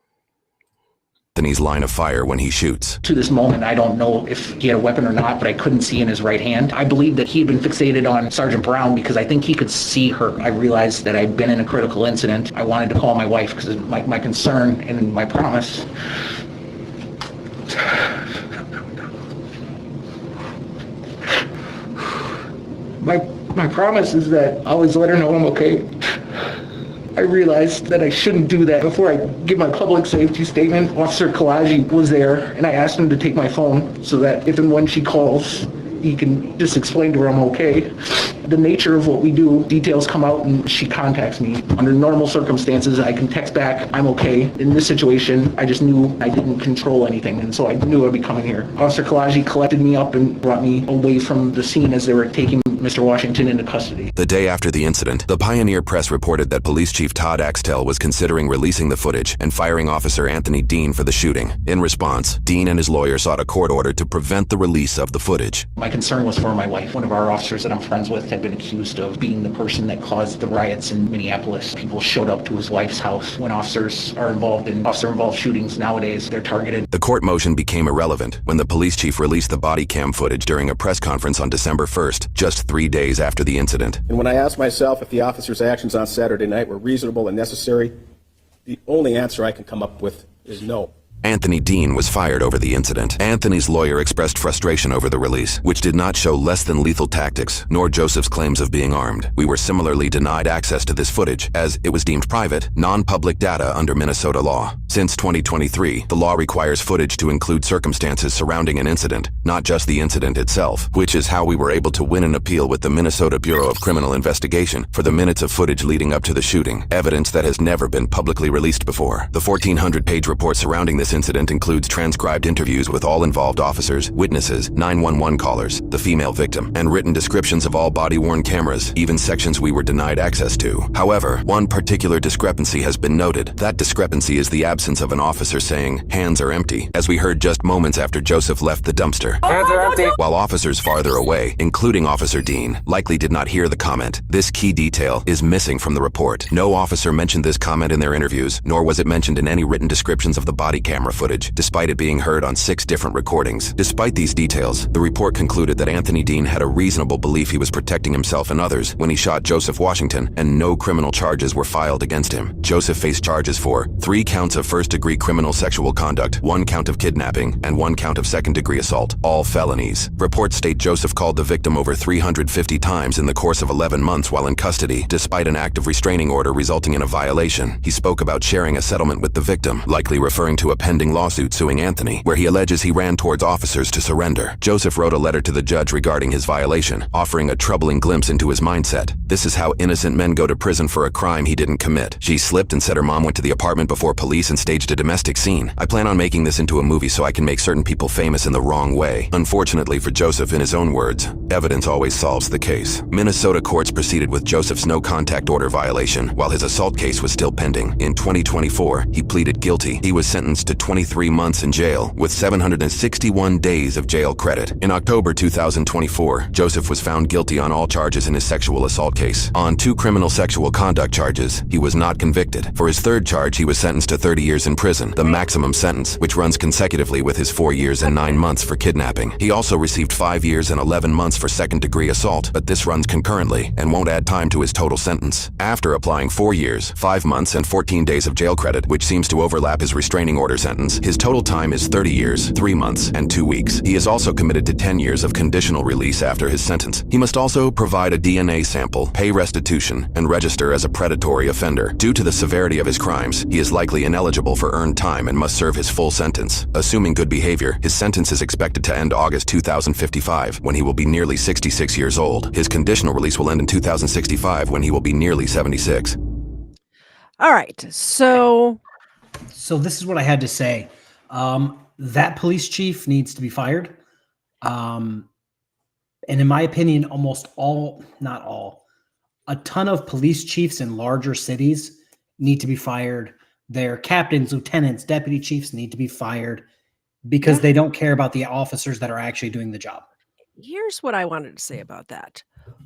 Anthony's line of fire when he shoots. To this moment, I don't know if he had a weapon or not, but I couldn't see in his right hand. I believe that he had been fixated on Sergeant Brown because I think he could see her. I realized that I'd been in a critical incident. I wanted to call my wife because my concern and my promise. My promise is that I always let her know I'm okay. I realized that I shouldn't do that. Before I give my public safety statement, Officer Kalaji was there, and I asked him to take my phone so that if and when she calls, he can just explain to her I'm okay. The nature of what we do, details come out and she contacts me. Under normal circumstances, I can text back, I'm okay. In this situation, I just knew I didn't control anything, and so I knew I'd be coming here. Officer Kalaji collected me up and brought me away from the scene as they were taking Mr. Washington into custody. The day after the incident, the Pioneer Press reported that Police Chief Todd Axtell was considering releasing the footage and firing Officer Anthony Dean for the shooting. In response, Dean and his lawyer sought a court order to prevent the release of the footage. My concern was for my wife. One of our officers that I'm friends with had been accused of being the person that caused the riots in Minneapolis. People showed up to his wife's house. When officers are involved in officer-involved shootings nowadays, they're targeted. The court motion became irrelevant when the police chief released the body cam footage during a press conference on December 1st, just 3 days after the incident. And when I asked myself if the officer's actions on Saturday night were reasonable and necessary, the only answer I can come up with is no. Anthony Dean was fired over the incident. Anthony's lawyer expressed frustration over the release, which did not show less than lethal tactics, nor Joseph's claims of being armed. We were similarly denied access to this footage, as it was deemed private, non-public data under Minnesota law. Since 2023, the law requires footage to include circumstances surrounding an incident, not just the incident itself, which is how we were able to win an appeal with the Minnesota Bureau of Criminal Investigation for the minutes of footage leading up to the shooting, evidence that has never been publicly released before. The 1,400-page report surrounding this incident includes transcribed interviews with all involved officers, witnesses, 911 callers, the female victim, and written descriptions of all body-worn cameras, even sections we were denied access to. However, one particular discrepancy has been noted. That discrepancy is the absence of an officer saying, "Hands are empty," as we heard just moments after Joseph left the dumpster. Hands are empty. While officers farther away, including Officer Dean, likely did not hear the comment, this key detail is missing from the report. No officer mentioned this comment in their interviews, nor was it mentioned in any written descriptions of the body camera footage, despite it being heard on 6 different recordings. Despite these details, the report concluded that Anthony Dean had a reasonable belief he was protecting himself and others when he shot Joseph Washington, and no criminal charges were filed against him. Joseph faced charges for 3 counts of first-degree criminal sexual conduct, 1 count of kidnapping, and 1 count of second-degree assault, all felonies. Reports state Joseph called the victim over 350 times in the course of 11 months while in custody, despite an active restraining order resulting in a violation. He spoke about sharing a settlement with the victim, likely referring to a pending lawsuit suing Anthony, where he alleges he ran towards officers to surrender. Joseph wrote a letter to the judge regarding his violation, offering a troubling glimpse into his mindset. "This is how innocent men go to prison for a crime he didn't commit. She slipped and said her mom went to the apartment before police and staged a domestic scene. I plan on making this into a movie so I can make certain people famous in the wrong way." Unfortunately for Joseph, in his own words, evidence always solves the case. Minnesota courts proceeded with Joseph's no-contact order violation while his assault case was still pending. In 2024, he pleaded guilty. He was sentenced to 23 months in jail with 761 days of jail credit. In October 2024, Joseph was found guilty on all charges in his sexual assault case. On 2 criminal sexual conduct charges, he was not convicted. For his 3rd charge, he was sentenced to 30 years in prison, the maximum sentence, which runs consecutively with his 4 years and 9 months for kidnapping. He also received 5 years and 11 months for second-degree assault, but this runs concurrently and won't add time to his total sentence. After applying 4 years, 5 months, and 14 days of jail credit, which seems to overlap his restraining order sentence, his total time is 30 years, 3 months, and 2 weeks. He is also committed to 10 years of conditional release after his sentence. He must also provide a DNA sample, pay restitution, and register as a predatory offender. Due to the severity of his crimes, he is likely ineligible for earned time and must serve his full sentence. Assuming good behavior, his sentence is expected to end August 2055, when he will be nearly 66 years old. His conditional release will end in 2065, when he will be nearly 76. All right, so this is what I had to say. That police chief needs to be fired. And in my opinion, almost all, not all, a ton of police chiefs in larger cities need to be fired their captains, lieutenants, deputy chiefs need to be fired because they don't care about the officers that are actually doing the job. Here's what I wanted to say about that.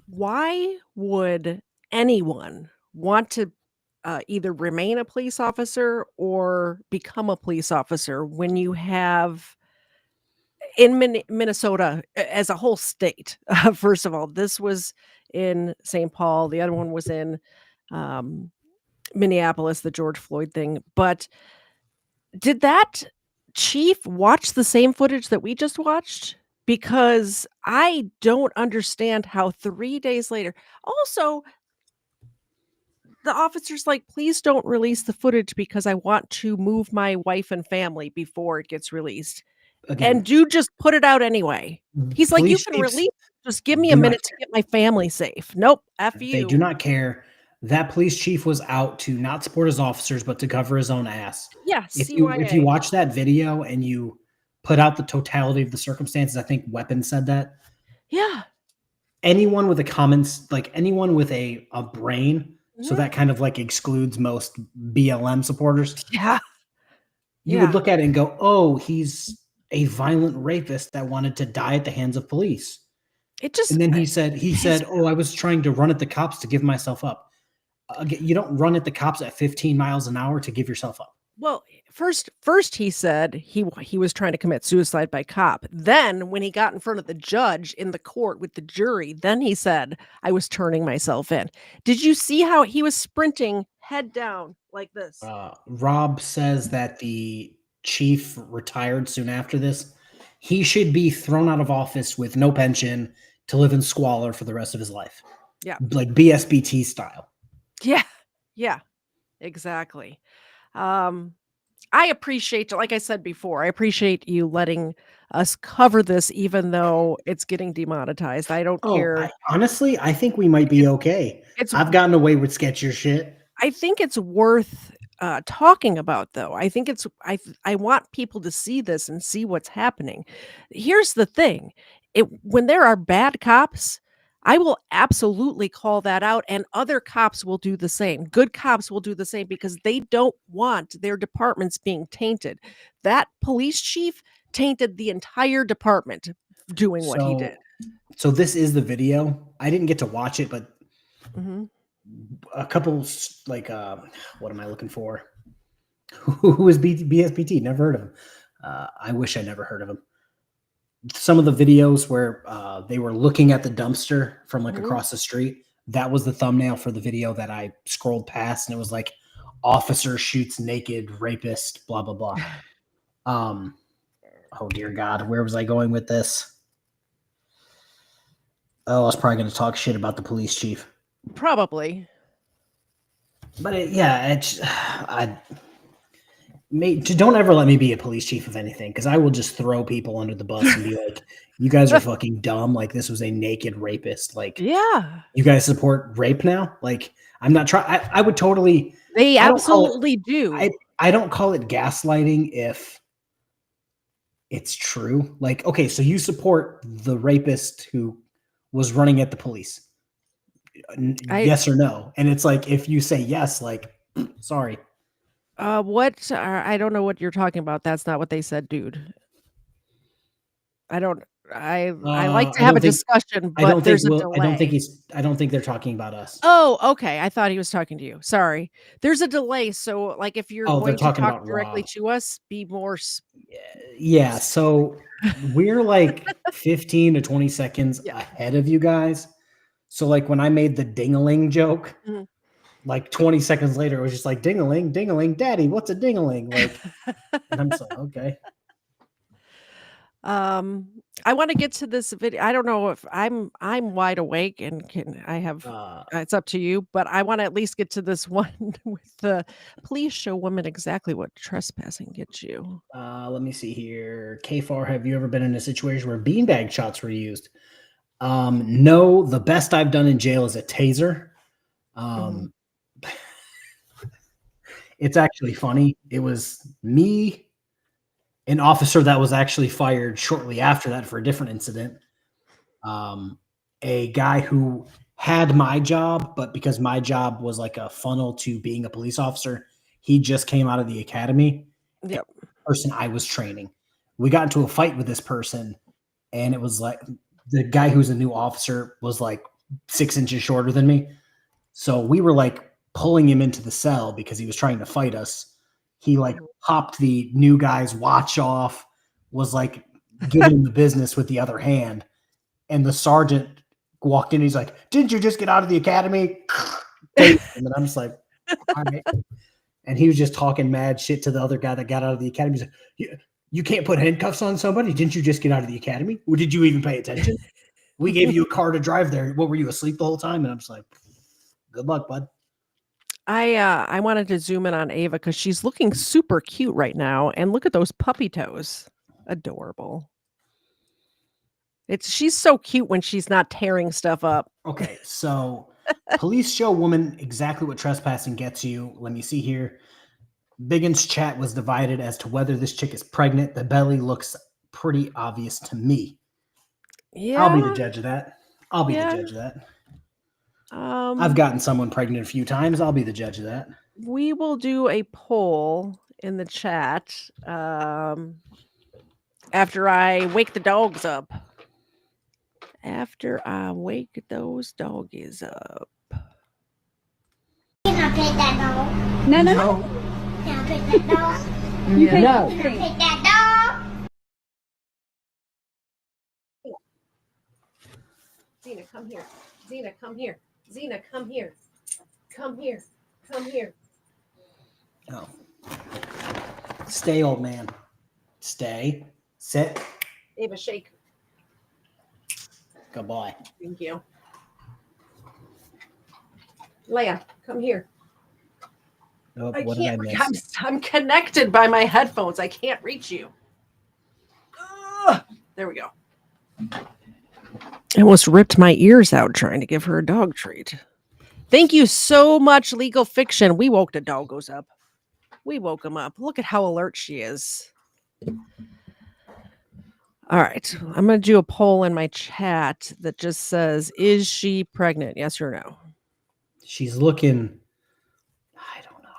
Why would anyone want to either remain a police officer or become a police officer when you have in Minnesota as a whole state? First of all, this was in St. Paul. The other one was in Minneapolis, the George Floyd thing. But did that chief watch the same footage that we just watched? Because I don't understand how 3 days later. Also, the officer's like, "Please don't release the footage because I want to move my wife and family before it gets released." Again, And dude just put it out anyway. He's like, "You police can chiefs release it, just give me a do not minute to get my family safe." Nope, F They do you. not care. That police chief was out to not support his officers, but to cover his own ass. Yeah, If you CYA. watch that video and you put out the totality of the circumstances, I think Weapon said that. Yeah. Anyone with a comments, like anyone with a brain, so Mhm. that kind of like excludes most BLM supporters. Yeah. You would look at it and go, "Oh, he's a violent rapist that wanted to die at the hands of police." It just And then he said, "Oh, I was trying to run at the cops to give myself up." You don't run at the cops at 15 miles an hour to give yourself up. Well, first he said he was trying to commit suicide by cop. Then when he got in front of the judge in the court with the jury, then he said, "I was turning myself in." Did you see how he was sprinting head down like this? Rob says that the chief retired soon after this. He should be thrown out of office with no pension to live in squalor for the rest of his life. Yeah. Like BSBT style. Yeah. Yeah. Exactly. I appreciate, like I said before, I appreciate you letting us cover this even though it's getting demonetized. I don't care. Honestly, I think we might be okay. I've gotten away with sketchier shit. I think it's worth talking about, though. I think it's I want people to see this and see what's happening. Here's the thing. When there are bad cops, I will absolutely call that out, and other cops will do the same. Good cops will do the same because they don't want their departments being tainted. That police chief tainted the entire department doing what he did. So this is the video. I didn't get to watch it, but Mhm. a couple like what am I looking for? Who is BSBT? Never heard of him. I wish I never heard of him. Some of the videos where they were looking at the dumpster from like across the street, that was the thumbnail for the video that I scrolled past, and it was like officer shoots naked rapist, blah blah blah. Oh dear God, where was I going with this? Oh, I was probably going to talk shit about the police chief. Probably. But don't ever let me be a police chief of anything, because I will just throw people under the bus and be like, "You guys are fucking dumb. Like this was a naked rapist. Like, yeah, you guys support rape now? Like, I'm not trying. I would totally. They absolutely do. I don't call it gaslighting if it's true. Like, okay, so you support the rapist who was running at the police. Yes or no? And it's like, if you say yes, like, sorry. I don't know what you're talking about. That's not what they said, dude. I like to have a discussion, but there's a delay. I don't think they're talking about us. Oh, okay. I thought he was talking to you. Sorry. There's a delay. So like if you're going to talk directly to us, be more Yeah, so we're like 15 to 20 seconds ahead of you guys. So like when I made the ding-a-ling joke, like 20 seconds later, it was just like ding-a-ling, ding-a-ling, daddy, what's a ding-a-ling? Like, and I'm just like, okay. I want to get to this video. I don't know if I'm wide awake and it's up to you, but I want to at least get to this one with the please show women exactly what trespassing gets you. Let me see here. KFARR, have you ever been in a situation where beanbag shots were used? No, the best I've done in jail is a taser. It's actually funny. It was me, an officer that was actually fired shortly after that for a different incident. A guy who had my job, but because my job was like a funnel to being a police officer, He just came out of the academy. Yep. The person I was training. We got into a fight with this person, and it was like the guy who's a new officer was like 6 inches shorter than me. So we were like pulling him into the cell because he was trying to fight us. He like popped the new guy's watch off, was like giving him the business with the other hand. And the sergeant walked in. He's like, "Didn't you just get out of the academy?" And I'm just like, all right. And he was just talking mad shit to the other guy that got out of the academy. He's like, you can't put handcuffs on somebody. Didn't you just get out of the academy? Or did you even pay attention? We gave you a car to drive there. What, were you asleep the whole time? And I'm just like, good luck, bud. I wanted to zoom in on Ava because she's looking super cute right now. And look at those puppy toes. Adorable. She's so cute when she's not tearing stuff up. Okay, so police show woman exactly what trespassing gets you. Let me see here. Biggin's chat was divided as to whether this chick is pregnant. The belly looks pretty obvious to me. Yeah. I'll be the judge of that. I'll be the judge of that. I've gotten someone pregnant a few times. I'll be the judge of that. We will do a poll in the chat after I wake the dogs up. After I wake those doggies up. Can I pet that dog? No. Can I pet that dog? No. Can I pet that dog? Zena, come here. Zena, come here. Zena, come here. Come here. Come here. Oh. Stay, old man. Stay. Sit. Ava, shake. Good boy. Thank you. Leia, come here. Oh, what did I miss? I'm connected by my headphones. I can't reach you. There we go. I almost ripped my ears out trying to give her a dog treat. Thank you so much, Legal Fiction. We woke the doggos up. We woke him up. Look at how alert she is. All right. I'm going to do a poll in my chat that just says, is she pregnant? Yes or no? She's looking. I don't know.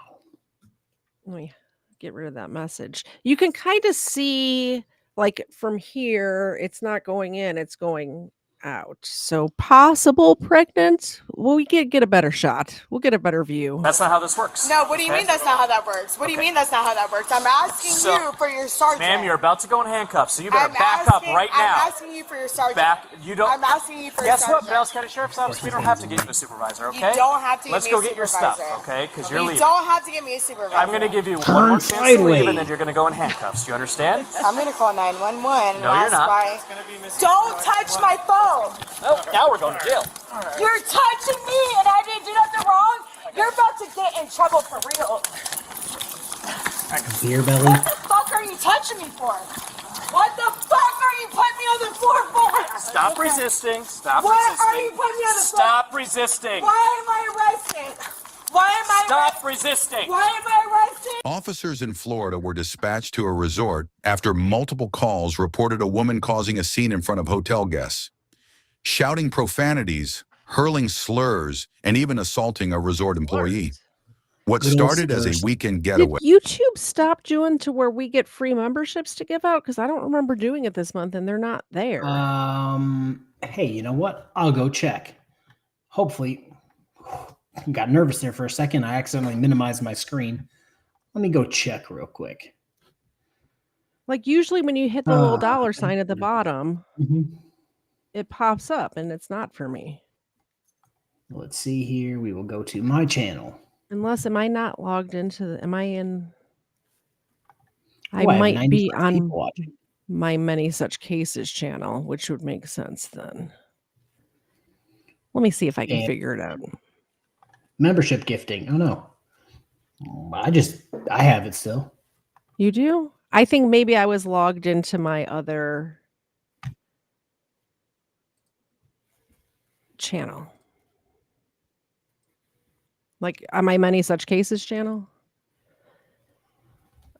Let me get rid of that message. You can kind of see, like, from here, it's not going in, it's going out. So possible pregnant. Well, we get a better shot. We'll get a better view. That's not how this works. No, what do you mean that's not how that works? What do you mean that's not how that works? I'm asking you for your sergeant. Ma'am, you're about to go in handcuffs, so you better back up right now. I'm asking you for your sergeant. I'm asking you for Guess your sergeant. what, Bells County Sheriff's Office? We don't have to get you a supervisor, okay? You don't have to Let's get go me a get your supervisor. stuff, okay? Because you're leaving. You don't have to get me a supervisor. I'm going to give you one more chance to leave, and then you're going to go in handcuffs. You understand? I'm going to call 911. No, you're not. Don't touch my phone. Oh, now we're going to jail. You're touching me, and I didn't do nothing wrong. You're about to get in trouble for real. Beer belly. What the fuck are you touching me for? What the fuck are you putting me on the floor for? Stop resisting. Stop What resisting. are you putting me on the floor? Stop resisting. Why am I arrested? Why am I Stop resisting. Why am I arrested? Officers in Florida were dispatched to a resort after multiple calls reported a woman causing a scene in front of hotel guests, shouting profanities, hurling slurs, and even assaulting a resort employee. What started as a weekend getaway. Did YouTube stop doing to where we get free memberships to give out? Because I don't remember doing it this month, and they're not there. Hey, you know what? I'll go check. Hopefully. Got nervous there for a second. I accidentally minimized my screen. Let me go check real quick. Like usually when you hit the little dollar sign at the bottom, it pops up, and it's not for me. Let's see here. We will go to my channel. Unless, am I not logged into the, am I in? I Oh, I have might be 95 on people watching. my Many Such Cases channel, which would make sense then. Let me see if I can figure it out. Membership gifting. Oh no. I have it still. You do? I think maybe I was logged into my other channel. Like on my Many Such Cases channel.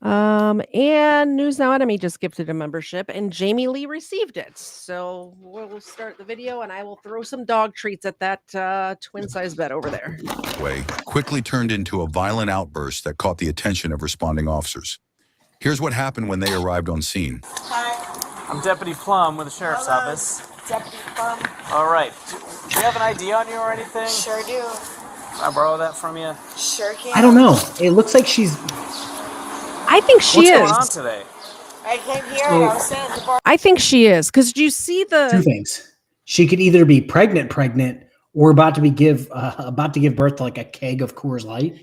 And News Now Enemy just gifted a membership, and Jamie Lee received it. So we'll start the video, and I will throw some dog treats at that twin-size bed over there. Quickly turned into a violent outburst that caught the attention of responding officers. Here's what happened when they arrived on scene. Hi. I'm Deputy Plum with the Sheriff's Office. Deputy Plum. All right. Do you have an ID on you or anything? Sure do. Can I borrow that from you? Sure can. I don't know. It looks like she's... I think she is. What's going on today? I came here and I was sitting at the bar. I think she is, because do you see the... Two things. She could either be pregnant, or about to give birth to like a keg of Coors Light.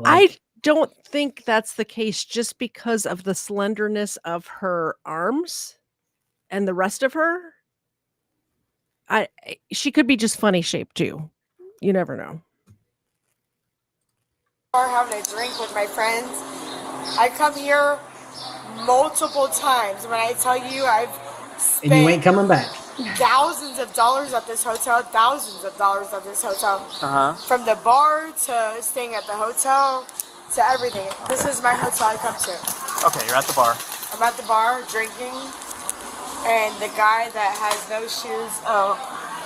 I don't think that's the case just because of the slenderness of her arms and the rest of her. She could be just funny shaped too. You never know. Having a drink with my friends. I come here multiple times. When I tell you I've spent And you ain't coming back. thousands of dollars at this hotel, Uh-huh. From the bar to staying at the hotel to everything. This is my hotel I come to. Okay, you're at the bar. I'm at the bar drinking, and the guy that has no shoes,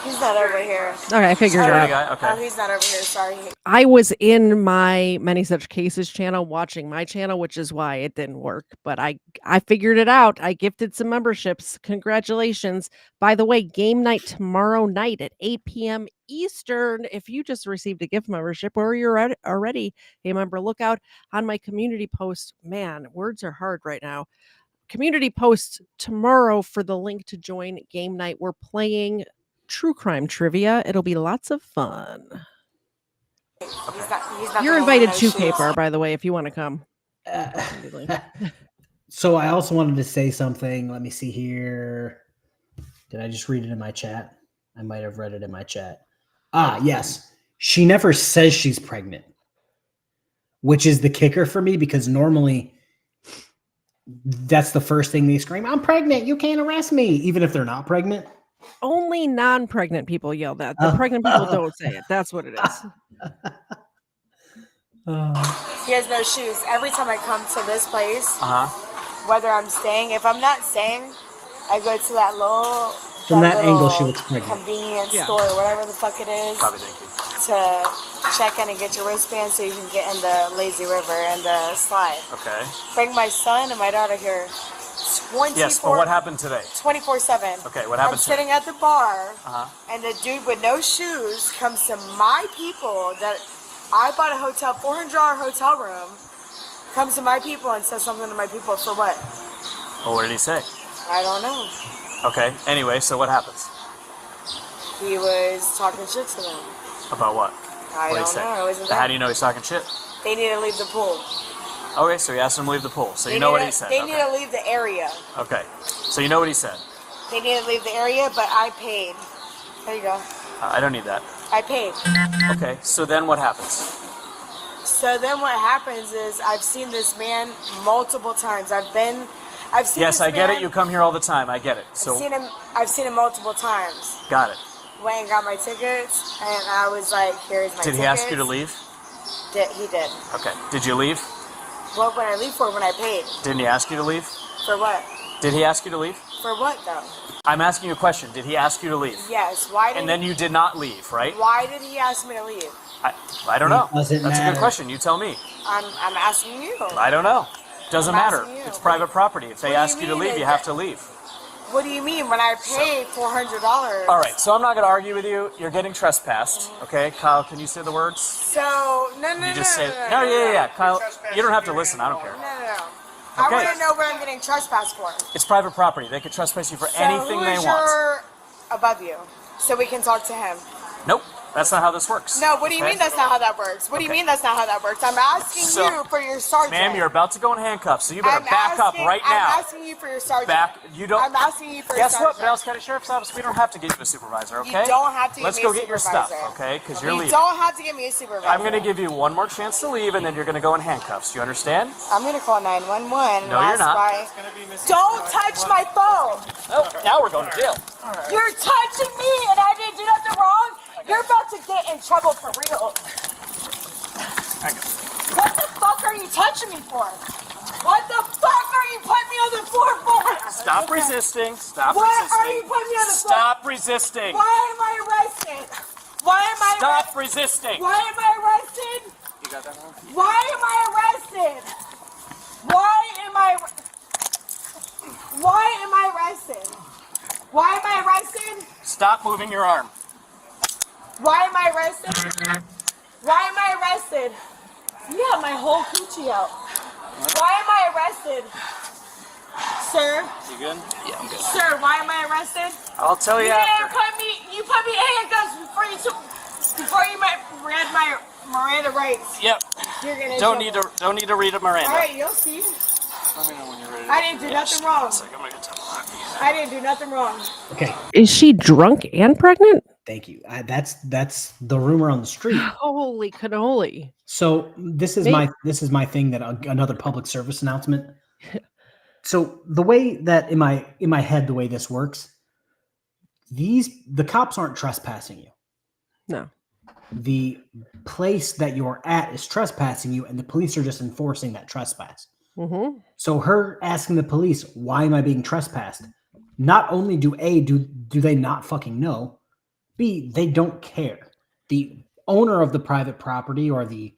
he's not over here. Okay, I figured it out. Okay. Oh, he's not over here, sorry. I was in my Many Such Cases channel watching my channel, which is why it didn't work. But I figured it out. I gifted some memberships. Congratulations. By the way, game night tomorrow night at 8 p.m. Eastern. If you just received a gift membership or you're already a member, look out on my community post. Man, words are hard right now. Community post tomorrow for the link to join game night. We're playing true crime trivia. It'll be lots of fun. He's not You're invited to KFARR, by the way, if you want to come. So I also wanted to say something. Let me see here. Did I just read it in my chat? I might have read it in my chat. Yes. She never says she's pregnant, which is the kicker for me, because normally that's the first thing they scream. I'm pregnant. You can't arrest me. Even if they're not pregnant. Only non-pregnant people yell that. The pregnant people don't say it. That's what it is. He has no shoes. Every time I come to this place, whether I'm staying, if I'm not staying, I go to that little... From that angle, she looks pregnant. Convenience store, whatever the fuck it is. Copy, thank you. To check in and get your wristband so you can get in the lazy river and the slide. Okay. Bring my son and my daughter here. 24, yes, but what happened today? 24/7. Okay, what happened I'm sitting at the bar, Uh-huh. and the dude with no shoes comes to my people that I bought a hotel, $400 hotel room, comes to my people and says something to my people for what? Well, what did he say? I don't know. Okay, anyway, so what happens? He was talking shit to them. About what? I What did he don't say? know. I wasn't there. How do you know he's talking shit? They need to leave the pool. Okay, so he asked him to leave the pool. So They you know need what to- he said. They Okay. need to leave the area. Okay, so you know what he said. They need to leave the area, but I paid. There you go. I don't need that. I paid. Okay, so then what happens? So then what happens is I've seen this man multiple times. I've seen Yes, this I get man- it. You come here all the time. I get it. So I've seen him multiple times. got it. Went and got my tickets, and I was like, here's my tickets. Did he ask you to leave? He did. Okay. Did you leave? What would I leave for when I paid? Didn't he ask you to leave? For what? Did he ask you to leave? For what, though? I'm asking you a question. Did he ask you to leave? Yes. Why did And then you did not leave, right? Why did he ask me to leave? I don't know. Doesn't That's a matter. good question. You tell me. I'm asking you. I don't know. Doesn't I'm matter. asking you. It's private property. If they What do you ask you to mean leave, is you have that- to leave. What do you mean when I paid $400? All right, so I'm not going to argue with you. You're getting trespassed. Okay, Kyle, can you say the words? So, no, You just say yeah. Kyle, you don't have to listen. I don't care. No. I Okay. want to know what I'm getting trespassed for. It's private property. They could trespass you for So anything who they is want. your above you? So we can talk to him. Nope, that's not how this works. No, what do you Okay? mean that's not how that works? What do you mean that's not how that works? I'm asking So- you for your sergeant. Ma'am, you're about to go in handcuffs, so you better I'm back up asking- right now. I'm asking you for your sergeant. You don't. I'm asking you for your Guess what, sergeant. Dallas County Sheriff's Office? We don't have to get you a supervisor, okay? You don't have to Let's give go me a get your stuff, supervisor. okay? Because you're You leaving. don't have to give me a supervisor. I'm going to give you one more chance to leave, and then you're going to go in handcuffs. You understand? I'm going to call 911. No, you're not. Don't touch my phone. Oh, now we're going to jail. You're touching me, and I didn't do nothing wrong. You're about to get in trouble for real. What the fuck are are you touching me for? What the fuck are you putting me on the floor for? Stop resisting. Stop What resisting. are you putting me on the floor? Stop resisting. Why am I arrested? Why am I Stop resisting. Why am I arrested? You got that one? Why am I arrested? Why am I arrested? Why am I arrested? Stop moving your arm. Why am I arrested? Why am I arrested? You got my whole coochie out. Why am I arrested? Sir? You good? Yeah, I'm good. Sir, why am I arrested? I'll tell you after. You put me in handcuffs before you read my Miranda rights. Yep. You're gonna Don't need to read a Miranda. All right, you'll see. Let me know when you're ready. I didn't do nothing wrong. I'm gonna get some hockey. I didn't do nothing wrong. Okay. Is she drunk and pregnant? Thank you. That's the rumor on the street. Holy cannoli. So this is my thing that another public service announcement. So the way that in my head, the way this works, the cops aren't trespassing you. No. The place that you're at is trespassing you, and the police are just enforcing that trespass. Mm-hmm. So her asking the police, why am I being trespassed? Not only do they not fucking know, B, they don't care. The owner of the private property or the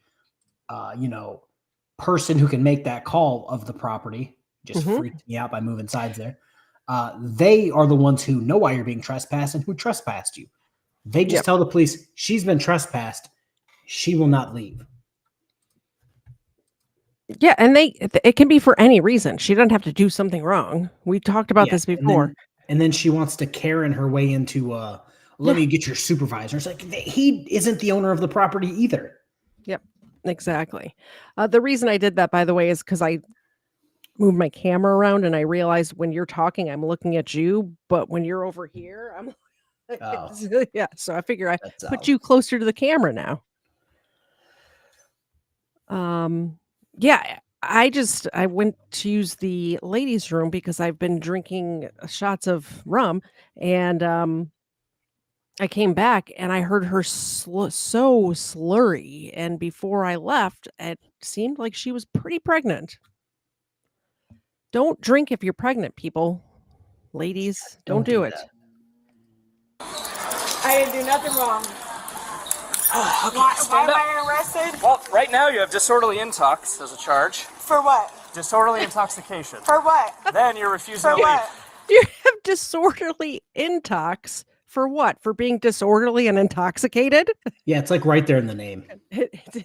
person who can make that call of the property just freaked me out by moving sides there. They are the ones who know why you're being trespassed and who trespassed you. They just tell the police she's been trespassed. She will not leave. Yeah, and it can be for any reason. She doesn't have to do something wrong. We talked about this before. And then she wants to Karen her way into let me get your supervisor. It's like he isn't the owner of the property either. Yep, exactly. The reason I did that, by the way, is because I moved my camera around and I realized when you're talking, I'm looking at you, but when you're over here, I'm yeah. So I figure I put you closer to the camera now. Yeah, I went to use the ladies' room because I've been drinking shots of rum, and I came back and I heard her so slurry, and before I left, it seemed like she was pretty pregnant. Don't drink if you're pregnant, people. Ladies, don't do it. I didn't do nothing wrong. Why am I arrested? Well, right now you have disorderly intox as a charge. For what? Disorderly intoxication. For what? Then you're refusing to leave. What? You have disorderly intox for what? For being disorderly and intoxicated? Yeah, it's like right there in the name. It's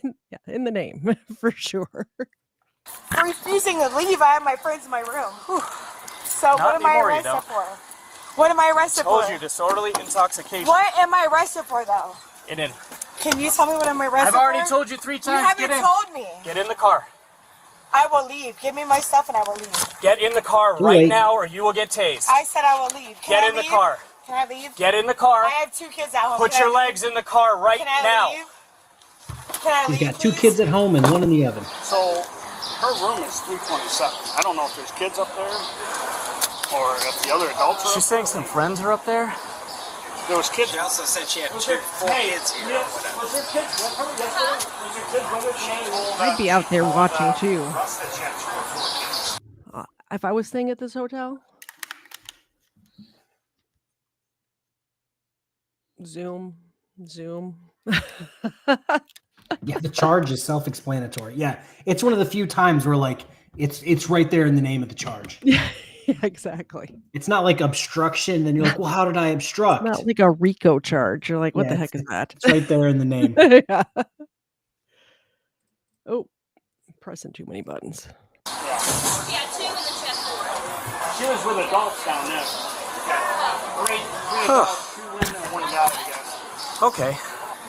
in the name, for sure. For refusing to leave, I have my friends in my room. Whew. So what am I arrested for? What am I arrested for? I told you, disorderly intoxication. What am I arrested for, though? Get in. Can you tell me what I'm arrested for? I've already told you 3 times. You haven't told me. Get in the car. I will leave. Give me my stuff and I will leave. Get in the car right now or you will get tased. I said I will leave. Get in the car. Can I leave? Get in the car. I have 2 kids at home. Put your legs in the car right now. Leave? Can I leave? He's got 2 kids at home and 1 in the oven. So her room is 327. I don't know if there's kids up there or if the other adults are. She's saying some friends are up there. There was kids. She also said she had 4 kids here. Was there kids with her yesterday? Was there kids with her? I'd be out there watching too. If I was staying at this hotel, Zoom. Yeah, the charge is self-explanatory. Yeah, it's one of the few times where like it's right there in the name of the charge. Yeah, exactly. It's not like obstruction, and you're like, well, how did I obstruct? It's not like a RICO charge. You're like, what the heck is that? It's right there in the name. Yeah. Oh, pressing too many buttons. Yeah, 2 in the chessboard. She was with adults down there. Okay. 3 adults, 2 women, and 1 guy, I guess. Okay.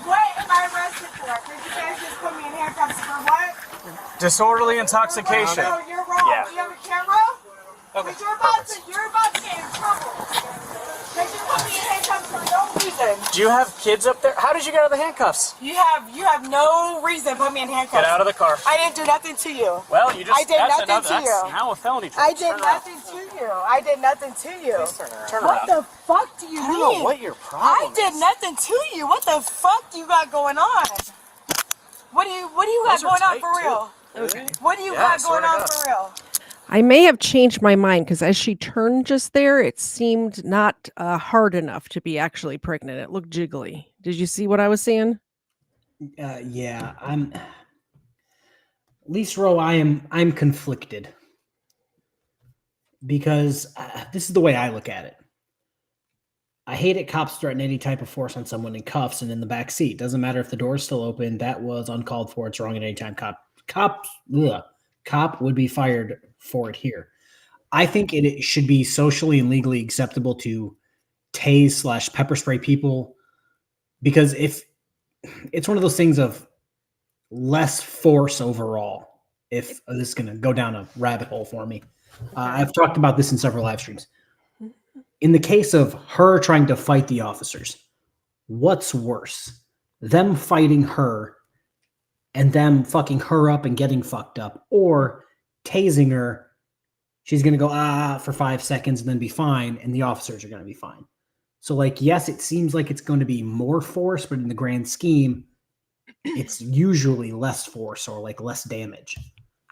What am I arrested for? Did you guys just put me in handcuffs for what? Disorderly intoxication. No, you're wrong. Yeah. You have a camera? Okay. You're about to get in trouble. Because you put me in handcuffs for no reason. Do you have kids up there? How did you get out of the handcuffs? You have no reason to put me in handcuffs. Get out of the car. I didn't do nothing to you. Well, you just. I did nothing to you. That's now a felony charge. I did nothing to you. I did nothing to you. Turn what around. the fuck do you mean? I don't know what your problem I did nothing to you. What the fuck do you got going on? What do you got going on for real? Okay. What do you got going on for real? I may have changed my mind because as she turned just there, it seemed not hard enough to be actually pregnant. It looked jiggly. Did you see what I was seeing? Yeah, Lisa Rowe, I'm conflicted because this is the way I look at it. I hate it. Cops threaten any type of force on someone in cuffs and in the back seat. Doesn't matter if the door is still open. That was uncalled for. It's wrong at any time. Cop would be fired for it here. I think it should be socially and legally acceptable to tase / pepper spray people, because if it's one of those things of less force overall. If this is going to go down a rabbit hole for me, I've talked about this in several live streams. In the case of her trying to fight the officers, what's worse? Them fighting her and them fucking her up and getting fucked up, or tasing her. She's going to go, for 5 seconds and then be fine. And the officers are going to be fine. So like, yes, it seems like it's going to be more force, but in the grand scheme, it's usually less force or like less damage.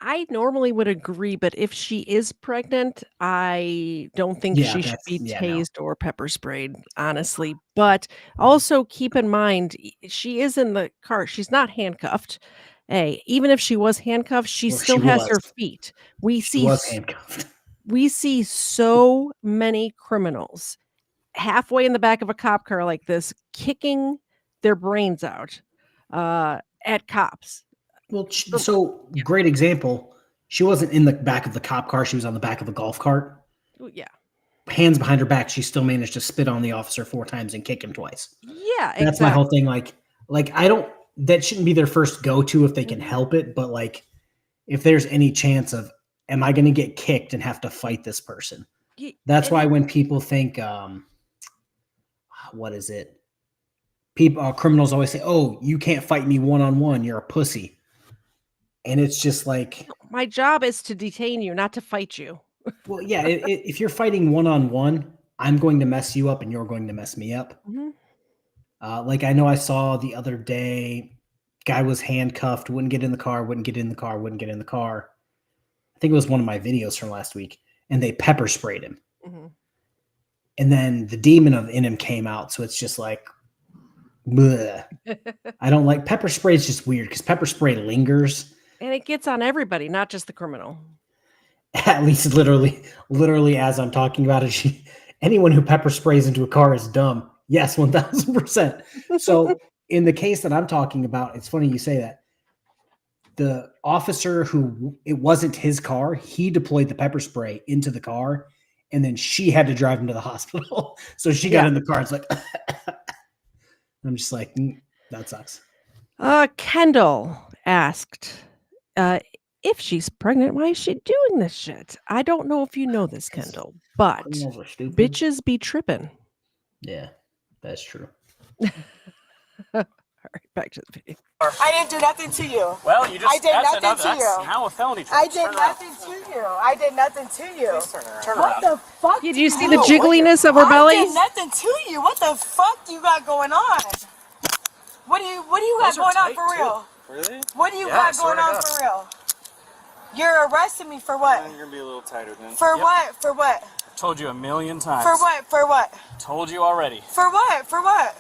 I normally would agree, but if she is pregnant, I don't think she should be tased or pepper sprayed, honestly. But also keep in mind, she is in the car. She's not handcuffed. Hey, even if she was handcuffed, she still has her feet. She was handcuffed. We see so many criminals halfway in the back of a cop car like this, kicking their brains out at cops. Well, so great example. She wasn't in the back of the cop car. She was on the back of a golf cart. Yeah. Hands behind her back. She still managed to spit on the officer 4 times and kick him twice. Yeah, exactly. That's my whole thing. Like I don't, that shouldn't be their first go-to if they can help it. But like, if there's any chance of, am I going to get kicked and have to fight this person? That's why when people think, what is it? Criminals always say, "Oh, you can't fight me one-on-one. You're a pussy." And it's just like, my job is to detain you, not to fight you. Well, yeah, if you're fighting one-on-one, I'm going to mess you up and you're going to mess me up. Mm-hmm. Like I know I saw the other day, guy was handcuffed, wouldn't get in the car. I think it was one of my videos from last week, and they pepper sprayed him. Mm-hmm. And then the demon in him came out. So it's just like, bleh. I don't like pepper spray. Is just weird because pepper spray lingers. And it gets on everybody, not just the criminal. At least literally as I'm talking about it, anyone who pepper sprays into a car is dumb. Yes, 1000%. So in the case that I'm talking about, it's funny you say that. The officer it wasn't his car, he deployed the pepper spray into the car, and then she had to drive him to the hospital. So she got in the car. It's like, I'm just like, that sucks. Kendall asked, if she's pregnant, why is she doing this shit? I don't know if you know this, Kendall, but bitches be tripping. Yeah, that's true. All right, back to the video. I didn't do nothing to you. Well, you just, I did nothing to you. Now a felony I charge. did nothing to you. I did nothing to you. Turn what around. the fuck? Did you see the jiggliness of her belly? I did nothing to you. What the fuck do you got going on? What do you got going on for real? Really? What do you got going on for real? You're arresting me for what? You're gonna be a little tighter then. For what? For what? Told you a million times. For what? For what? Told you already. For what? For what?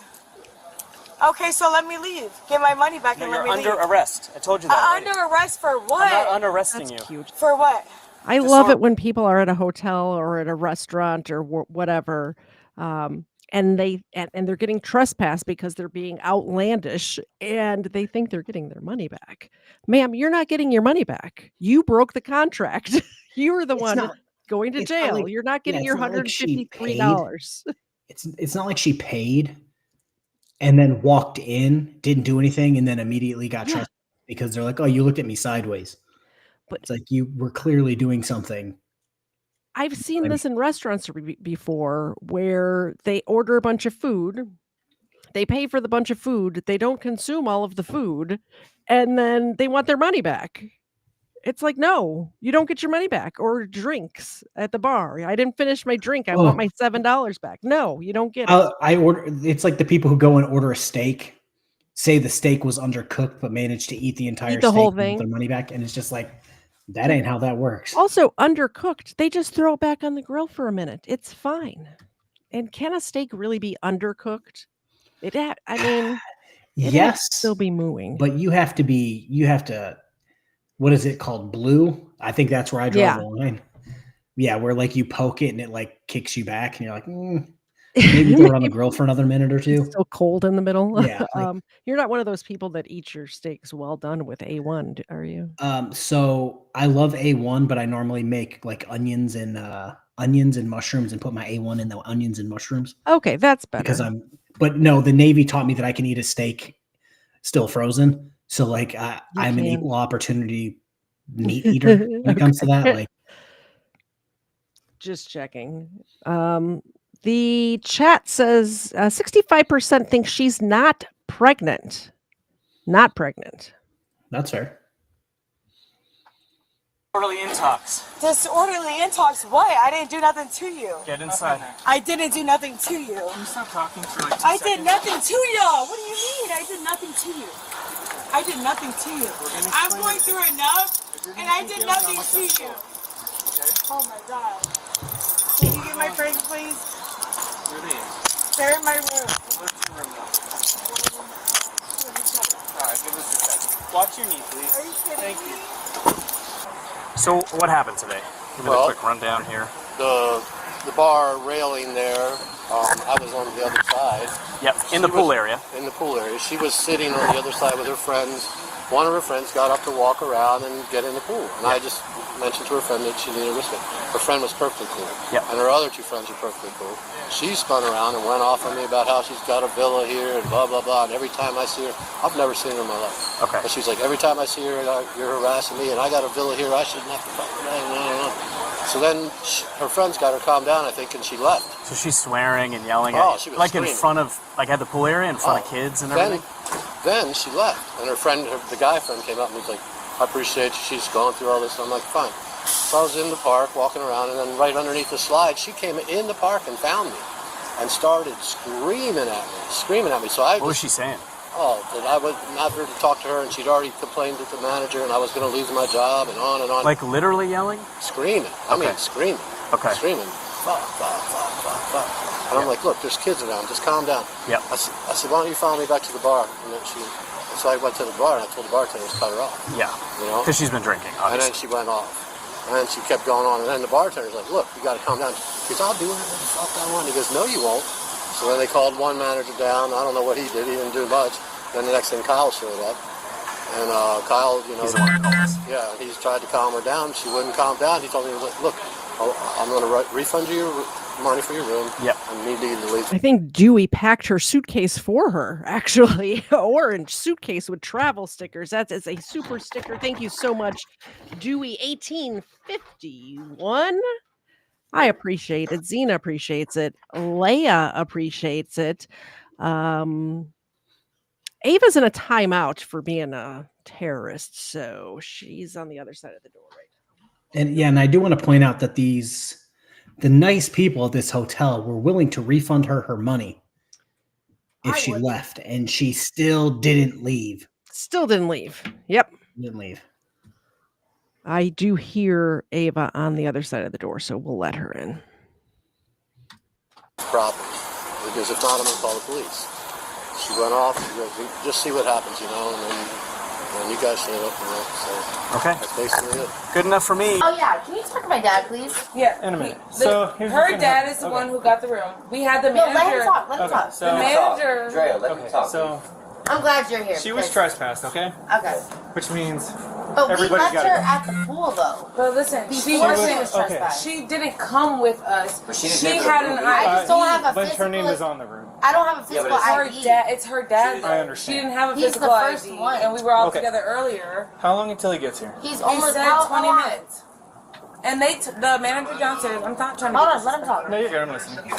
Okay, so let me leave. Get my money back and let me leave. You're under arrest. I told you that already. Under arrest for what? I'm not under-arresting you. Cute. For what? I love it when people are at a hotel or at a restaurant or whatever, and they're getting trespassed because they're being outlandish and they think they're getting their money back. Ma'am, you're not getting your money back. You broke the contract. You were the one going to jail. You're not getting your $153. It's not like she paid and then walked in, didn't do anything, and then immediately got trespassed because they're like, "Oh, you looked at me sideways." But it's like you were clearly doing something. I've seen this in restaurants before where they order a bunch of food, they pay for the bunch of food, they don't consume all of the food, and then they want their money back. It's like, no, you don't get your money back. Or drinks at the bar. I didn't finish my drink. I want my $7 back. No, you don't get it. It's like the people who go and order a steak say the steak was undercooked, but managed to eat the entire the steak whole and thing. get their money back. And it's just like, that ain't how that works. Also, undercooked, they just throw it back on the grill for a minute. It's fine. And can a steak really be undercooked? I mean, it has Yes, to still be mooing. but you have to, what is it called? Blue? I think that's where I draw the line. Yeah, where like you poke it and it like kicks you back and you're like, maybe throw it on the grill for another minute or two. It's still cold in the middle. Yeah. You're not one of those people that eat your steaks well done with A1, are you? So I love A1, but I normally make like onions and mushrooms and put my A1 in the onions and mushrooms. Okay, that's better. But no, the Navy taught me that I can eat a steak still frozen. So like I'm an equal opportunity meat eater when it comes to that. Like, just checking. The chat says 65% think she's not pregnant. Not pregnant. That's fair. Disorderly intox. Disorderly intox? What? I didn't do nothing to you. Get inside. I didn't do nothing to you. Can you stop talking for like 2 I seconds? did nothing to y'all. What do you mean? I did nothing to you. I did nothing to you. I'm going through enough, and I did nothing to you. Oh my God. Can you get my friends, please? Where are they? They're in my room. Where's your room now? Alright, give us a second. Watch your knee, please. Are you kidding me? So, what happened today? Give me a quick rundown here. The bar railing there, I was on the other side. Yep, in the pool area. In the pool area. She was sitting on the other side with her friends. One of her friends got up to walk around and get in the pool. And I just mentioned to her friend that she needed a wristband. Her friend was perfectly cool. Yep. And her other two friends were perfectly cool. She spun around and went off on me about how she's got a villa here and blah, blah, blah. And every time I see her, I've never seen her in my life. Okay. But she's like, every time I see her, you're harassing me and I got a villa here, I shouldn't have to fuck with that. So then her friends got her calmed down, I think, and she left. So she's swearing and yelling Oh, at she you? was Like screaming. in front of, like at the pool area, in front of kids and everything? Then she left, and her friend, the guy friend, came up and was like, I appreciate you, she's going through all this. I'm like, fine. So I was in the park, walking around, and then right underneath the slide, she came in the park and found me, and started screaming at me. So What was she saying? Oh, that I was not here to talk to her, and she'd already complained to the manager, and I was going to lose my job, and on and on. Like literally yelling? Screaming. I mean, screaming. Okay. Screaming. Fuck, fuck, fuck, fuck, fuck. And I'm like, look, there's kids around. Just calm down. Yep. I said, why don't you follow me back to the bar? And then so I went to the bar, and I told the bartender to cut her off. Yeah. You know? Because she's been drinking, And obviously. then she went off. And then she kept going on. And then the bartender's like, look, you got to calm down. He goes, I'll do whatever the fuck I want. He goes, no, you won't. So then they called one manager down. I don't know what he did. He didn't do much. Then the next thing, Kyle showed up. And Kyle, you know, yeah, he's tried to calm her down. She wouldn't calm down. He told me, look, I'm going to refund you your money for your room. Yep. And need to leave. I think Dewey packed her suitcase for her, actually. Orange suitcase with travel stickers. That's a super sticker. Thank you so much, Dewey 1851. I appreciate it. Zena appreciates it. Leia appreciates it. Ava's in a timeout for being a terrorist, so she's on the other side of the door right now. And I do want to point out that the nice people at this hotel were willing to refund her money if she left, and she still didn't leave. Still didn't leave. Yep. Didn't leave. I do hear Ava on the other side of the door, so we'll let her in. Property. Because if not, I'm going to call the police. She went off. She goes, just see what happens, you know, and then you guys set up, you know. So okay. That's basically it. Good enough for me. Oh yeah, can you talk to my dad, please? Yeah. In a minute. Her dad is the one who got the room. We had the manager. No, let him talk. Let him talk. The manager. Drea, let him talk. So I'm glad you're here. she was trespassed, okay? Okay. Which means But we everybody's left got her it. at the pool though. But listen, she didn't come with us. But she she didn't had an ID. I just don't have a But physical. her name is on the room. I don't have a physical ID. It's her dad. I understand. She didn't have a He's physical the first ID, one. and we were all Okay. together earlier. How long until he gets here? He's He almost said how 20 long? minutes. And the manager downstairs. I'm not trying to. Hold on, let him talk. No, you're good. I'm listening.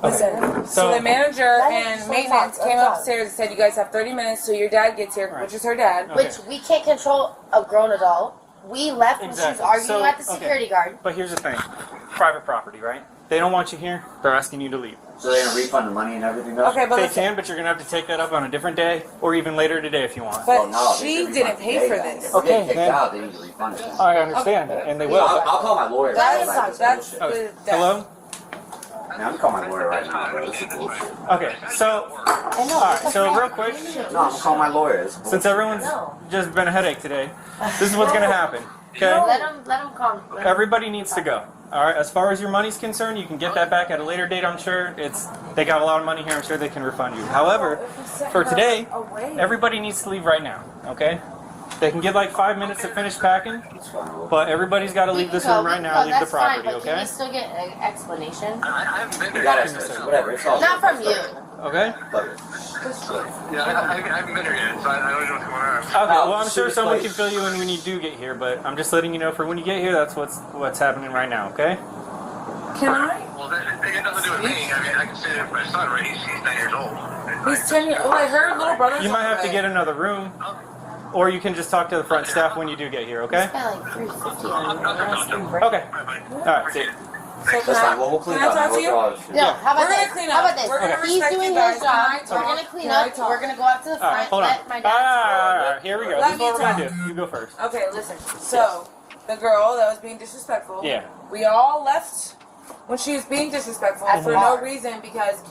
Listen, so the manager and maintenance came upstairs and said, you guys have 30 minutes till your dad gets here, which is her dad. Which we can't control a grown adult. We left when she was arguing at the security guard. But here's the thing. Private property, right? They don't want you here. They're asking you to leave. So they're gonna refund the money and everything, though? Okay, but They listen. can, but you're gonna have to take that up on a different day, or even later today if you want. But she didn't pay for this. If they get kicked then- out, they need to refund it. I understand, and they will. I'll call my lawyer. That's Hello? I'm gonna call my lawyer right now, bro. This is bullshit. Okay, so, alright, so real quick, No, I'm gonna call my lawyer. This is bullshit. since everyone's just been a headache today, this is what's gonna happen, okay? Let him come. Everybody needs to go. Alright, as far as your money's concerned, you can get that back at a later date, I'm sure. They got a lot of money here, I'm sure they can refund you. However, for today, everybody needs to leave right now, okay? They can get like 5 minutes to finish packing, but everybody's got to leave this room right now, leave the That's fine, property, but can okay? we still get an explanation? I haven't been You there. got it, whatever. It's all Not from you. Okay? Yeah, I haven't been there yet, so I don't know what's going on. Okay, well, I'm sure someone can fill you in when you do get here, but I'm just letting you know for when you get here, that's what's happening right now, okay? Can I? Well, that got nothing to do with me. I mean, I can say that for my son, right? He's 9 years old. He's 10 years old. I heard little brother. You might have to get another room, or you can just talk to the front staff when you do get here, okay? Spent like $350 on Okay. Alright, see you. So That's fine. Well, we'll clean up. talk to you? No, how about We're gonna this? clean How up. about this? We're gonna He's respect doing you guys. his job. Can I We're talk? gonna clean Can I up. talk? We're gonna go out to the Alright, front. hold on. Let my dad. Alright, here we go. Let This is what me we're gonna talk. do. You go first. Okay, listen. So, the girl that was being disrespectful. Yeah. We all left when she was being disrespectful At for the no bar. reason because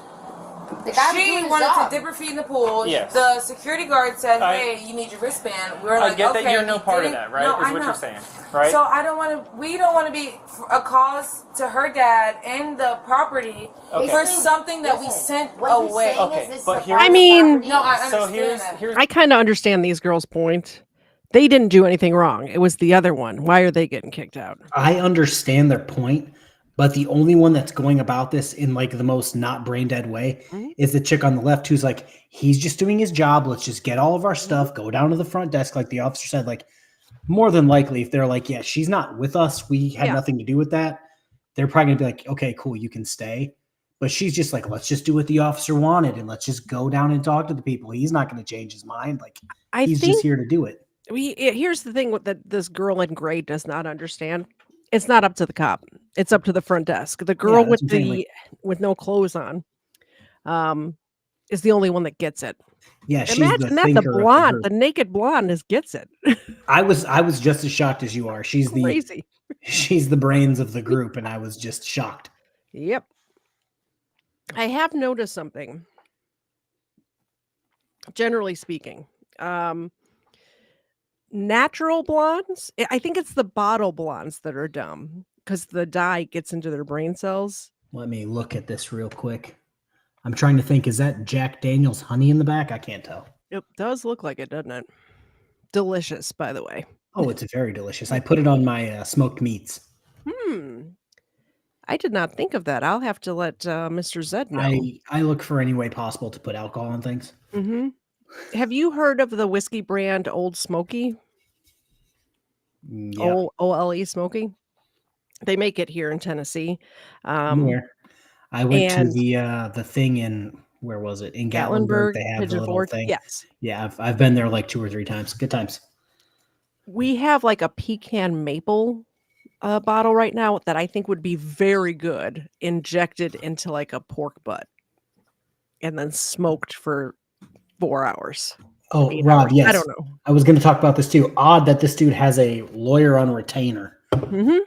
The guy was doing she his wanted job. to dip her feet in the pool. Yes. The security guard said, I- "Hey, you need your wristband." We were I like, get "Okay." that you're no you part of didn't- that, right? No, Is I what know. you're saying, right? So I don't want to. We don't want to be a cause to her dad and the property Okay. for something that we sent away. Okay, but here's I mean, No, I so understand that. here's I kind of understand these girls' point. They didn't do anything wrong. It was the other one. Why are they getting kicked out? I understand their point, but the only one that's going about this in like the most not brain dead way is the chick on the left who's like, he's just doing his job. Let's just get all of our stuff, go down to the front desk, like the officer said. Like, more than likely, if they're like, yeah, she's not with us, we had nothing to do with that, they're probably gonna be like, okay, cool, you can stay. But she's just like, let's just do what the officer wanted and let's just go down and talk to the people. He's not going to change his mind. Like, he's just here to do it. Here's the thing that this girl in gray does not understand. It's not up to the cop. It's up to the front desk. The girl Yeah, with that's what I'm saying, like- with no clothes on, is the only one that gets it. Yeah, she's Imagine the that. thinker The of the blonde, group. the naked blonde, gets it. I was just as shocked as you are. She's Crazy. She's the brains of the group, and I was just shocked. Yep. I have noticed something. Generally speaking, natural blondes, I think it's the bottle blondes that are dumb because the dye gets into their brain cells. Let me look at this real quick. I'm trying to think. Is that Jack Daniel's honey in the back? I can't tell. It does look like it, doesn't it? Delicious, by the way. Oh, it's very delicious. I put it on my smoked meats. I did not think of that. I'll have to let Mr. Zed know. I look for any way possible to put alcohol on things. Mm-hmm. Have you heard of the whiskey brand Old Smoky? Yeah. OLE Smoky? They make it here in Tennessee. Where? I went to and- the thing in, where was it? In Gatlinburg. They have a Pigeon little Forge. thing. Yes. Yeah, I've been there like 2 or 3 times. Good times. We have like a pecan maple bottle right now that I think would be very good injected into like a pork butt and then smoked for 4 hours. Oh, 8 Rob, hours. yes. I don't know. I was going to talk about this too. Odd that this dude has a lawyer on retainer. Mm-hmm.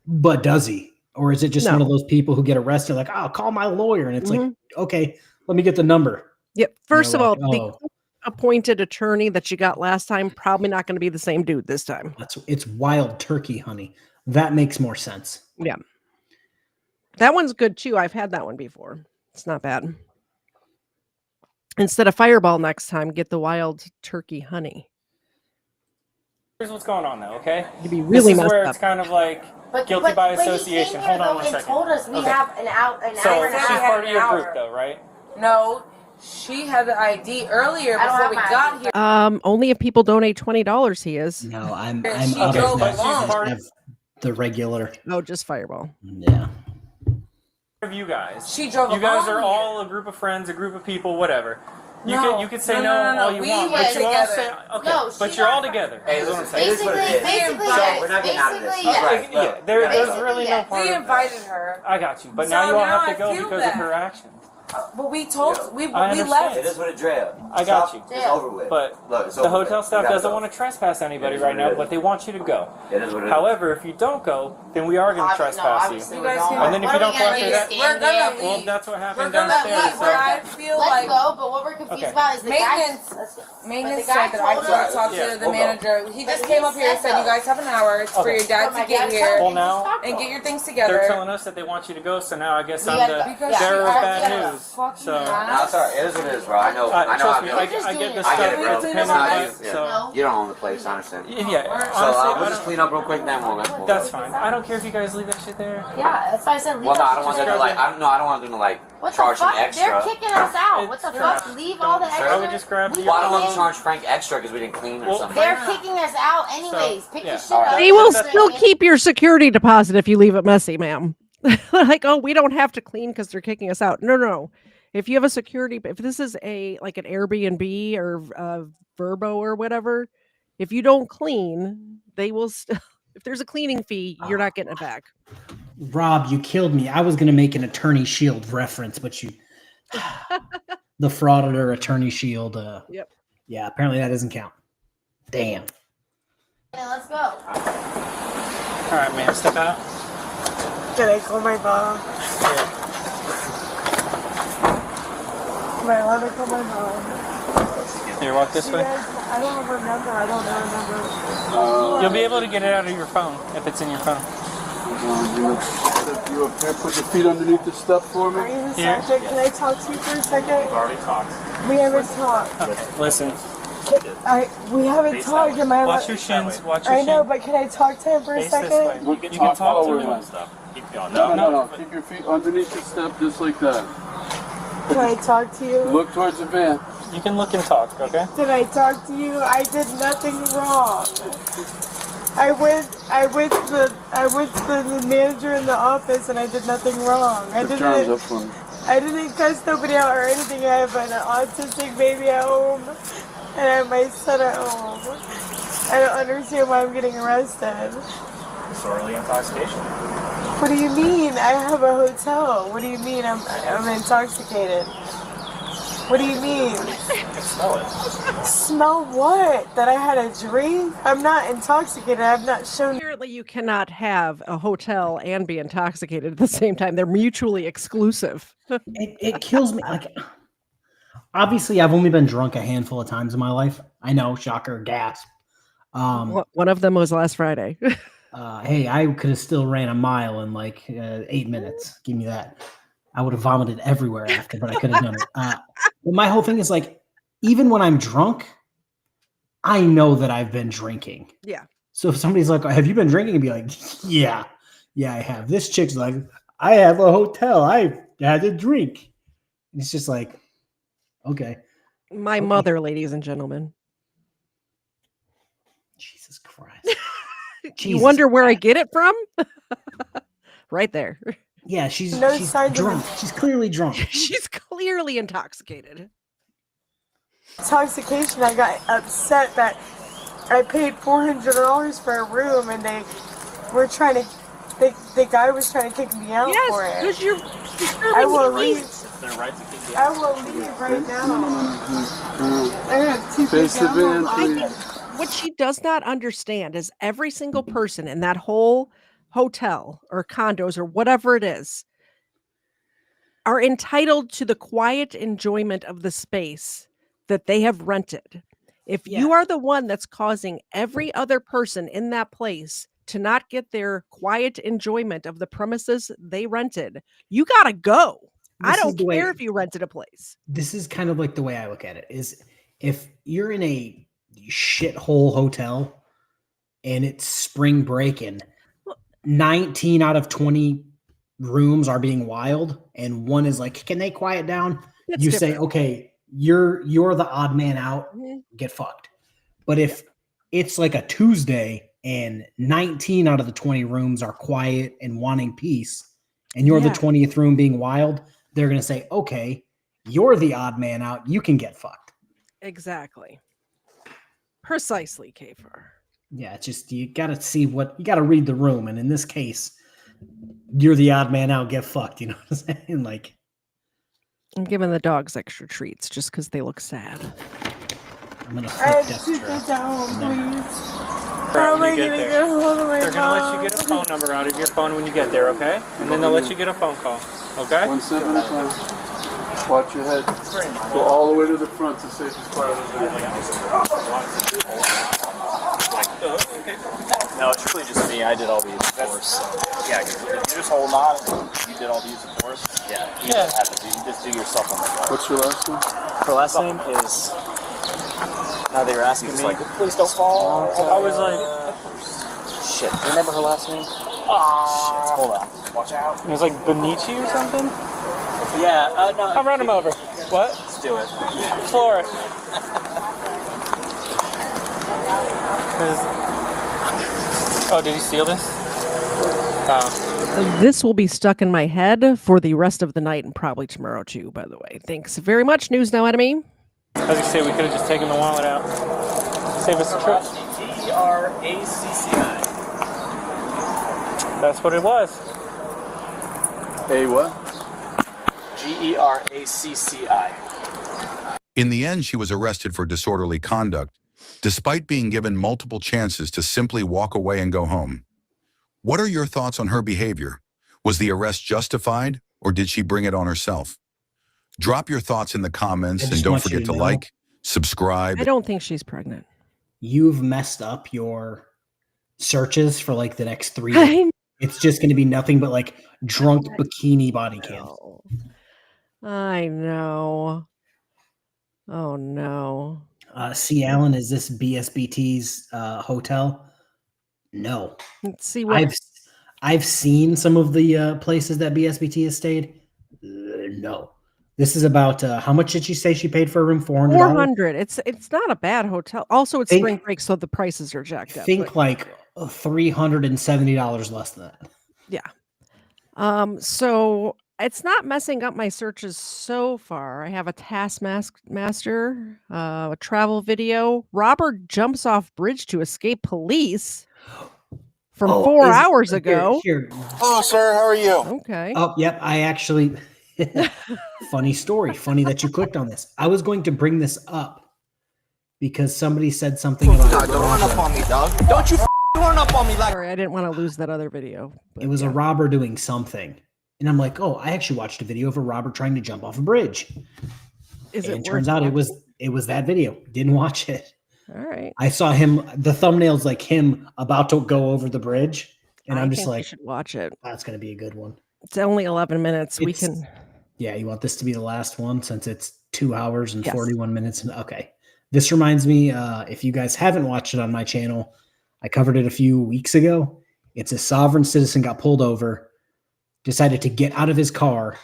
But does he? Or is it just No. one of those people who get arrested like, oh, call my lawyer? And it's like, okay, let me get the number. Yep. First of all, like, the appointed attorney that you got last time probably not going to be the same dude this time. It's wild turkey honey. That makes more sense. Yeah. That one's good too. I've had that one before. It's not bad. Instead of Fireball next time, get the wild turkey honey. Here's what's going on, though. Okay. You'd be really this is messed where up. it's kind of like guilty by association. He came here, Hold on though, one and second. told us we have an hour So and a she's half. part of your group, though, right? No, she had the ID earlier I don't before have we my got ID. here. Only if people donate $20, he is. No, I'm She up drove next. along. I have the regular. Oh, just Fireball. Yeah. Of you guys. She drove You guys along are here. all a group of friends, a group of people, whatever. You could say no all you want, but you all say okay. But you're all together. Hey, listen, it is what it is. Basically, So we're not getting out of this. yes. Yeah, there's really no part We of invited her. I got you, but So now you all now have to I go feel because bad. of her actions. But we told we understand. left. It is what it dread. I got you. It's over with. But Look, it's the over hotel with. staff You gotta doesn't go. want to trespass anybody It is right what it now, is. but they want you to go. It is what it is. However, if you don't go, then we are going to trespass you. You guys can. And then if you don't go after that, We're gonna leave. well, that's what happened We're gonna downstairs. leave. But I feel Let's like go, but what we're confused about is the maintenance. But Maintenance the guy said that I told couldn't us- talk Yeah, to the we'll go. manager. He But just he came up here and said said, "You though. guys have an hour. It's for Okay. your dad But my to get dad here told me Well, now- to talk to and him. get your things they're together." telling us that they want you to go, so now I guess We I'm gotta the go. Because bearer of Yeah. bad Yeah. news. Fucking So, No, it's alright. It is what it is, bro. I know. I know how trust it me, feels. I Just get doing this it. I stuff. get it, bro. Clean It's up not my you. mess. Yeah. So, You don't own the place, I understand. yeah, So honestly, we'll just clean up real quick, then we'll go. that's fine. I don't care if you guys leave that shit there. Yeah, that's why I said leave Well, no, that I don't want shit them to there. like. I don't want them to like What the charge them fuck? They're extra. kicking us out. What the It's fuck? trash. Leave all the Don't- extra. I would just grab We the- Well, I don't want leave- to charge Frank extra because we didn't clean or Well, something. They're kicking us out anyways. Pick yeah. your shit All up. right. They will That's- still keep your security deposit if you leave it messy, ma'am. Like, oh, we don't have to clean because they're kicking us out. No. If you have a security, if this is like an Airbnb or Verbo or whatever, if you don't clean, they will still. If there's a cleaning fee, you're not getting it back. Rob, you killed me. I was going to make an Attorney Shield reference, but you, the frauditor Attorney Shield. Yep. Yeah, apparently that doesn't count. Damn. Okay, let's go. All right, ma'am, step out. Can I call my mom? I want to call my mom. Here, walk this way. I don't have her number. I don't know her number. You'll be able to get it out of your phone if it's in your phone. You up here, put your feet underneath the step for me. Are you the Here. subject? Can I talk to you for a second? Already talked. We haven't talked. Okay, listen. We haven't talked. Am I? Watch your shins. Watch your I shins. know, but can I talk to him for a Face this second? way. You can talk to him. Keep going. No. Keep your feet underneath the step just like that. Can I talk to you? Look towards the van. You can look and talk, okay? Did I talk to you? I did nothing wrong. I went to the manager in the office and I did nothing wrong. Put your arms up for me. I didn't cuss nobody out or anything. I have an autistic baby at home and I have my son at home. I don't understand why I'm getting arrested. Disorderly intoxication. What do you mean? I have a hotel. What do you mean I'm intoxicated? What do you mean? can smell it. Smell what? That I had a drink? I'm not intoxicated. I've not shown. Apparently, you cannot have a hotel and be intoxicated at the same time. They're mutually exclusive. It kills me. Like, obviously, I've only been drunk a handful of times in my life. I know, shocker, gasp. One of them was last Friday. Hey, I could have still ran a mile in like 8 minutes. Give me that. I would have vomited everywhere after, but I could have done it. But my whole thing is like, even when I'm drunk, I know that I've been drinking. Yeah. So if somebody's like, "Have you been drinking?" I'd be like, "Yeah, I have." This chick's like, "I have a hotel. I had a drink." And it's just like, okay. My mother, ladies and gentlemen. Jesus Christ. You wonder where I get it from? Right there. Yeah, she's signs of drunk. She's clearly drunk. She's clearly intoxicated. Intoxication. I got upset that I paid $400 for a room and they were trying to. The guy was trying to kick me out for it. Yes, because I will leave. It's their right to kick you I out. will leave right now. I have two Face the van, people. What she does not understand is every single person in that whole hotel or condos or whatever it is are entitled to the quiet enjoyment of the space that they have rented. If you are the one that's causing every other person in that place to not get their quiet enjoyment of the premises they rented, you got to go. I don't care if you rented a place. This is kind of like the way I look at it is if you're in a shithole hotel and it's spring break and 19 out of 20 rooms are being wild and one is like, can they quiet down? It's you different. say, okay, you're the odd man out, get fucked. But if it's like a Tuesday and 19 out of the 20 rooms are quiet and wanting peace and you're the 20th room being wild, they're going to say, okay, You're the odd man out. You can get fucked. Exactly. Precisely, KFARR. Yeah, it's just you got to see what you got to read the room, and in this case, you're the odd man out. Get fucked. You know what I'm saying? Like, I'm giving the dogs extra treats just because they look sad. I'm gonna Sit down, please. How am I gonna get hold of my They're gonna let you get a phone number out of your phone when you get there, okay? And then they'll let you get a phone call, okay? 1 step at a time. Watch your head. Go all the way to the front to safest part of the video. No, it's really just me. I did all the use of force. Yeah, you just hold on. You did all the use of force. Yeah. You don't have to do. You just do yourself on the car. What's your last name? Her last name is. Now they were asking me. Like, please don't fall. I was like, shit. Remember her last name? Shit. Hold on. Watch out. it was like Benici or something? Yeah. No. I'll run him over. What? Let's do it. Floor it. Oh, did you steal this? Oh. This will be stuck in my head for the rest of the night and probably tomorrow too, by the way. Thanks very much, News Now Enemy. I was gonna say we could have just taken the wallet out. Save us a trip. GERACCI. That's what it was. A what? GERACCI. In the end, she was arrested for disorderly conduct, despite being given multiple chances to simply walk away and go home. What are your thoughts on her behavior? Was the arrest justified, or did she bring it on herself? Drop your thoughts in the comments and don't forget to like, subscribe. I don't think she's pregnant. You've messed up your searches for like the next 3 days. It's just going to be nothing but like drunk bikini body cams. I know. Oh no. C. Allen, is this BSBT's hotel? No. Let's see what I've seen some of the places that BSBT has stayed. No. This is about how much did she say she paid for a room? $400. $400. It's not a bad hotel. Also, it's spring break, so the prices are jacked up. Think like $370 less than that. Yeah. So it's not messing up my searches so far. I have a Taskmaster, a travel video. Robber jumps off bridge to escape police from 4 hours ago. Here. Hello, sir. How are you? Okay. Oh, yep. I actually, funny story. Funny that you clicked on this. I was going to bring this up because somebody said something about. Don't run up on me, dog. Don't you run up on me like. Sorry, I didn't want to lose that other video. It was a robber doing something. And I'm like, oh, I actually watched a video of a robber trying to jump off a bridge. It turns out it was that video. Didn't watch it. All right. I saw him, the thumbnail's like him about to go over the bridge. And I'm just like, you should watch it. That's going to be a good one. It's only 11 minutes. We can. Yeah, you want this to be the last one since it's 2 hours and 41 minutes. Okay. This reminds me, if you guys haven't watched it on my channel, I covered it a few weeks ago. It's a sovereign citizen got pulled over, decided to get out of his car,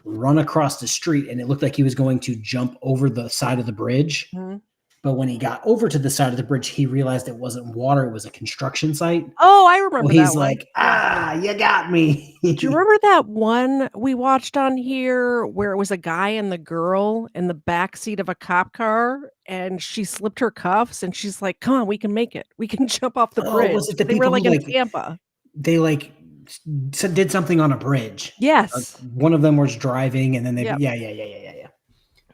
run across the street, and it looked like he was going to jump over the side of the bridge. Mm-hmm. But when he got over to the side of the bridge, he realized it wasn't water, it was a construction site. Oh, I remember that. He's like, you got me. Do you remember that one we watched on here where it was a guy and the girl in the back seat of a cop car and she slipped her cuffs and she's like, come on, we can make it. We can jump off the bridge. Was it the they people were like who, in Tampa. They like did something on a bridge. Yes. One of them was driving and then they, Yep. yeah.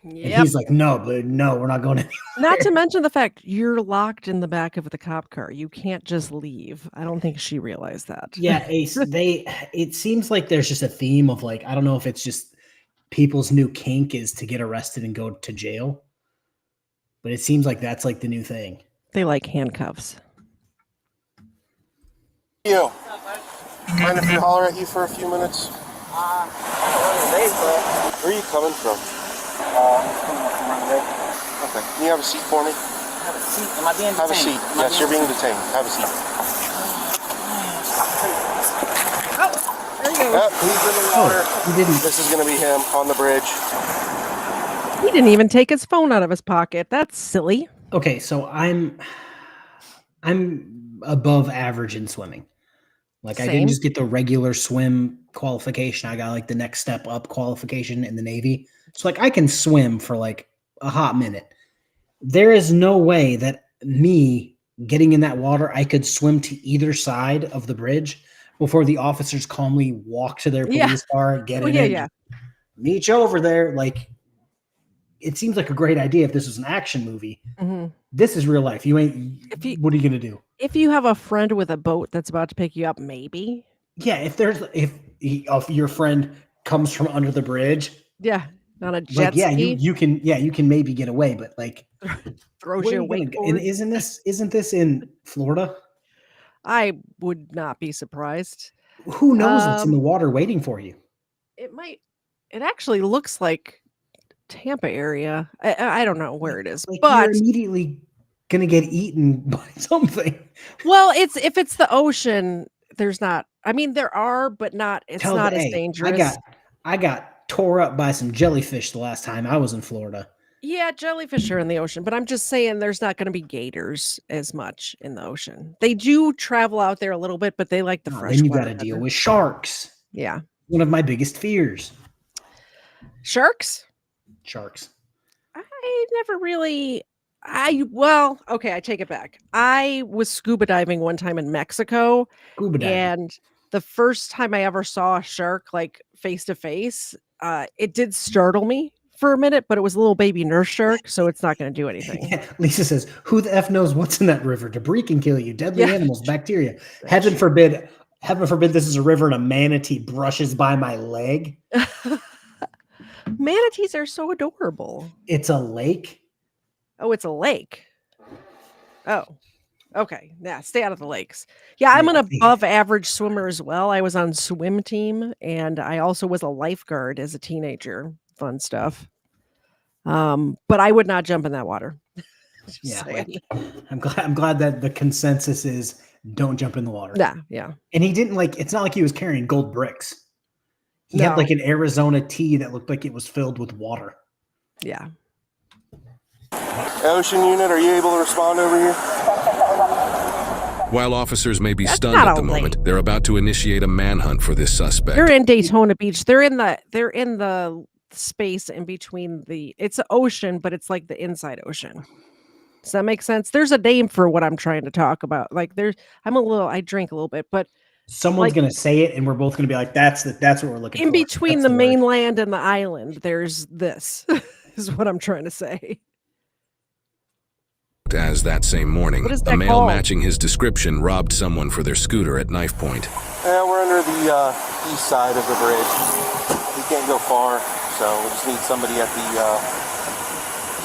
And he's like, no, we're not going anywhere. Not to mention the fact you're locked in the back of the cop car. You can't just leave. I don't think she realized that. Yeah, Ace, it seems like there's just a theme of like, I don't know if it's just people's new kink is to get arrested and go to jail. But it seems like that's like the new thing. They like handcuffs. You. Mind if we holler at you for a few minutes? Where are you coming from? Okay. Can you have a seat for me? Have a seat? Am I being detained? Have a seat. Yes, you're being detained. Have a seat. There you go. Yep, he's in the water. He didn't. This is going to be him on the bridge. He didn't even take his phone out of his pocket. That's silly. Okay, so I'm above average in swimming. Like Same. I didn't just get the regular swim qualification. I got like the next step up qualification in the Navy. So like I can swim for like a hot minute. There is no way that me getting in that water, I could swim to either side of the bridge before the officers calmly walk to their police car, get in it, meet you over there. Like, it seems like a great idea if this was an action movie. This is real life. What are you going to do? If you have a friend with a boat that's about to pick you up, maybe. Yeah, if your friend comes from under the bridge, on a jet ski, ski, you can maybe get away, but like throws you away. And isn't this in Florida? I would not be surprised. Who knows what's in the water waiting for you? It actually looks like Tampa area. I don't know where it is, but you're immediately gonna get eaten by something. Well, if it's the ocean, there's not. I mean, there are, but not. It's not as dangerous. I got tore up by some jellyfish the last time I was in Florida. Yeah, jellyfish are in the ocean, but I'm just saying there's not going to be gators as much in the ocean. They do travel out there a little bit, but they like the fresh. Then you got to deal with sharks. Yeah, one of my biggest fears. Sharks. I never really. Okay, I take it back. I was scuba diving one time in Mexico, and the first time I ever saw a shark like face to face, it did startle me for a minute, but it was a little baby nurse shark, so it's not going to do anything. Yeah, Lisa says, "Who the F knows what's in that river? Debris can kill you. Deadly animals, bacteria. Heaven forbid this is a river and a manatee brushes by my leg." Manatees are so adorable. It's a lake. Oh, it's a lake. Oh, okay. Yeah, stay out of the lakes. Yeah, I'm an above average swimmer as well. I was on swim team, and I also was a lifeguard as a teenager. Fun stuff. But I would not jump in that water. I'm glad that the consensus is don't jump in the water. Yeah. And he didn't it's not like he was carrying gold bricks. He had like an Arizona tea that looked like it was filled with water. Yeah. Ocean unit, are you able to respond over here? While officers may be stunned at the moment, they're about to initiate a manhunt for this suspect. They're in Daytona Beach. They're in the space in between it's an ocean, but it's like the inside ocean. Does that make sense? There's a name for what I'm trying to talk about. Like I drink a little bit, but someone's going to say it and we're both going to be like, that's what we're looking for. In between the mainland and the island, there's this is what I'm trying to say. As that same morning, a male called? matching his description robbed someone for their scooter at knife point. Yeah, we're under the east side of the bridge. We can't go far, so we just need somebody at the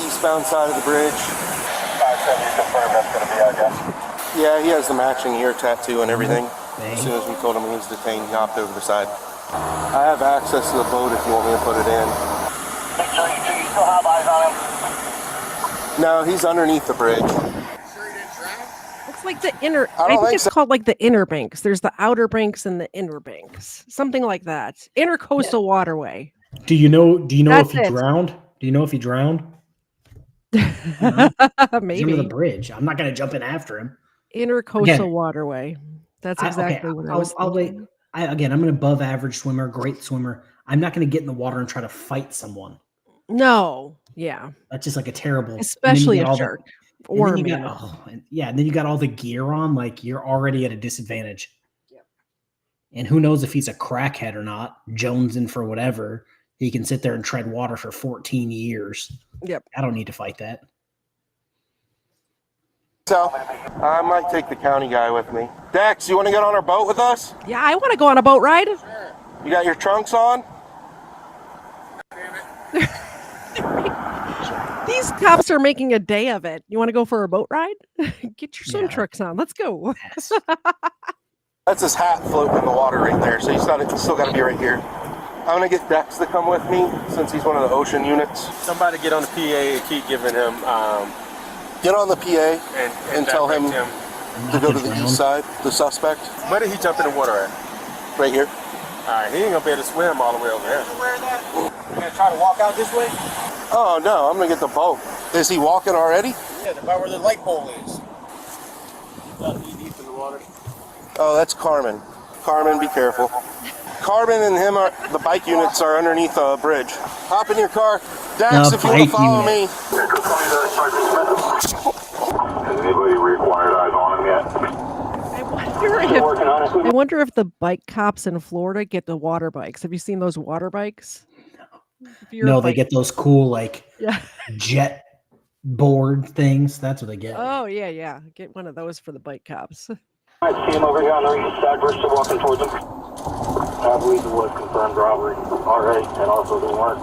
eastbound side of the bridge. 570 confirmed that's going to be, I guess. Yeah, he has the matching ear tattoo and everything. As soon as we told him he was detained, he hopped over the side. I have access to the boat if you want me to put it in. Make sure you still have eyes on him. No, he's underneath the bridge. It's like the inner. I think it's called like the inner banks. There's the outer banks and the inner banks, something like that. Intercoastal waterway. Do you know if he drowned? Do you know if he drowned? Maybe he's under the bridge. I'm not going to jump in after him. Intercoastal waterway. That's exactly what I was thinking. I'm an above average swimmer, great swimmer. I'm not going to get in the water and try to fight someone. No. Yeah. That's just like a terrible, especially a shark. And then you got all the gear on, like you're already at a disadvantage. Yep. And who knows if he's a crackhead or not, jonesing for whatever. He can sit there and tread water for 14 years. Yep. I don't need to fight that. So, I might take the county guy with me. Dex, you want to get on our boat with us? Yeah, I want to go on a boat ride. Sure. You got your trunks on? These cops are making a day of it. You want to go for a boat ride? Get your swim trunks on. Let's go. Yes. That's his hat floating in the water right there, so he's still got to be right here. I'm going to get Dex to come with me since he's one of the ocean units. Somebody get on the PA and keep giving him... Get on the PA and tell him to go to the east side, the suspect. Where did he jump in the water at? Right here. All right, he ain't going to be able to swim all the way over there. Where that? You going to try to walk out this way? Oh, no, I'm going to get the boat. Is he walking already? Yeah, about where the light pole is. Deep in the water. Oh, that's Carmen. Carmen, be careful. Carmen and him are, the bike units are underneath a bridge. Hop in your car. Dax, if you want to follow me. Anybody required eyes on him yet? I wonder if the bike cops in Florida get the water bikes. Have you seen those water bikes? No, they get those cool yeah. jet board things. That's what they get. Oh yeah. Get one of those for the bike cops. I see him over here on the east side. We're still walking towards him. I believe it was confirmed robbery already, and also the warrant.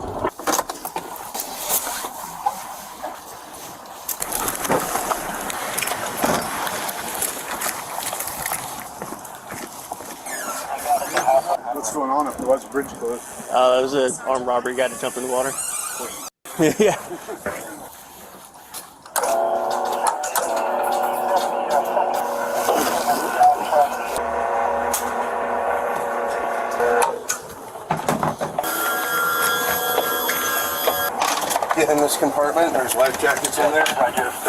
What's going on if there was a bridge closed? It was an armed robbery. Guy to jump in the water. Yeah. Get in this compartment. There's life jackets in there. I just,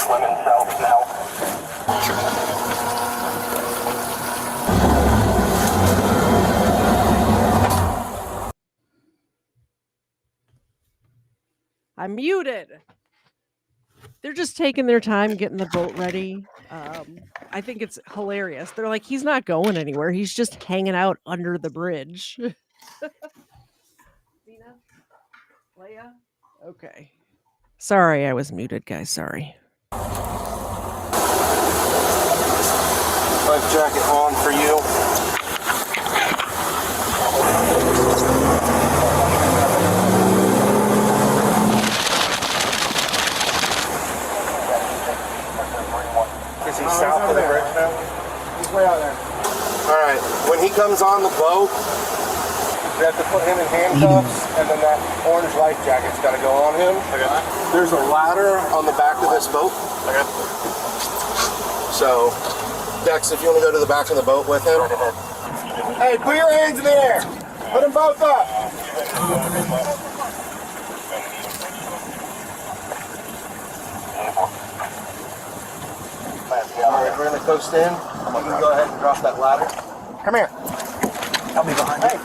women's health now. I'm muted. They're just taking their time getting the boat ready. I think it's hilarious. They're like, he's not going anywhere. He's just hanging out under the bridge. Zena? Leia? Okay. Sorry, I was muted, guys. Sorry. Life jacket on for you. Is he south of the bridge now? He's way out there. Alright, when he comes on the boat, we have to put him in handcuffs, and then that orange life jacket's got to go on him. Okay. There's a ladder on the back of this boat. Okay. So, Dex, if you want to go to the back of the boat with him. Hey, put your hands in the air. Put them both up. Alright, we're going to coast in. You can go ahead and drop that ladder. Come here. I'll be behind. Hey.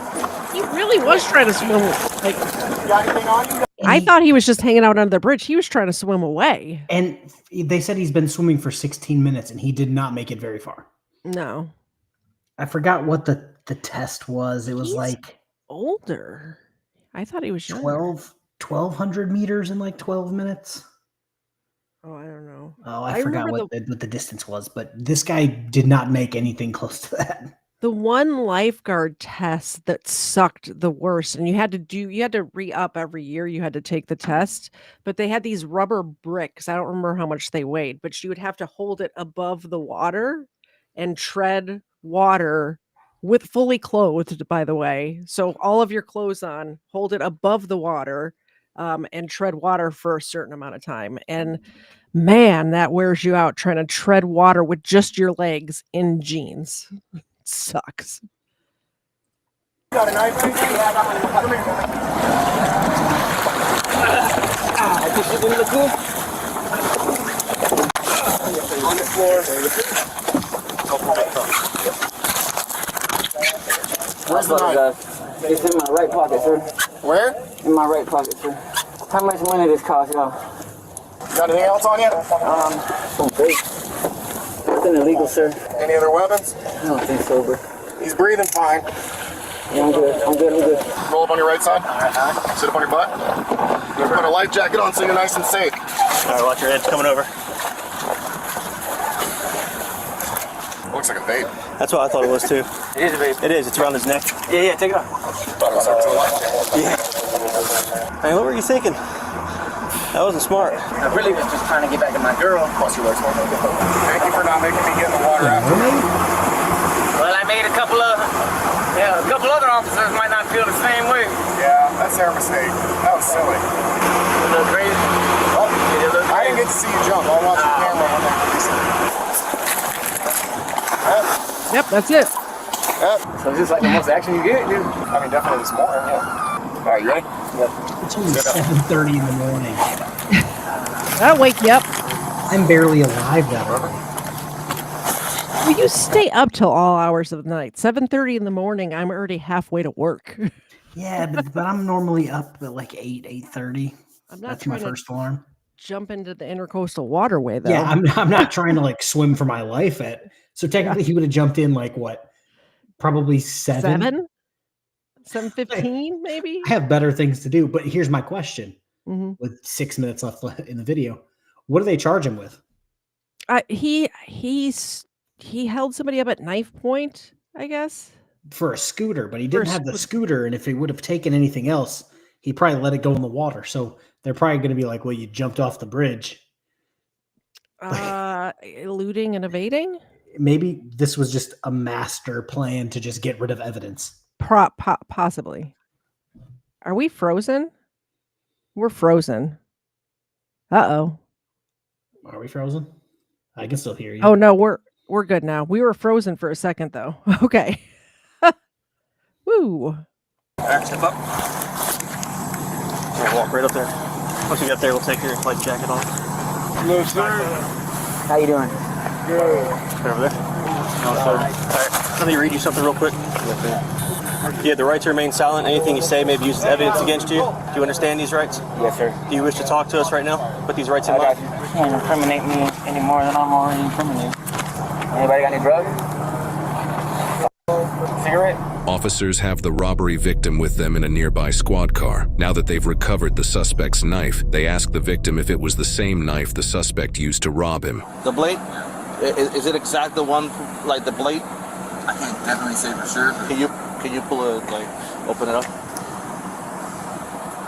He really was trying to swim. Like, got anything on you? I thought he was just hanging out under the bridge. He was trying to swim away. And they said he's been swimming for 16 minutes, and he did not make it very far. No. I forgot what the test was. It was like older. I thought he was 1,200 meters in like 12 minutes. Oh, I don't know. Oh, I forgot what the distance was, but this guy did not make anything close to that. The one lifeguard test that sucked the worst, and you had to re-up every year. You had to take the test, but they had these rubber bricks. I don't remember how much they weighed, but you would have to hold it above the water and tread water with fully clothed, by the way. So all of your clothes on, hold it above the water, and tread water for a certain amount of time. And man, that wears you out trying to tread water with just your legs in jeans. Sucks. Got a knife? Come here. This is in the pool. On the floor. Where's the knife? It's in my right pocket, sir. Where? In my right pocket, sir. How much money this cost, y'all? Got anything else on you? Some fake. Nothing illegal, sir. Any other weapons? I don't think so, bro. He's breathing fine. Yeah, I'm good. I'm good. Roll up on your right side. Sit up on your butt. You're gonna put a life jacket on so you're nice and safe. All right, watch your head. It's coming over. Looks like a vape. That's what I thought it was too. It is a vape. It is. It's around his neck. Yeah, take it off. Thought it was up to the life jacket. Yeah. Hey, what were you thinking? That wasn't smart. I really was just trying to get back to my girl. Plus, you like smoking. Thank you for not making me get in the water after. Well, I made a couple other officers might not feel the same way. Yeah, that's their mistake. That was silly. A little crazy. Oh, I didn't get to see you jump. I'll watch the camera when they release it. Yep, that's it. Yep. So it's just like the most action you get, dude. I mean, definitely this morning. Yeah. All right, you ready? Yep. It's only 7:30 in the morning. That'll wake you up. I'm barely alive now. Well, you stay up till all hours of the night. 7:30 in the morning, I'm already halfway to work. Yeah, but I'm normally up at like 8:30. I'm not That's my trying to first alarm. jump into the intercoastal waterway, though. Yeah, I'm not trying to like swim for my life so technically he would have jumped in like what? Probably 7? 7:15, maybe? I have better things to do, but here's my question. Mhm. With 6 minutes left in the video, what do they charge him with? He held somebody up at knife point, I guess. For a scooter, but he didn't have the scooter, and if he would have taken anything else, he probably let it go in the water. So they're probably going to be like, well, you jumped off the bridge. Eluding and evading? Maybe this was just a master plan to just get rid of evidence. Possibly. Are we frozen? We're frozen. Uh-oh. Are we frozen? I can still hear you. Oh, no, we're good now. We were frozen for a second, though. Okay. Woo. All right, step up. We'll walk right up there. Once you get there, we'll take your life jacket off. Hello, sir. How you doing? Good. Right over there. No, sir. All right, let me read you something real quick. You have the right to remain silent. Anything you say may be used as evidence against you. Do you understand these rights? Yes, sir. Do you wish to talk to us right now? Put these rights in mind. You can't incriminate me any more than I'm already incriminated. Anybody got any drugs? Cigarette? Officers have the robbery victim with them in a nearby squad car. Now that they've recovered the suspect's knife, they ask the victim if it was the same knife the suspect used to rob him. The blade? Is it exact the one, like the blade? I can't definitely say for sure. Can you pull it, like, open it up?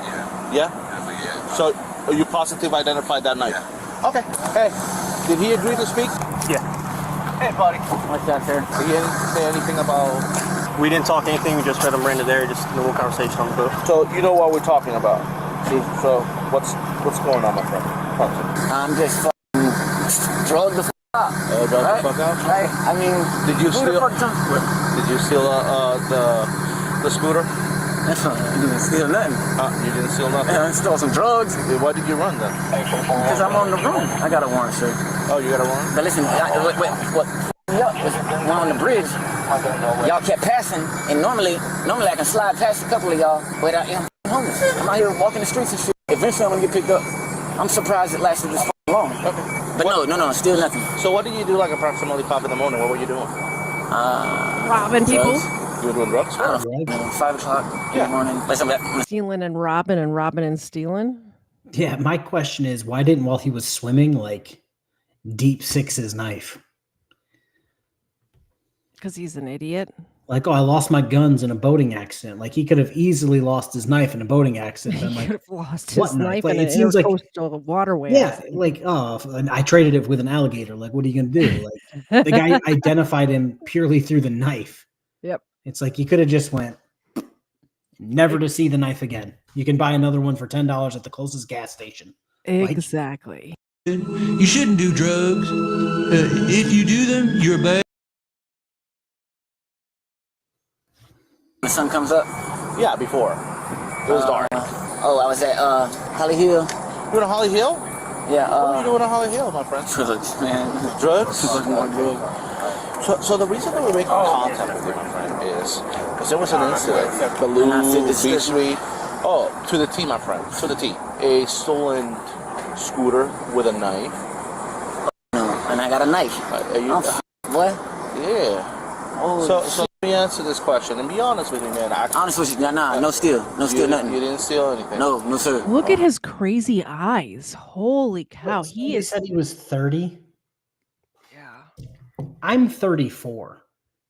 Yeah. Yeah? Definitely, yeah. So, you positively identified that knife? Yeah. Okay. Hey, did he agree to speak? Yeah. Hey, buddy. What's that, sir? Did he say anything about... We didn't talk anything. We just read him right into there. Just normal conversation on the boat. So, you know what we're talking about? See, so, what's going on, my friend? Talk to me. I'm just fucking drugged the fuck out. Drugged the fuck out? Right? I mean, Did you steal the scooter? I didn't steal nothing. You didn't steal nothing? I stole some drugs. Why did you run then? Because I'm on the room. I got a warrant, sir. Oh, you got a warrant? But listen, what was when on the bridge, y'all kept passing, and normally I can slide past a couple of y'all without homeless. I'm out here walking the streets and shit. Eventually I'm gonna get picked up. I'm surprised it lasted this long. Okay. But no, still nothing. So what did you do like approximately 5 in the morning? What were you doing? Robbing people. You were doing drugs? 5 o'clock in the morning. Stealing and robbing and stealing. Yeah, my question is, why didn't, while he was swimming, like, deep six his knife? Because he's an idiot. Like, oh, I lost my guns in a boating accident. Like, he could have easily lost his knife in a boating accident. He like, could have lost his knife like, in an intercoastal waterway. Yeah, like, oh, and I traded it with an alligator. Like, what are you going to do? Like, the guy identified him purely through the knife. Yep. It's like, you could have just went, never to see the knife again. You can buy another one for $10 at the closest gas station. Exactly. You shouldn't do drugs. If you do them, you're bad. The sun comes up? Yeah, before. It was dark. Oh, I was at Holly Hill. You were at Holly Hill? Yeah. What were you doing at Holly Hill, my friend? Drugs, man. Drugs? Drugs. So the reason that we're making contact with you, my friend, is because there was an incident. Balloon, B-Suite. Oh, to the T, my friend. To the T. A stolen scooter with a knife. No, and I got a knife. What? Yeah. So let me answer this question and be honest with you, man. Honest with you, no steal. No steal nothing. You didn't steal anything? No, sir. Look at his crazy eyes. Holy cow. He said he was 30. Yeah. I'm 34,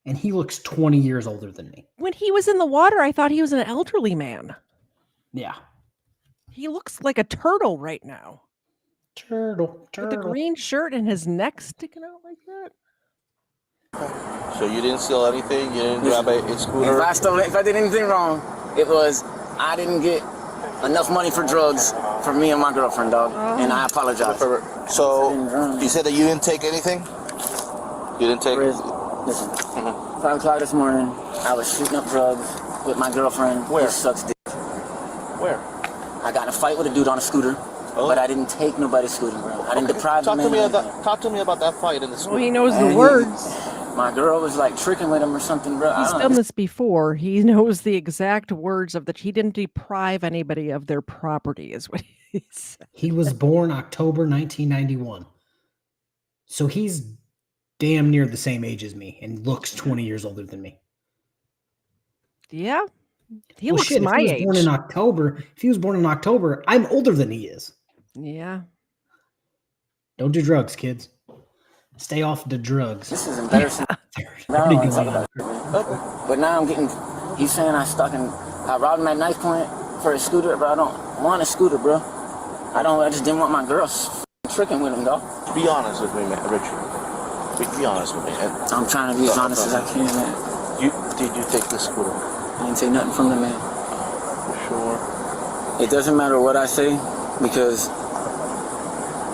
and he looks 20 years older than me. When he was in the water, I thought he was an elderly man. Yeah. He looks like a turtle right now. Turtle. With the green shirt and his neck sticking out like that. So you didn't steal anything? You didn't grab a scooter? If I did anything wrong, it was I didn't get enough money for drugs for me and my girlfriend, dog. And I apologize. So you said that you didn't take anything? You didn't take Listen, 5 o'clock this morning, I was shooting up drugs with my girlfriend. Where? Who sucks dick. Where? I got in a fight with a dude on a scooter. But I didn't take nobody's scooter, bro. I didn't deprive him. Talk to me about that fight in the scooter. Well, he knows the words. my girl was like tricking with him or something, bro. He's done this before. He knows the exact words of he didn't deprive anybody of their property, is what he said. He was born October 1991. So he's damn near the same age as me and looks 20 years older than me. Yeah. He Well, looks shit, my if he was age. born in October, if he was born in October, I'm older than he is. Yeah. Don't do drugs, kids. Stay off the drugs. This is embarrassing. What are you doing? But now I'm getting, he's saying I robbed him at knife point for a scooter, but I don't want a scooter, bro. I just didn't want my girls tricking with him, dog. Be honest with me, man, Richard. Be honest with me. I'm trying to be as honest as I can, man. Did you take the scooter? I didn't say nothing from the man. Sure. It doesn't matter what I say because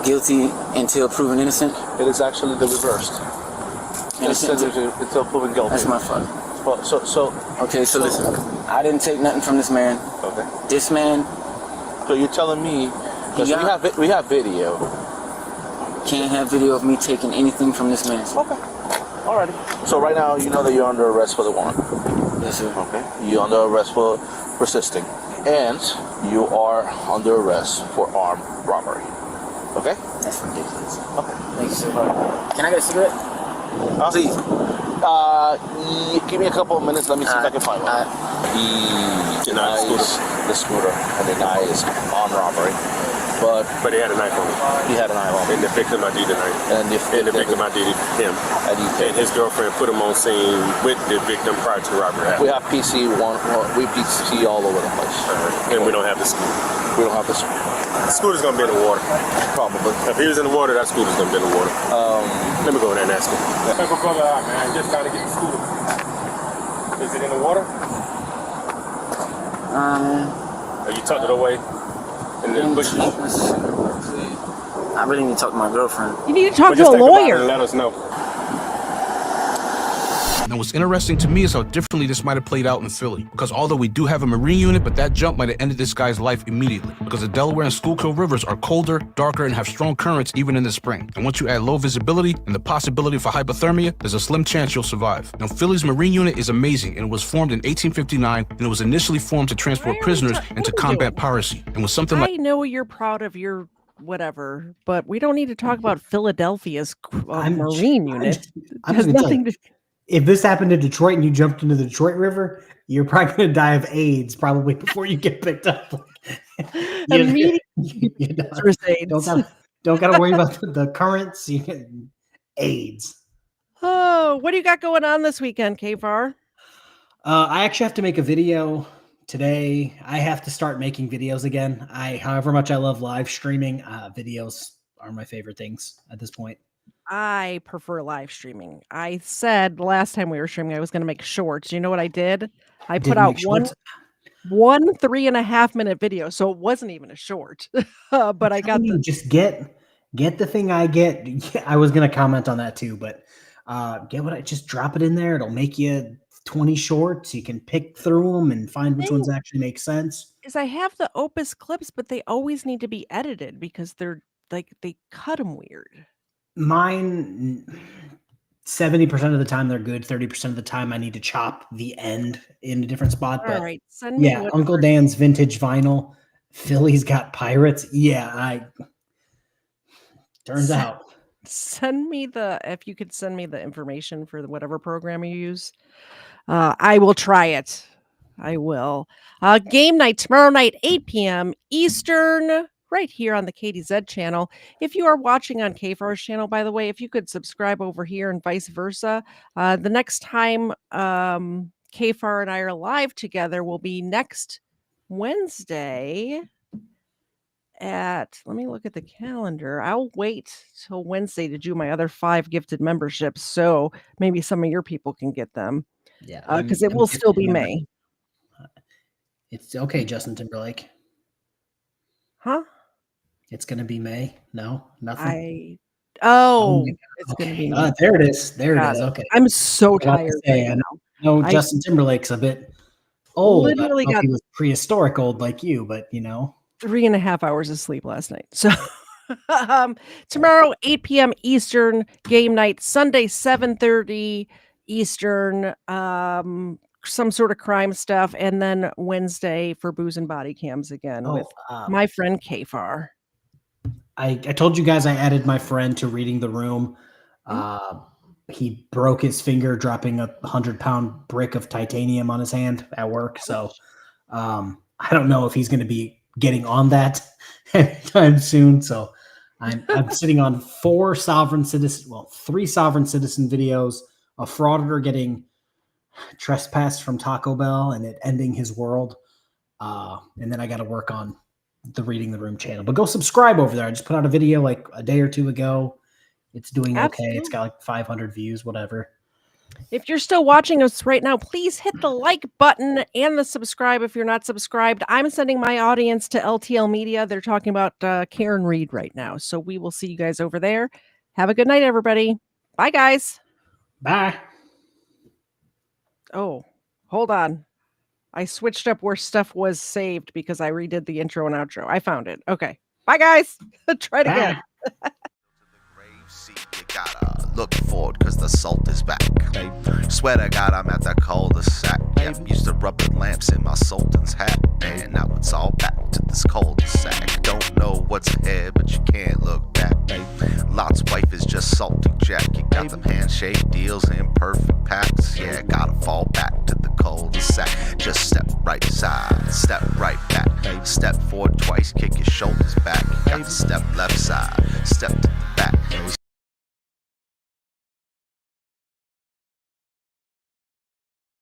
guilty until proven innocent. It is actually the reversed. Innocent until proven guilty. That's my fault. Okay, so listen. I didn't take nothing from this man. Okay. This man. So you're telling me, because we have video. Can't have video of me taking anything from this man. Okay. Alrighty. So right now, you know that you're under arrest for the warrant. Yes, sir. Okay. You're under arrest for resisting. And you are under arrest for armed robbery. Okay? That's ridiculous. Okay. Thank you, sir. Can I get a cigarette? See. Give me a couple of minutes. Let me see if I can find one. He denies the scooter and denies armed robbery. But he had a knife on him. He had a knife on him. And the victim ID the knife. And the victim ID him. And his girlfriend put him on scene with the victim prior to the robbery. We have PC we PC all over the place. And we don't have the scooter. We don't have the scooter. The scooter's gonna be in the water. Probably. If he was in the water, that scooter's gonna be in the water. Let me go in there and ask him. Let me call out, man. Just trying to get the scooter. Is it in the water? Are you tucked it away? In the bushes? I really need to talk to my girlfriend. You need to talk to a lawyer. And let us know. Now, what's interesting to me is how differently this might have played out in Philly. Because although we do have a Marine unit, but that jump might have ended this guy's life immediately. Because the Delaware and Schuylkill rivers are colder, darker, and have strong currents even in the spring. And once you add low visibility and the possibility for hypothermia, there's a slim chance you'll survive. Now, Philly's Marine unit is amazing, and it was formed in 1859, and it was initially formed to transport prisoners and to combat piracy. And was something like... I know you're proud of your whatever, but we don't need to talk about Philadelphia's Marine unit. I'm has nothing to... If this happened in Detroit and you jumped into the Detroit River, you're probably going to die of AIDS probably before you get picked up. Immediately. Don't got to worry about the currents. You get AIDS. Oh, what do you got going on this weekend, KFARR? I actually have to make a video today. I have to start making videos again. However much I love live streaming, videos are my favorite things at this point. I prefer live streaming. I said last time we were streaming I was going to make shorts. You know what I did? I put out one 3.5 minute video, so it wasn't even a short. But I got just get the thing I get. I was going to comment on that too, but just drop it in there. It'll make you 20 shorts. You can pick through them and find which ones actually make sense. Is I have the Opus clips, but they always need to be edited because they're like they cut them weird. Mine, 70% of the time they're good. 30% of the time I need to chop the end in a different spot. But all right, send me Uncle Dan's vintage vinyl. Philly's got pirates. Yeah, turns out. Send me if you could send me the information for whatever program you use. I will try it. I will. Game night tomorrow night, 8 p.m. Eastern. Right here on the KTZed channel. If you are watching on KFARR's channel, by the way, if you could subscribe over here and vice versa. The next time KFARR and I are live together will be next Wednesday let me look at the calendar. I'll wait till Wednesday to do my other 5 gifted memberships. So maybe some of your people can get them. Yeah. Because it will still be May. It's okay, Justin Timberlake. Huh? It's going to be May. No, nothing. It's going to be May. There it is. There it is. Okay. I'm so tired. Justin Timberlake's a bit old. Literally he was prehistoric old like you, but 3.5 hours of sleep last night. So Tomorrow, 8 p.m. Eastern, game night. Sunday, 7:30 Eastern, some sort of crime stuff. And then Wednesday for booze and body cams again with my friend KFARR. I told you guys I added my friend to reading the room. He broke his finger dropping a 100-pound brick of titanium on his hand at work. So I don't know if he's going to be getting on that anytime soon. So I'm sitting on 3 sovereign citizen videos, a frauditor getting trespassed from Taco Bell and it ending his world. And then I got to work on the Reading the Room channel. But go subscribe over there. I just put out a video like a day or two ago. It's doing okay. It's got like 500 views, whatever. If you're still watching us right now, please hit the like button and the subscribe if you're not subscribed. I'm sending my audience to LTL Media. They're talking about Karen Reed right now. So we will see you guys over there. Have a good night, everybody. Bye, guys. Bye. Oh, hold on. I switched up where stuff was saved because I redid the intro and outro. I found it. Okay. Bye, guys. Try it again. You gotta look forward cause the salt is back. Swear to God I'm at the cul-de-sac. Yep, used to rub the lamps in my sultan's hat. And now it's all back to this cul-de-sac. Don't know what's ahead but you can't look back. Lot's wife is just salty Jack. You got them handshake deals and perfect packs. Yeah, gotta fall back to the cul-de-sac. Just step right side, step right back. Step forward twice, kick your shoulders back. Got to step left side, step to the back.